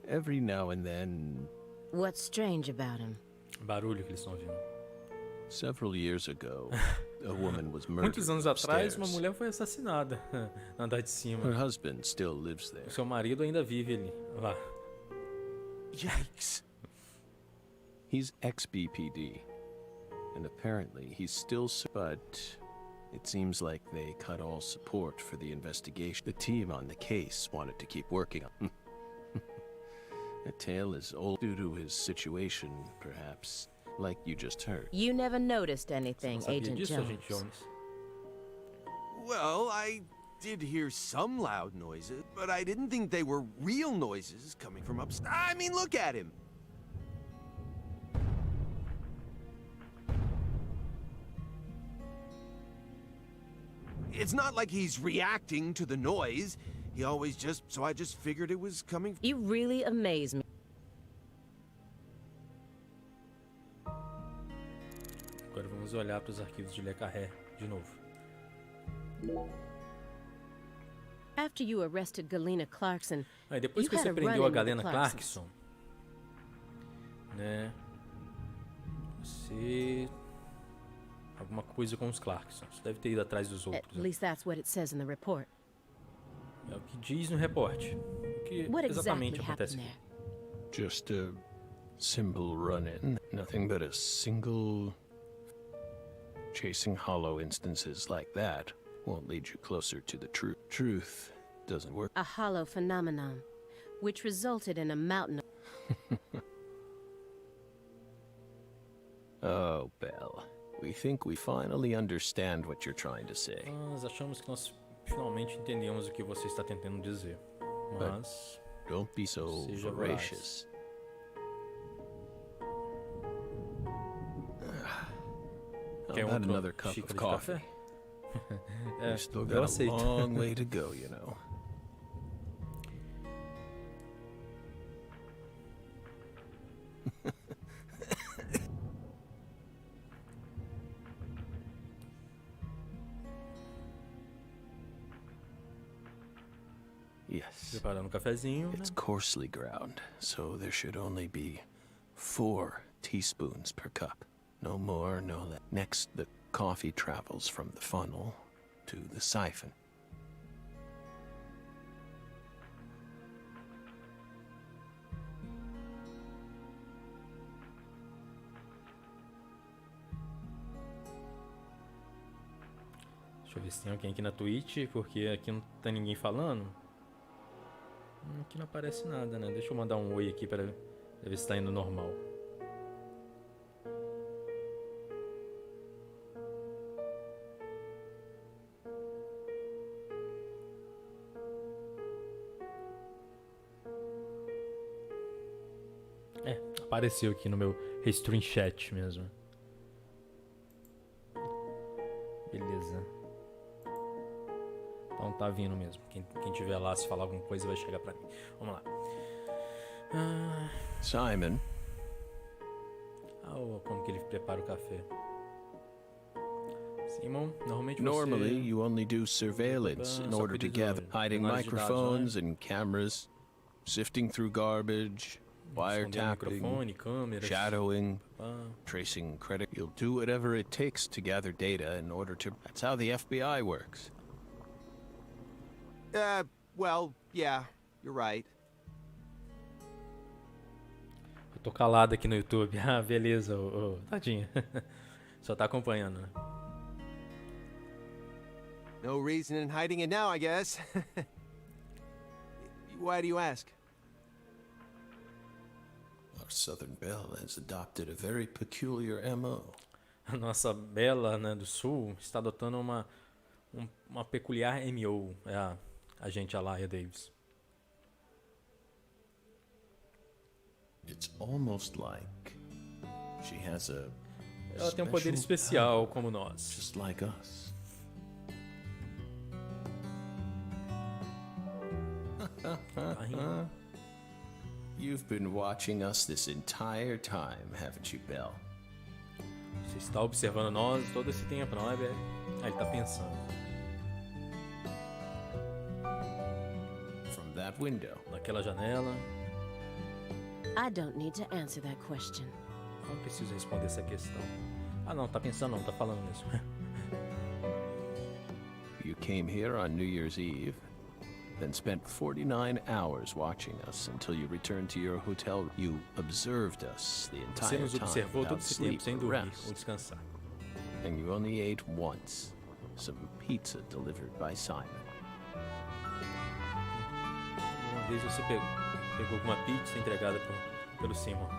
Every now and then. What's strange about him? Barulho que eles estão ouvindo. Several years ago, a woman was murdered Muitos anos atrás, upstairs. uma mulher foi assassinada no andar de cima. Her husband still lives there. O seu marido ainda vive ali, lá. Yikes. He's ex-BPD, and apparently he's still. But it seems like they cut all support for the investigation. The team on the case wanted to keep working on. The tale is old due to his situation, perhaps, like you just heard. You never noticed anything, Sabia Agent disso, Jones. Agente Jones? Well, I did hear some loud noises, but I didn't think they were real noises coming from upstairs. I mean, look at him. It's not like he's reacting to the noise. He always so I just figured it was coming. You really amaze me. Agora vamos olhar para os arquivos de Le Carré de novo. After you arrested Galena Clarkson, Aí depois you que had você a prendeu a run-in with Galena the Clarksons. Clarkson, né? Você alguma coisa com os Clarksons. Deve ter ido atrás dos At outros. Né? least that's what it says in the report. É o que diz no reporte. O que What exatamente exactly acontece happened aqui? there? Just a simple run-in. Nothing but a single. Chasing hollow instances like that won't lead you closer to the truth. Truth doesn't work. A hollow phenomenon, which resulted in a mountain. Oh, Belle. We think we finally understand what you're trying to say. Nós achamos que nós finalmente entendemos o que você está tentando dizer. Mas don't be so voracious. How about another cup of coffee? We've still got a long way to go, you know. Yes. Preparando um cafezinho. It's coarsely ground, so there should only be 4 teaspoons per cup. No more, no less. Next, the coffee travels from the funnel to the siphon. Deixa eu ver se tem alguém aqui na Twitch, porque aqui não tá ninguém falando. Aqui não aparece nada, né? Deixa eu mandar um oi aqui para ver se tá indo normal. Apareceu aqui no meu Restream Chat mesmo. Beleza. Então tá vindo mesmo. Quem tiver lá, se falar alguma coisa, vai chegar pra mim. Vamos lá. Simon. Como que ele prepara o café? Simon, normalmente Normally, you only do surveillance in order to gather, hiding microphones and cameras, sifting through garbage, wiretapping, shadowing, tracing credit. You'll do whatever it takes to gather data in order to... That's how the FBI works. Well, yeah, you're right. Eu tô calado aqui no YouTube. Ah, beleza, tadinho. Só tá acompanhando, né? No reason in hiding it now, I guess. Why do you ask? Our Southern Belle has adopted a very peculiar MO. A nossa Bela, né, do Sul está adotando uma peculiar MO. É a agente Alaya Davis. It's almost like she has a Ela tem um poder especial como nós. Just like us. You've been watching us this entire time, haven't you, Belle? Você está observando nós todo esse tempo, não é, Belle? Ah, ele tá pensando. From that window. Naquela janela. I don't need to answer that question. Não preciso responder essa questão. Ah, não, tá pensando não, tá falando mesmo. You came here on New Year's Eve, then spent 49 hours watching us until you returned to your hotel. You observed us the entire time without sleep or rest. And you only ate once, some pizza delivered by Simon. Uma vez você pegou uma pizza entregada pelo Simon.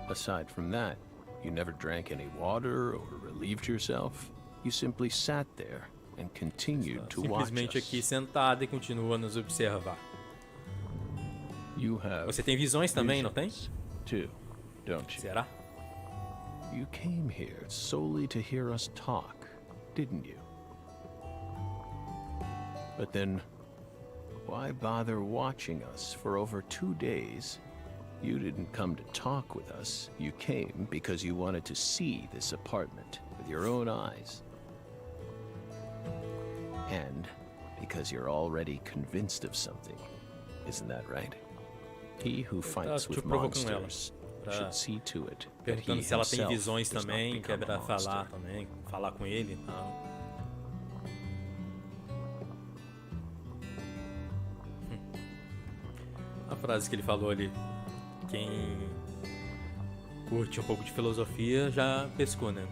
Aside from that, you never drank any water or relieved yourself. You simply sat there and continued to watch us. Simplesmente aqui sentada e continua a nos observar. Você tem visões também, não tem? Too, don't you? Será? You came here solely to hear us talk, didn't you? But then, why bother watching us for over 2 days? You didn't come to talk with us. You came because you wanted to see this apartment with your own eyes. And because you're already convinced of something. Isn't that right? He who fights with monsters should see to it that he perguntando se ela tem himself visões does not também, become quer a falar monster. também, falar com ele e tal. A frase que ele falou ali, quem curte um pouco de filosofia já pescou, né?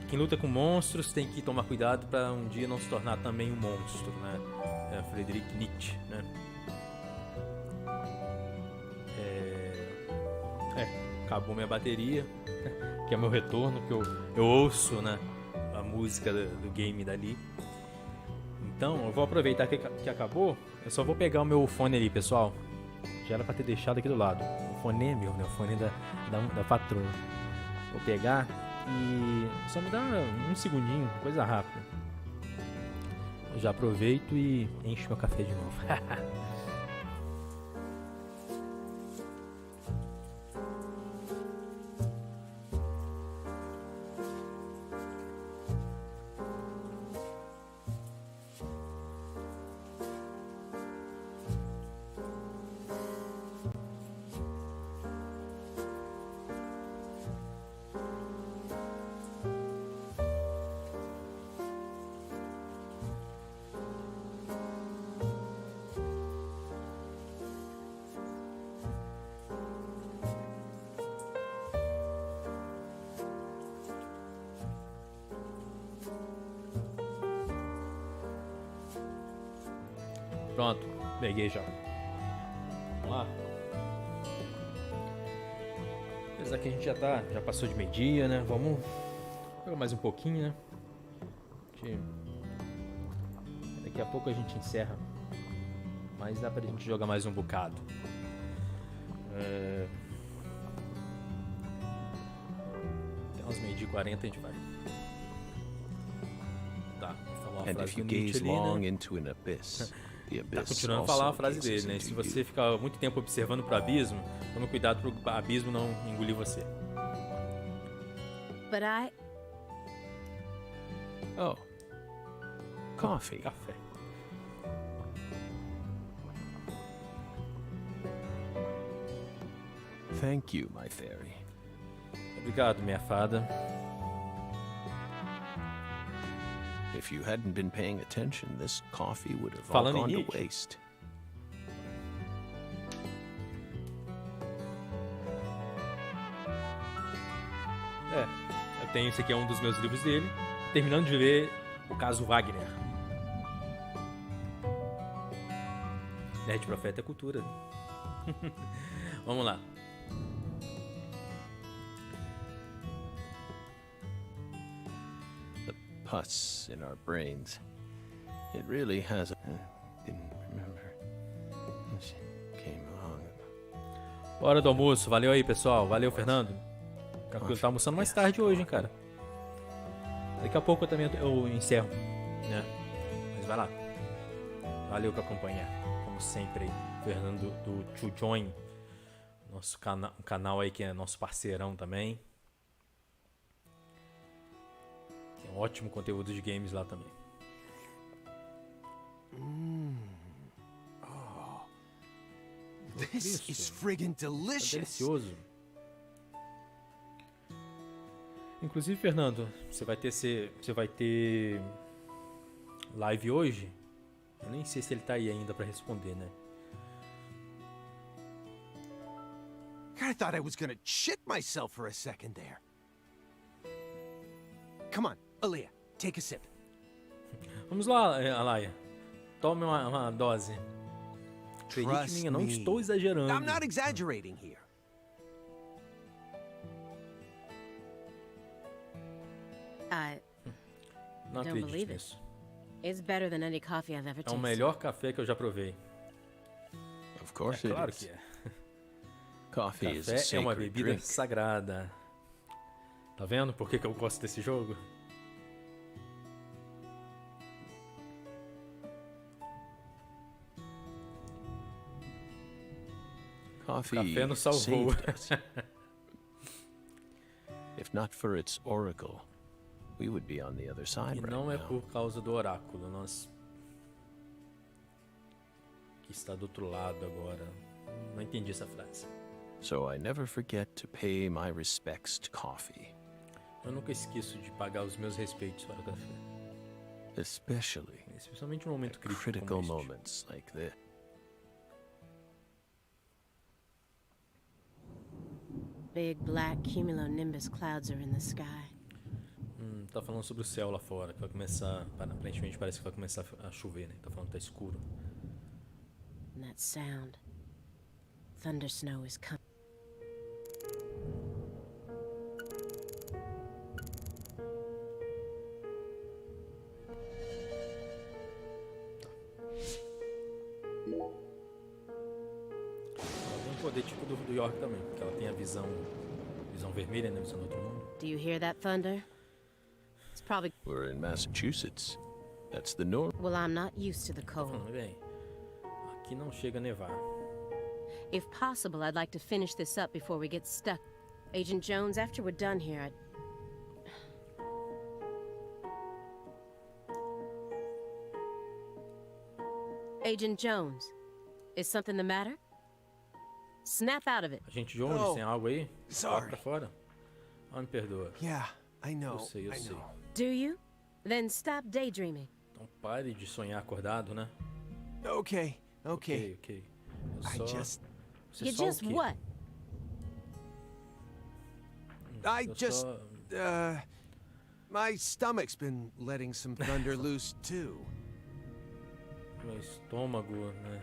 Quem luta com monstros tem que tomar cuidado para um dia não se tornar também um monstro, né? É Friedrich Nietzsche, né? acabou minha bateria, que é meu retorno, que eu ouço, né, a música do game dali. Então eu vou aproveitar que acabou. Eu só vou pegar o meu fone ali, pessoal. Já era pra ter deixado aqui do lado. O fone é meu, né? O fone da patroa. Vou pegar e só me dá um segundinho, coisa rápida. Eu já aproveito e encho meu café de novo. Pronto, peguei já. Vamos lá. Apesar que a gente já passou de meio-dia, né? Vamos pegar mais um pouquinho, né? Daqui a pouco a gente encerra. Mas dá pra gente jogar mais um bocado. Até uns meio-dia e 40 a gente vai. Tá, falou uma frase do Nietzsche ali, né? Tá continuando a falar a frase dele, né? Se você ficar muito tempo observando pro abismo, tome cuidado pro abismo não engolir você. But I... Oh. Coffee. Café. Thank you, my fairy. Obrigado, minha fada. If you hadn't been paying attention, this coffee would have all gone to waste. Eu tenho, esse aqui é um dos meus livros dele. Terminando de ler o caso Wagner. Nerd Profeta é cultura. Vamos lá. Pus in our brains. It really has a... didn't remember. She came along. Hora do almoço. Valeu aí, pessoal. Valeu, Fernando. Tranquilo, tá almoçando mais tarde hoje, hein, cara. Daqui a pouco eu também encerro, né? Mas vai lá. Valeu por acompanhar. Como sempre aí, Fernando do To Join. Nosso canal aí que é nosso parceirão também. Tem um ótimo conteúdo de games lá também. Oh. This is friggin' delicious. Tá delicioso. Inclusive, Fernando, você vai ter live hoje? Eu nem sei se ele tá aí ainda pra responder, né? I thought I was gonna shit myself for a second there. Come on, Aaliyah, take a sip. Vamos lá, Alaya. Tome uma dose. Acredite em mim, eu não estou exagerando. I'm not exaggerating here. Não acredito nisso. It's better than any coffee I've ever É o tasted. melhor café que eu já provei. Of course Claro it is. que é. Coffee is a Café é uma sacred bebida drink. sagrada. Tá vendo por que eu gosto desse jogo? Coffee Café nos salvou. saved us. If not for its oracle, we would be on the other side E right não é now. por causa do oráculo, nós que está do outro lado agora. Não entendi essa frase. So I never forget to pay my respects to coffee. Eu nunca esqueço de pagar os meus respeitos para o café. Especially Especialmente no momento at crítico critical como este. moments like this. Big black cumulonimbus clouds are in the sky. Tá falando sobre o céu lá fora, que vai começar, aparentemente parece que vai começar a chover, né? Tá falando que tá escuro. And that sound. Thunder snow is coming. poder tipo do York também, que ela tem a visão vermelha, né? Visão do outro mundo. Do you hear that thunder? It's probably... We're in Massachusetts. That's the norm. Well, I'm not used to the cold. Falando bem, aqui não chega a nevar. If possible, I'd like to finish this up before we get stuck. Agent Jones, after we're done here, Agent Jones, is something the matter? Snap out of it. Agente Jones, tem algo aí? Sorry. Pra fora? Ah, me perdoa. Yeah, I know. Eu sei, eu sei. Know. Do you? Then stop daydreaming. Então pare de sonhar acordado, né? Okay. Ok. Eu só... You just what? I just, my stomach's been letting some thunder loose too. Meu estômago, né?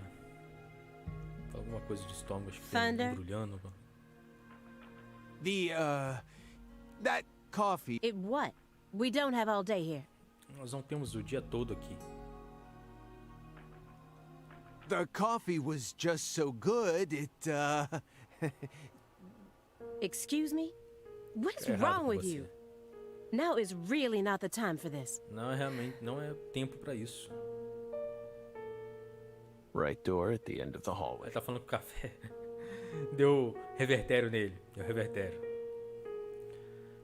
Alguma coisa de estômago, acho que Thunder. Embrulhando. That coffee. It what? We don't have all day here. Nós não temos o dia todo aqui. The coffee was just so good, it, Excuse me? What is wrong with you? Now is really not the time for this. Não, realmente não é tempo pra isso. Right door at the end of the hallway. Ele tá falando que o café deu revertério nele. Deu revertério.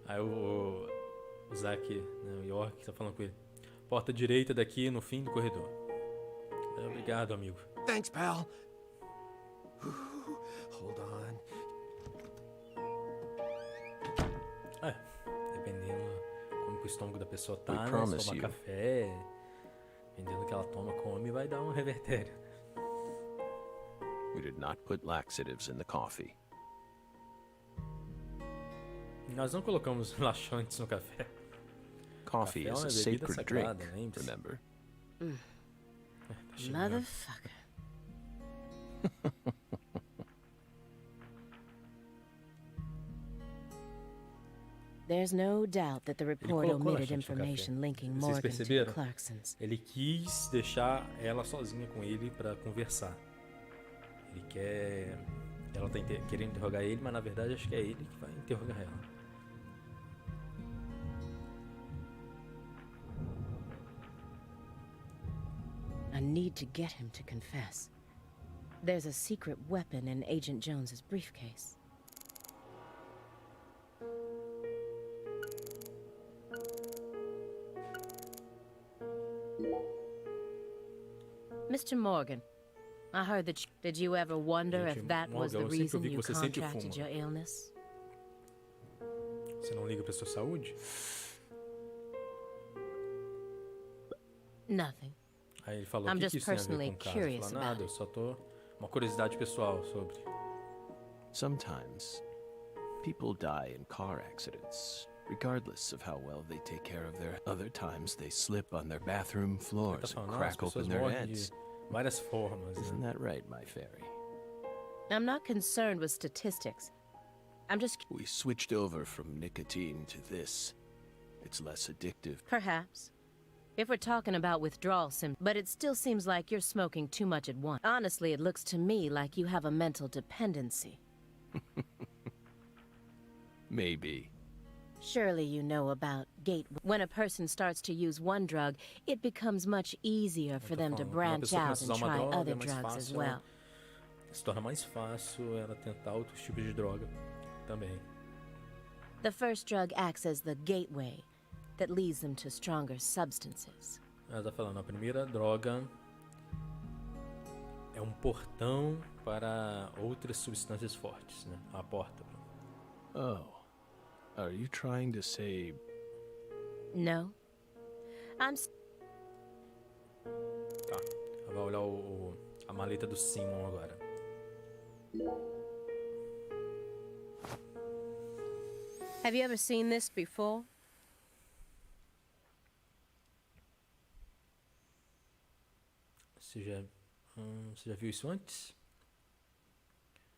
Aí o Zack, né, o York, tá falando com ele. Porta direita daqui no fim do corredor. Obrigado, amigo. Thanks, pal. Hold on. Dependendo como que o estômago da pessoa tá, né? Se tomar café, dependendo do que ela toma, come, vai dar um revertério. We did not put laxatives in the coffee. Nós não colocamos laxantes no café. Coffee is a sacred drink, remember? Motherfucker. There's no doubt that the report omitted information linking Morgan to the Clarksons. Ele quis deixar ela sozinha com ele pra conversar. Ele quer... Ela tá querendo interrogar ele, mas na verdade acho que é ele que vai interrogar ela. I need to get him to confess. There's a secret weapon in Agent Jones's briefcase. Mr. Morgan, I heard that did you ever wonder if that was the reason you contracted your illness? Você não liga pra sua saúde? Nothing. Aí ele falou que isso tem a ver com o caso. Ele falou, nada, eu só tô... Uma curiosidade pessoal sobre... Sometimes, people die in car accidents, regardless of how well they take care of their... Other times, they slip on their bathroom floors and crack open their heads. Várias formas. Isn't that right, my fairy? I'm not concerned with statistics. I'm just... We switched over from nicotine to this. It's less addictive. Perhaps. If we're talking about withdrawal symptoms, but it still seems like you're smoking too much at once. Honestly, it looks to me like you have a mental dependency. Maybe. Surely you know about gate. When a person starts to use one drug, it becomes much easier for them to branch out and try other drugs as well. Se torna mais fácil ela tentar outros tipos de droga também. The first drug acts as the gateway that leads them to stronger substances. Ela tá falando, a primeira droga é um portão para outras substâncias fortes, né? A porta. Oh. Are you trying to say... No. I'm... Tá, eu vou olhar a maleta do Simon agora. Have you ever seen this before? Você já viu isso antes?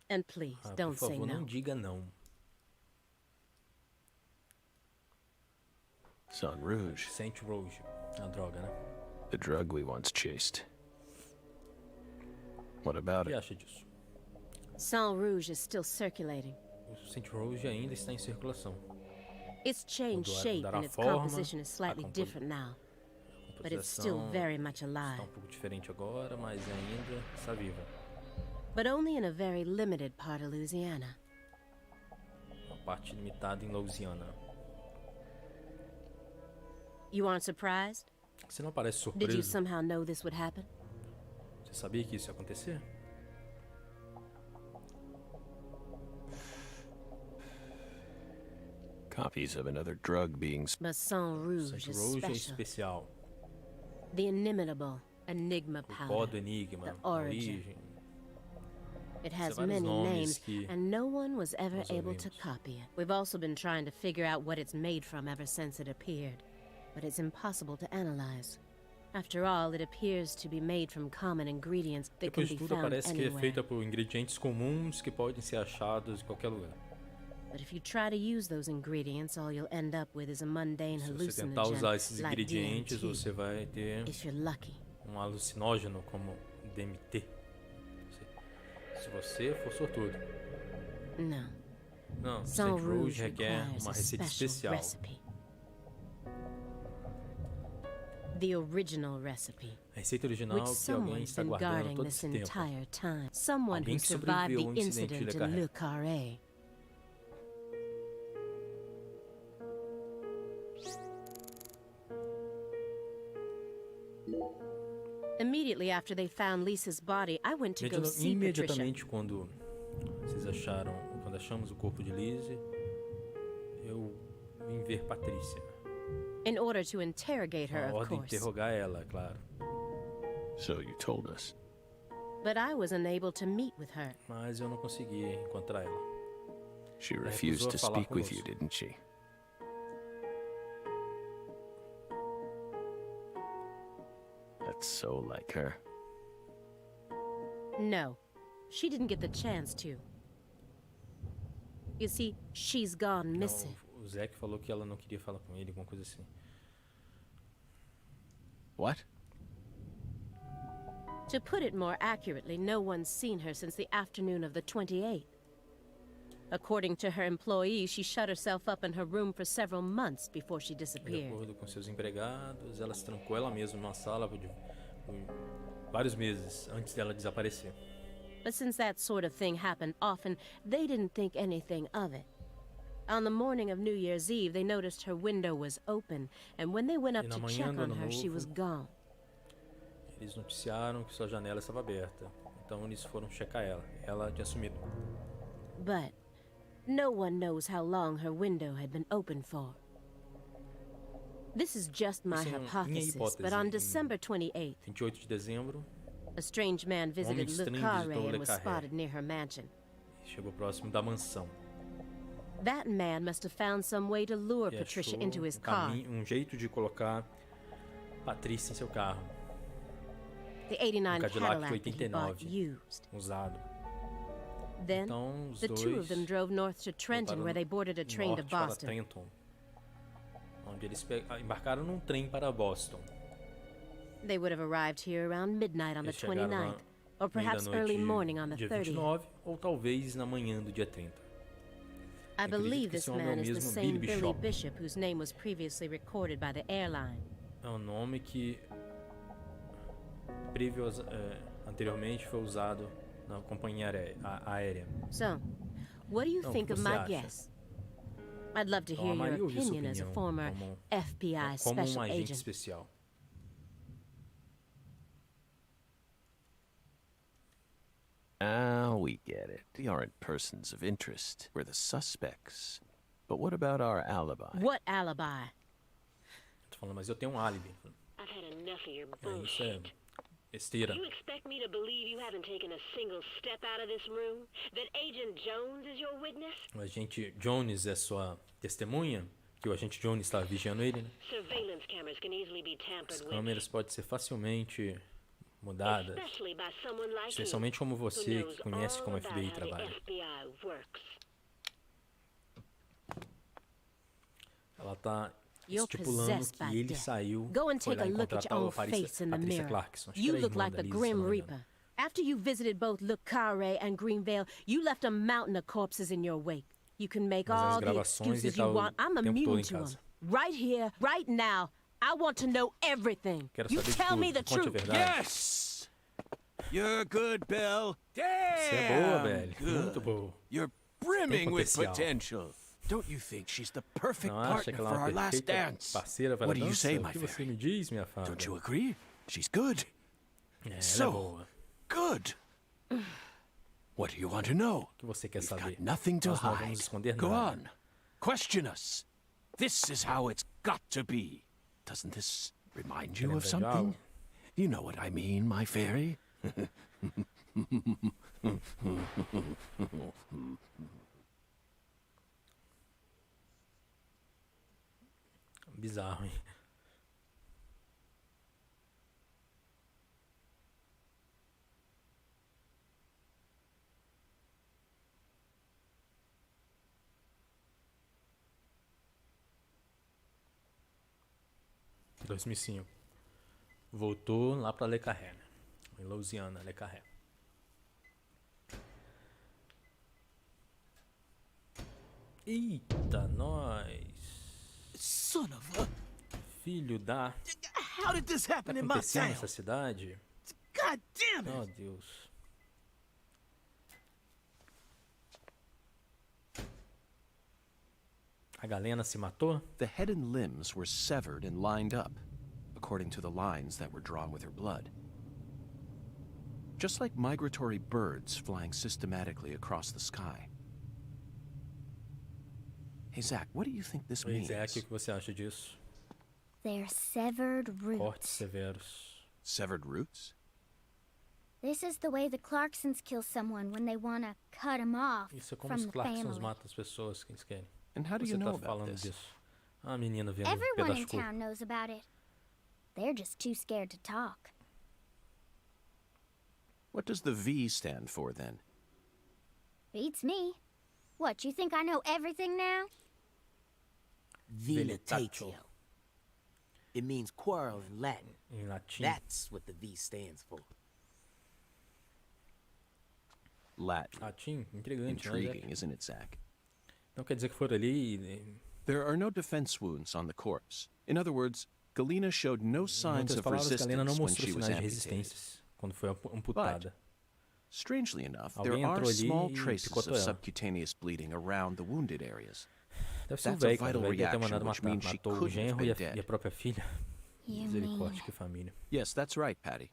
And please, don't say no. Por favor, não diga não. Saint Rouge. Saint Rouge, a droga, né? The drug we once chased. What about O que it? acha disso? Sang Rouge is still circulating. O Saint Rouge ainda está em circulação. It's changed shape and its composition is slightly different now. But it's still very much alive. Está pouco diferente agora, mas ainda está viva. But only in a very limited part of Louisiana. Uma parte limitada em Louisiana. You aren't surprised? Você não parece Did you surpreso? somehow know this would happen? Você sabia que isso ia acontecer? Copies of another drug being... But Sang Rouge Saint is Rouge é special. especial. The inimitable enigma O pó powder. do enigma, The a origin. origem. It has vários many nomes names, que and no one was ever nós able to ouvimos. copy it. We've also been trying to figure out what it's made from ever since it appeared, but it's impossible to analyze. After all, it appears to be made from common ingredients that can Depois de be tudo, found parece que é anywhere. feita por ingredientes comuns que podem ser achados em qualquer lugar. But if you try to use those ingredients, all you'll end up with is a mundane Se você tentar usar esses hallucinogen like ingredientes, DMT, você vai ter if you're lucky. alucinógeno como DMT. Se você for sortudo. No. Não, Sang Saint Rouge Rouge requer requires uma a receita special especial. recipe. The original recipe, A receita original which que alguém someone's está been guardando guarding todo this esse tempo. entire time. Someone who Alguém que survived sobreviveu ao the incidente de incident Le in Carré. Le Carré. Immediately after they found Lisa's body, I went to go see Patricia. Imediatamente quando quando achamos o corpo de Lizzie, eu vim ver Patrícia. In order to interrogate her, A of ordem de course. interrogar ela, é claro. So you told us. But I was unable to meet with her. Mas eu não consegui encontrar ela. She Ela refused recusou to falar speak with you, conosco. didn't she? That's so like her. No, she didn't get the chance to. You see, she's gone missing. Não, o Zack falou que ela não queria falar com ele, alguma coisa assim. What? To put it more accurately, no one's seen her since the afternoon of the 28th. According to her employees, she shut herself up in her room for several months before she De disappeared. acordo com seus empregados, ela se trancou ela mesma numa sala por vários meses antes dela desaparecer. But since that sort of thing happened often, they didn't think anything of it. On the morning of New Year's Eve, they noticed her window was open, and when they went up E na to manhã check do on Ano her, she Novo, was gone. Eles noticiaram que sua janela estava aberta. Então eles foram checar ela. Ela tinha sumido. But no one knows how long her window had been open for. This is just my Isso é minha hypothesis, hipótese. but on Em December 28th, 28 de dezembro, a strange man visited Le estranho Carré visitou and Le was Carré. spotted near her mansion. chegou próximo da mansão. That man must have found some way to lure E Patricia achou into his car. jeito de colocar Patrícia em seu carro, The 89 Cadillac Cadillac that he bought 89. used. usado. Then, Então, os the two of them dois drove north to Trenton, voltaram where they boarded a train to norte para Boston. Trenton, onde eles embarcaram num trem para Boston. They would have arrived here around midnight on the Eles chegaram 29th, na or perhaps meia-noite early morning on the dia 30th. 29, ou talvez na manhã do dia 30. I believe que this esse homem é o man is the mesmo same Billy Billy Bishop. Bishop whose name was previously recorded by the airline. É um nome que anteriormente foi usado na companhia aérea. So, what do you Então, o think que of você my acha? guess? I'd love to Eu hear amaria your ouvir sua opinion as a opinião former FBI como special agente agent. especial. Now we get it. We aren't persons of interest. We're the suspects. But what about our alibi? What alibi? Tô falando, mas eu tenho um álibi. I've had enough of your Isso é bullshit. besteira. You expect me to believe you haven't taken a single step out of this room? That Agent Jones is your witness? O agente Jones é sua testemunha? Que o agente Jones está vigiando ele, né? Surveillance cameras can easily be As tampered with. câmeras podem ser facilmente mudadas, Especially by someone like you, especialmente como who você knows que conhece all como o about FBI how the trabalha. FBI works. Ela está You're estipulando possessed by que ele death. saiu, Go and foi take lá a look at encontrar your a own face in the Patrícia mirror. Clarkson. Acho que You era a look irmã like da the Lisa, se Grim não me engano. Reaper. After you visited both Le Carré and Greenvale, you left a mountain of corpses in your wake. You can make all the excuses you want. I'm immune to them. Right here, right now. I want to know everything. You tell me the truth. Yes! You're good, Bill. Damn good. You're brimming with potential. Don't you think she's the perfect partner for our last dance? What do you say, my fairy? Don't you agree? She's good. So good. What do you want to know? We've got nothing to hide. Go on. Question us. This is how it's got to be. Doesn't this remind you of something? You know what I mean, my fairy? Bizarro, hein? Em 2005. Voltou lá pra Le Carré, né? Em Louisiana, Le Carré. Eita, nós. Son of a... Filho da... How did this happen in my town? Nessa cidade? God damn it! Oh, Deus. A Galena se matou? The head and limbs were severed and lined up, according to the lines that were drawn with her blood. Just like migratory birds flying systematically across the sky. Hey, Zach, what do you think this means? Zach, o que você acha disso? They're severed roots. Cortes severos. Severed roots? This is the way the Clarksons kill someone when they want to cut him off Isso é como from os the Clarksons family. matam as pessoas que eles querem. And how do you know about falando this? disso? A menina vendo Everyone in pedaço town knows about it. They're just too scared to talk. What does the V stand for, then? Beats me. What, you think I know everything now? Vilitatio. It means quarrel in Latin. Em latim. That's what the V stands for. Latin. Latim? Intrigante, Intriguing, né, isn't it, Zach? Não quer dizer que foram ali e... There are no defense wounds on the corpse. In other words, Galena showed no signs of Galena não resistance when mostrou she was sinais de amputated. resistência quando foi amputada. Strangely enough, Alguém there are entrou ali small e traces picotou of ela. subcutaneous bleeding around the wounded areas. Deve ser That's a velho, cara. vital O velho deve ter reaction, mandado which matar. means she Matou o couldn't have genro been e dead. a própria filha. Misericórdia, que família. Yes, that's right, Patty.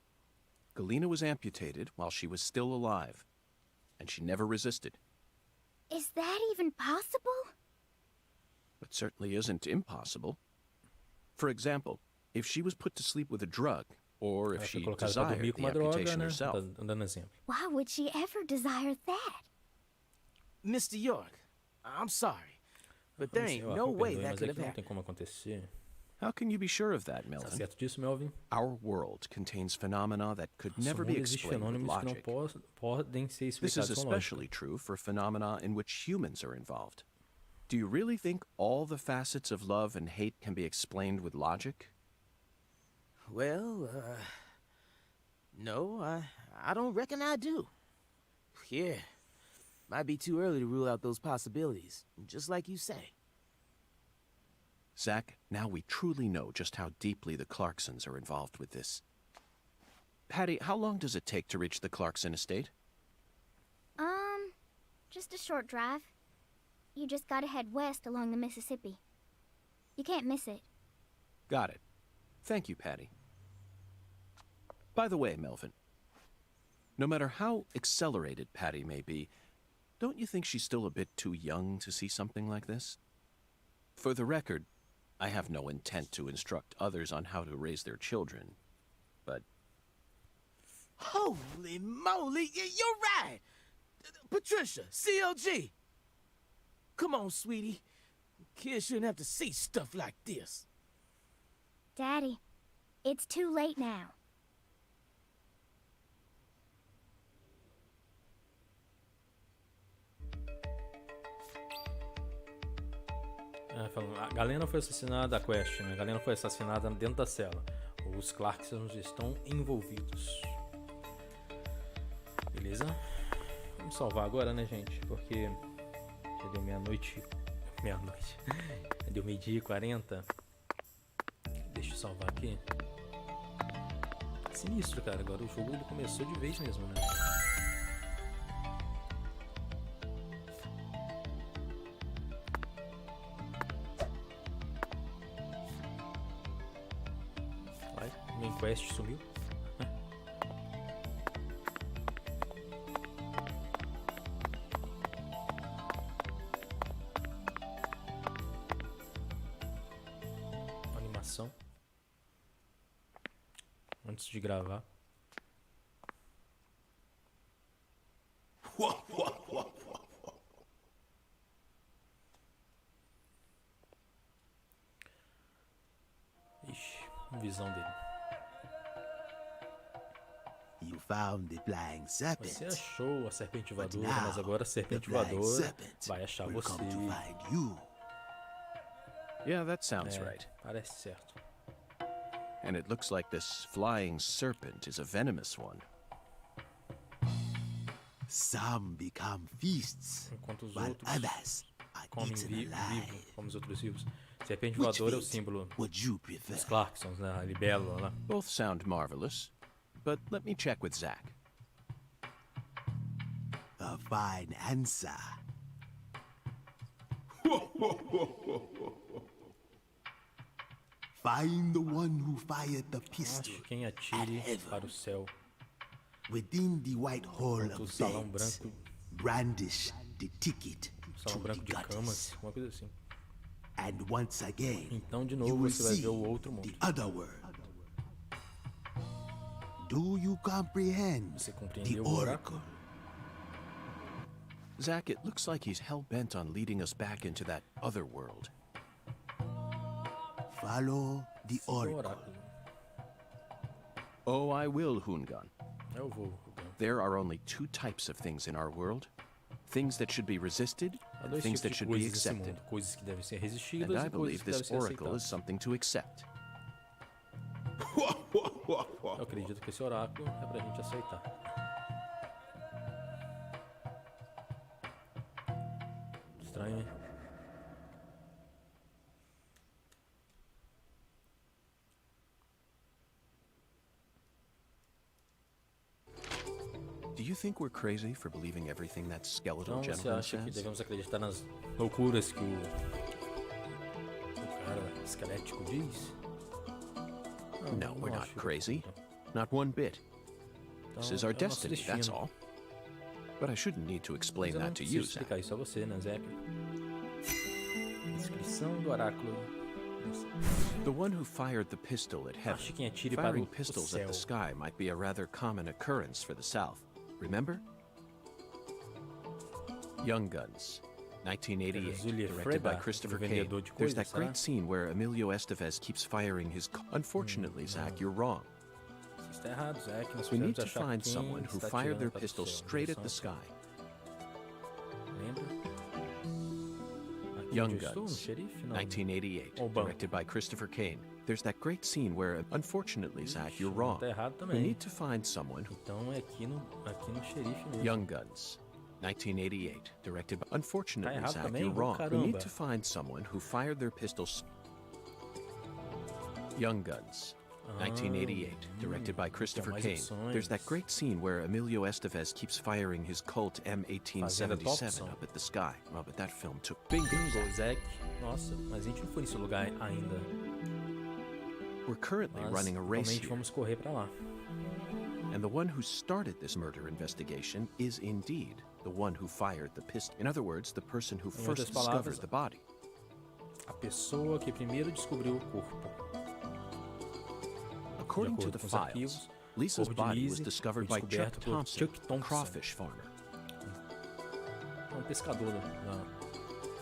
Galena was amputated while she was still alive, and she never resisted. Is that even possible? It certainly isn't impossible. For example, if she was put to sleep with a drug, or if she desired the amputation herself. Dando exemplo. Why would she ever desire that? Mr. York, I'm sorry, but there ain't no way that could have Não tem happened. como acontecer. How can you be sure of that, Tá Melvin? certo disso, Melvin? Our world contains phenomena that could never be explained with fenômenos que logic. não podem ser This is explicados com lógica. especially true for phenomena in which humans are involved. Do you really think all the facets of love and hate can be explained with logic? Well, no, I don't reckon I do. Yeah, might be too early to rule out those possibilities, just like you say. Zach, now we truly know just how deeply the Clarksons are involved with this. Patty, how long does it take to reach the Clarkson estate? Just a short drive. You just gotta head west along the Mississippi. You can't miss it. Got it. Thank you, Patty. By the way, Melvin, no matter how accelerated Patty may be, don't you think she's still a bit too young to see something like this? For the record, I have no intent to instruct others on how to raise their children, but... Holy moly, you're right! Patricia, CLG! Come on, sweetie. Kids shouldn't have to see stuff like this. Daddy, it's too late now. A Galena foi assassinada, a Quest, né? A Galena foi assassinada dentro da cela. Os Clarksons estão envolvidos. Beleza. Vamos salvar agora, né, gente? Porque já deu meia-noite. Meia-noite. Deu 12h40. Deixa eu salvar aqui. Sinistro, cara. Agora o jogo ele começou de vez mesmo, né? Vai, main quest sumiu. Animação. Antes de gravar. Ixi, visão dele. You found the flying serpent. Você achou a serpente voadora, mas agora a serpente voadora vai achar você. Yeah, that sounds right. Parece certo. And it looks like this flying serpent is a venomous one. Some become feasts, Enquanto os while outros others are comem eaten vivo, alive. como os outros vivos. Serpente voadora é o símbolo Would you prefer? dos Clarksons, né? A libélula lá. Both sound marvelous, but let me check with Zach. A fine answer. Find the one who fired the pistol Acho quem atire para o céu. within the white hall Enquanto o of salão beds. branco, Brandish the ticket salão to branco the de camas, goddess. uma coisa assim. And once again, Então de you novo will você vai see ver o outro mundo. the Otherworld. Do you comprehend Você the compreendeu o oracle? oráculo? Zach, it looks like he's hell-bent on leading us back into that other world. Follow the Siga o oracle. oráculo. Oh, I will, Hungan. Eu vou. There are only two types of things in our world. Things that should be resisted, Há and dois things that tipos de should be coisas nesse accepted. mundo. Coisas que devem ser resistidas And I e coisas believe que devem this ser oracle is aceitadas. something to accept. Eu acredito que esse oráculo é pra gente aceitar. Estranho, hein? Do you think we're crazy for believing everything that skeletal Então você gentleman acha que says? devemos acreditar nas loucuras que o cara esquelético diz? No, we're não not acho que- crazy. Not one bit. Então, This is our é o nosso destiny, that's destino. all. But I shouldn't need to Mas explain eu não that to preciso you, Zach. explicar isso a você, né, Zach? Inscrição do oráculo. The one who fired the pistol at heaven. Acho que quem atire para Firing o pistols at céu. the sky might be a rather common occurrence for the South. Remember? Young Guns, 1988, Julia directed by Freda, Christopher o Kane. vendedor de There's coisas, that será? great scene where Emilio Estevez keeps firing his... Unfortunately, Zach, you're wrong. Isso está errado, Zach. Nós We need precisamos to achar find quem someone who está fired atirando their para o pistol céu. straight at the Direção. sky. Lembra? Aqui Young onde eu estou, no Guns, xerife? Não. 1988, Ou banco. directed by Christopher Kane. There's that great scene where, unfortunately, Zach, you're wrong. Tá errado We também. need to find someone who... Então é aqui no xerife mesmo. Young Guns, 1988, directed by... Unfortunately, errado Zach, também? you're Oh, wrong. We caramba. need to find someone who fired their pistols... Young Guns, 1988, directed by Christopher mais Kane. There's that opções. great scene where Emilio Estevez keeps firing his Colt M1877 Thompson. up at the sky. Oh, but that film took bingo. Bingo, Zach. Nossa, mas a gente não foi nesse lugar ainda. We're currently Mas running a race realmente here. vamos correr pra lá. And the one who started this murder investigation is indeed the one who fired the pistol. In other words, the person who Em first outras palavras, discovered the body. A pessoa que primeiro descobriu o corpo. According to acordo the com os files, arquivos, Lisa's corpo de body was Lizzie discovered foi by Chuck descoberto por Thompson, Chuck Thompson. crawfish farmer. É um pescador lá,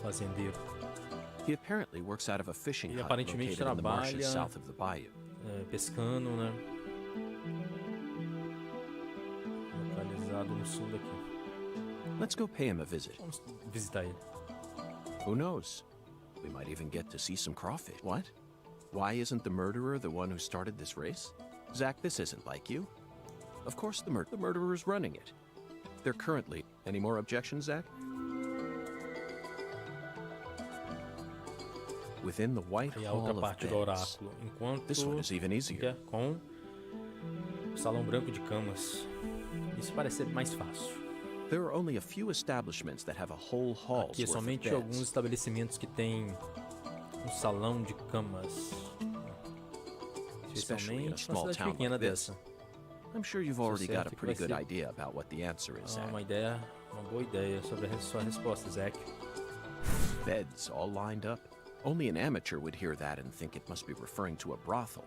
fazendeiro. He apparently works out of a fishing Ele hut aparentemente located in the marshes trabalha south of the bayou. Pescando, né? Localizado no sul daqui. Let's go pay him a visit. Vamos visitar ele. Who knows? We might even get to see some crawfish. What? Why isn't the murderer the one who started this race? Zach, this isn't like you. Of course the murderer's running it. They're currently... Any more objections, Zach? Within the White Aí a Hall outra of parte do Beds. oráculo. Enquanto... This one is even easier. Com o salão branco de camas. Isso parece ser mais fácil. There are only a few establishments that have a whole hall's Aqui é worth of somente beds. alguns estabelecimentos que têm um salão de camas. Especially in a Especialmente small uma cidade town pequena like this. dessa. I'm sure you've already got a certo que pretty vai good ser- idea about what the answer is, Zach. Uma boa ideia sobre a sua resposta, Zach. Beds all lined up. Only an amateur would hear that and think it must be referring to a brothel.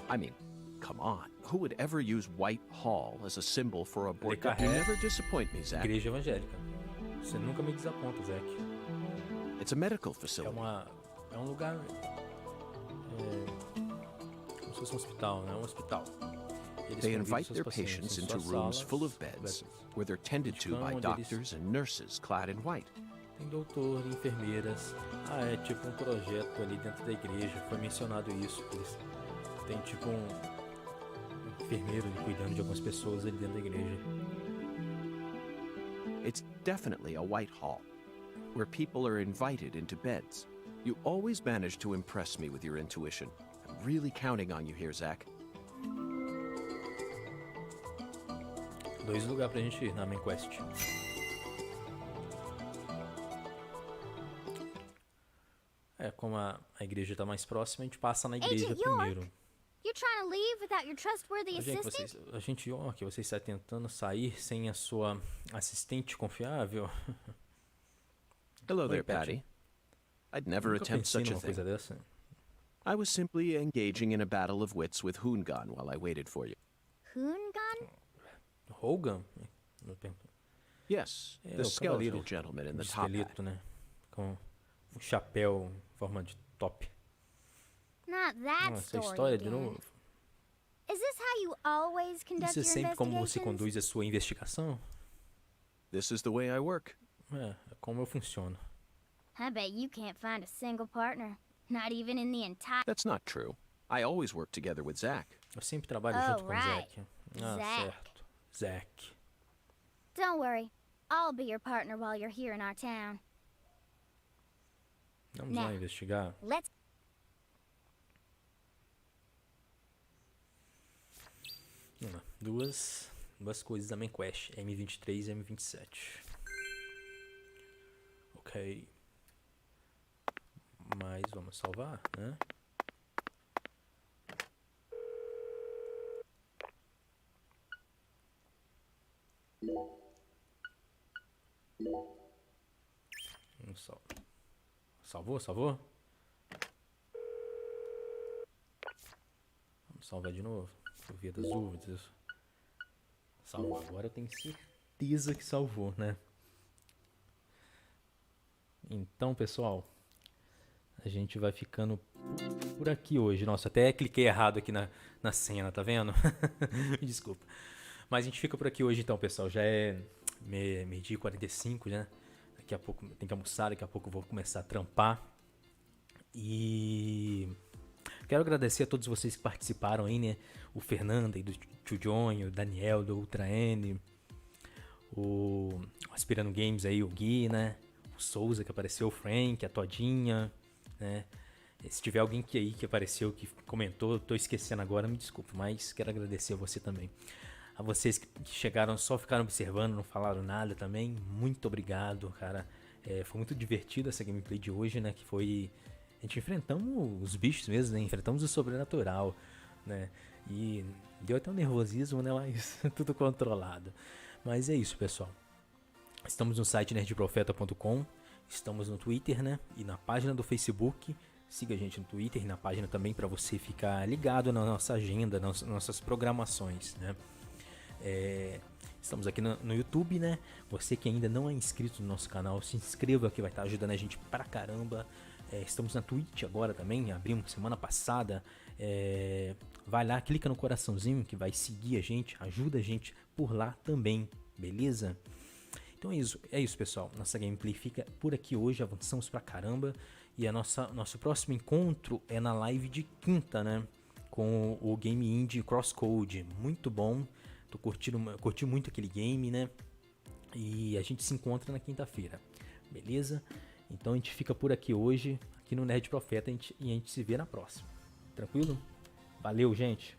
I mean, come on. Who would ever use White Hall as a symbol for a board? You never disappoint me, Zach. Igreja evangélica. Você nunca me desaponta, Zach. It's a medical facility. É um lugar... como se fosse um hospital, né? Um hospital. Eles They convidam invite seus their pacientes patients em into suas rooms salas full of beds, cobertas. where they're tended to by doctors and nurses clad in white. Tem doutor e enfermeiras. É tipo um projeto ali dentro da igreja. Foi mencionado isso. Eles têm tipo um enfermeiro ali cuidando de algumas pessoas ali dentro da igreja. It's definitely a White Hall, where people are invited into beds. You always manage to impress me with your intuition. I'm really counting on you here, Zach. 2 lugares pra gente ir na main quest. Como a igreja tá mais próxima, a gente passa na igreja Agent primeiro. York, you trying to leave without your trustworthy Gente, assistant? Agente York, você está tentando sair sem a sua assistente confiável? Hello there, Oi, Patty. Patty. I'd never Nunca attempt pensei such a numa thing. coisa dessa. I was simply engaging in a battle of wits with Hoongan while I waited for you. Hoongan? Hogan? Yes, É, the o skeletal cavaleiro gentleman in the de top hat. esqueleto, né? Com um chapéu em forma de top. Not that Nossa, story história de again. novo. Is this how you always conduct Isso é your sempre como você investigations? conduz a sua investigação? This is the way I work. É como eu funciono. I bet you can't find a single partner. Not even in the entire... That's not true. I always work together with Zach. Eu sempre trabalho Oh, junto com o right. Zack. Zack. Certo. Zack. Don't worry. I'll be your partner while you're here in our town. Vamos lá investigar. Let's... Duas coisas da main quest, M23 e M27. Ok. Mas vamos salvar, né? Salvou? Vamos salvar de novo. Por via das dúvidas. Salvou. Agora eu tenho certeza que salvou, né? Então, pessoal, a gente vai ficando por aqui hoje. Nossa, até cliquei errado aqui na cena, tá vendo? Desculpa. Mas a gente fica por aqui hoje então, pessoal. Já é meio-dia e 45, né? Daqui a pouco tem que almoçar, daqui a pouco eu vou começar a trampar. E quero agradecer a todos vocês que participaram aí, né? O Fernando aí do Tio John, o Daniel do Ultra N, o Aspirando Games aí, o Gui, né? O Souza que apareceu, o Frank, a Todinha, né? Se tiver alguém que apareceu, que comentou, tô esquecendo agora, me desculpe, mas quero agradecer a você também. A vocês que chegaram, só ficaram observando, não falaram nada também, muito obrigado, cara. Foi muito divertido essa gameplay de hoje, né? Que foi... A gente enfrentamos os bichos mesmo, né? Enfrentamos o sobrenatural, né? E deu até um nervosismo, né? Mas tudo controlado. Mas é isso, pessoal. Estamos no site nerdprofeta.com, estamos no Twitter, né? E na página do Facebook. Siga a gente no Twitter e na página também para você ficar ligado na nossa agenda, nas nossas programações, né? Estamos aqui no YouTube, né? Você que ainda não é inscrito no nosso canal, se inscreva que vai estar ajudando a gente pra caramba. Estamos na Twitch agora também, abrimos semana passada. Vai lá, clica no coraçãozinho que vai seguir a gente, ajuda a gente por lá também, beleza? Então é isso, pessoal. Nossa gameplay fica por aqui hoje, avançamos pra caramba. E nosso próximo encontro é na live de quinta, né? Com o Game Indie Crosscode, muito bom. curti muito aquele game, né? E a gente se encontra na quinta-feira, beleza? Então a gente fica por aqui hoje, aqui no Nerd Profeta, e a gente se vê na próxima. Tranquilo? Valeu, gente!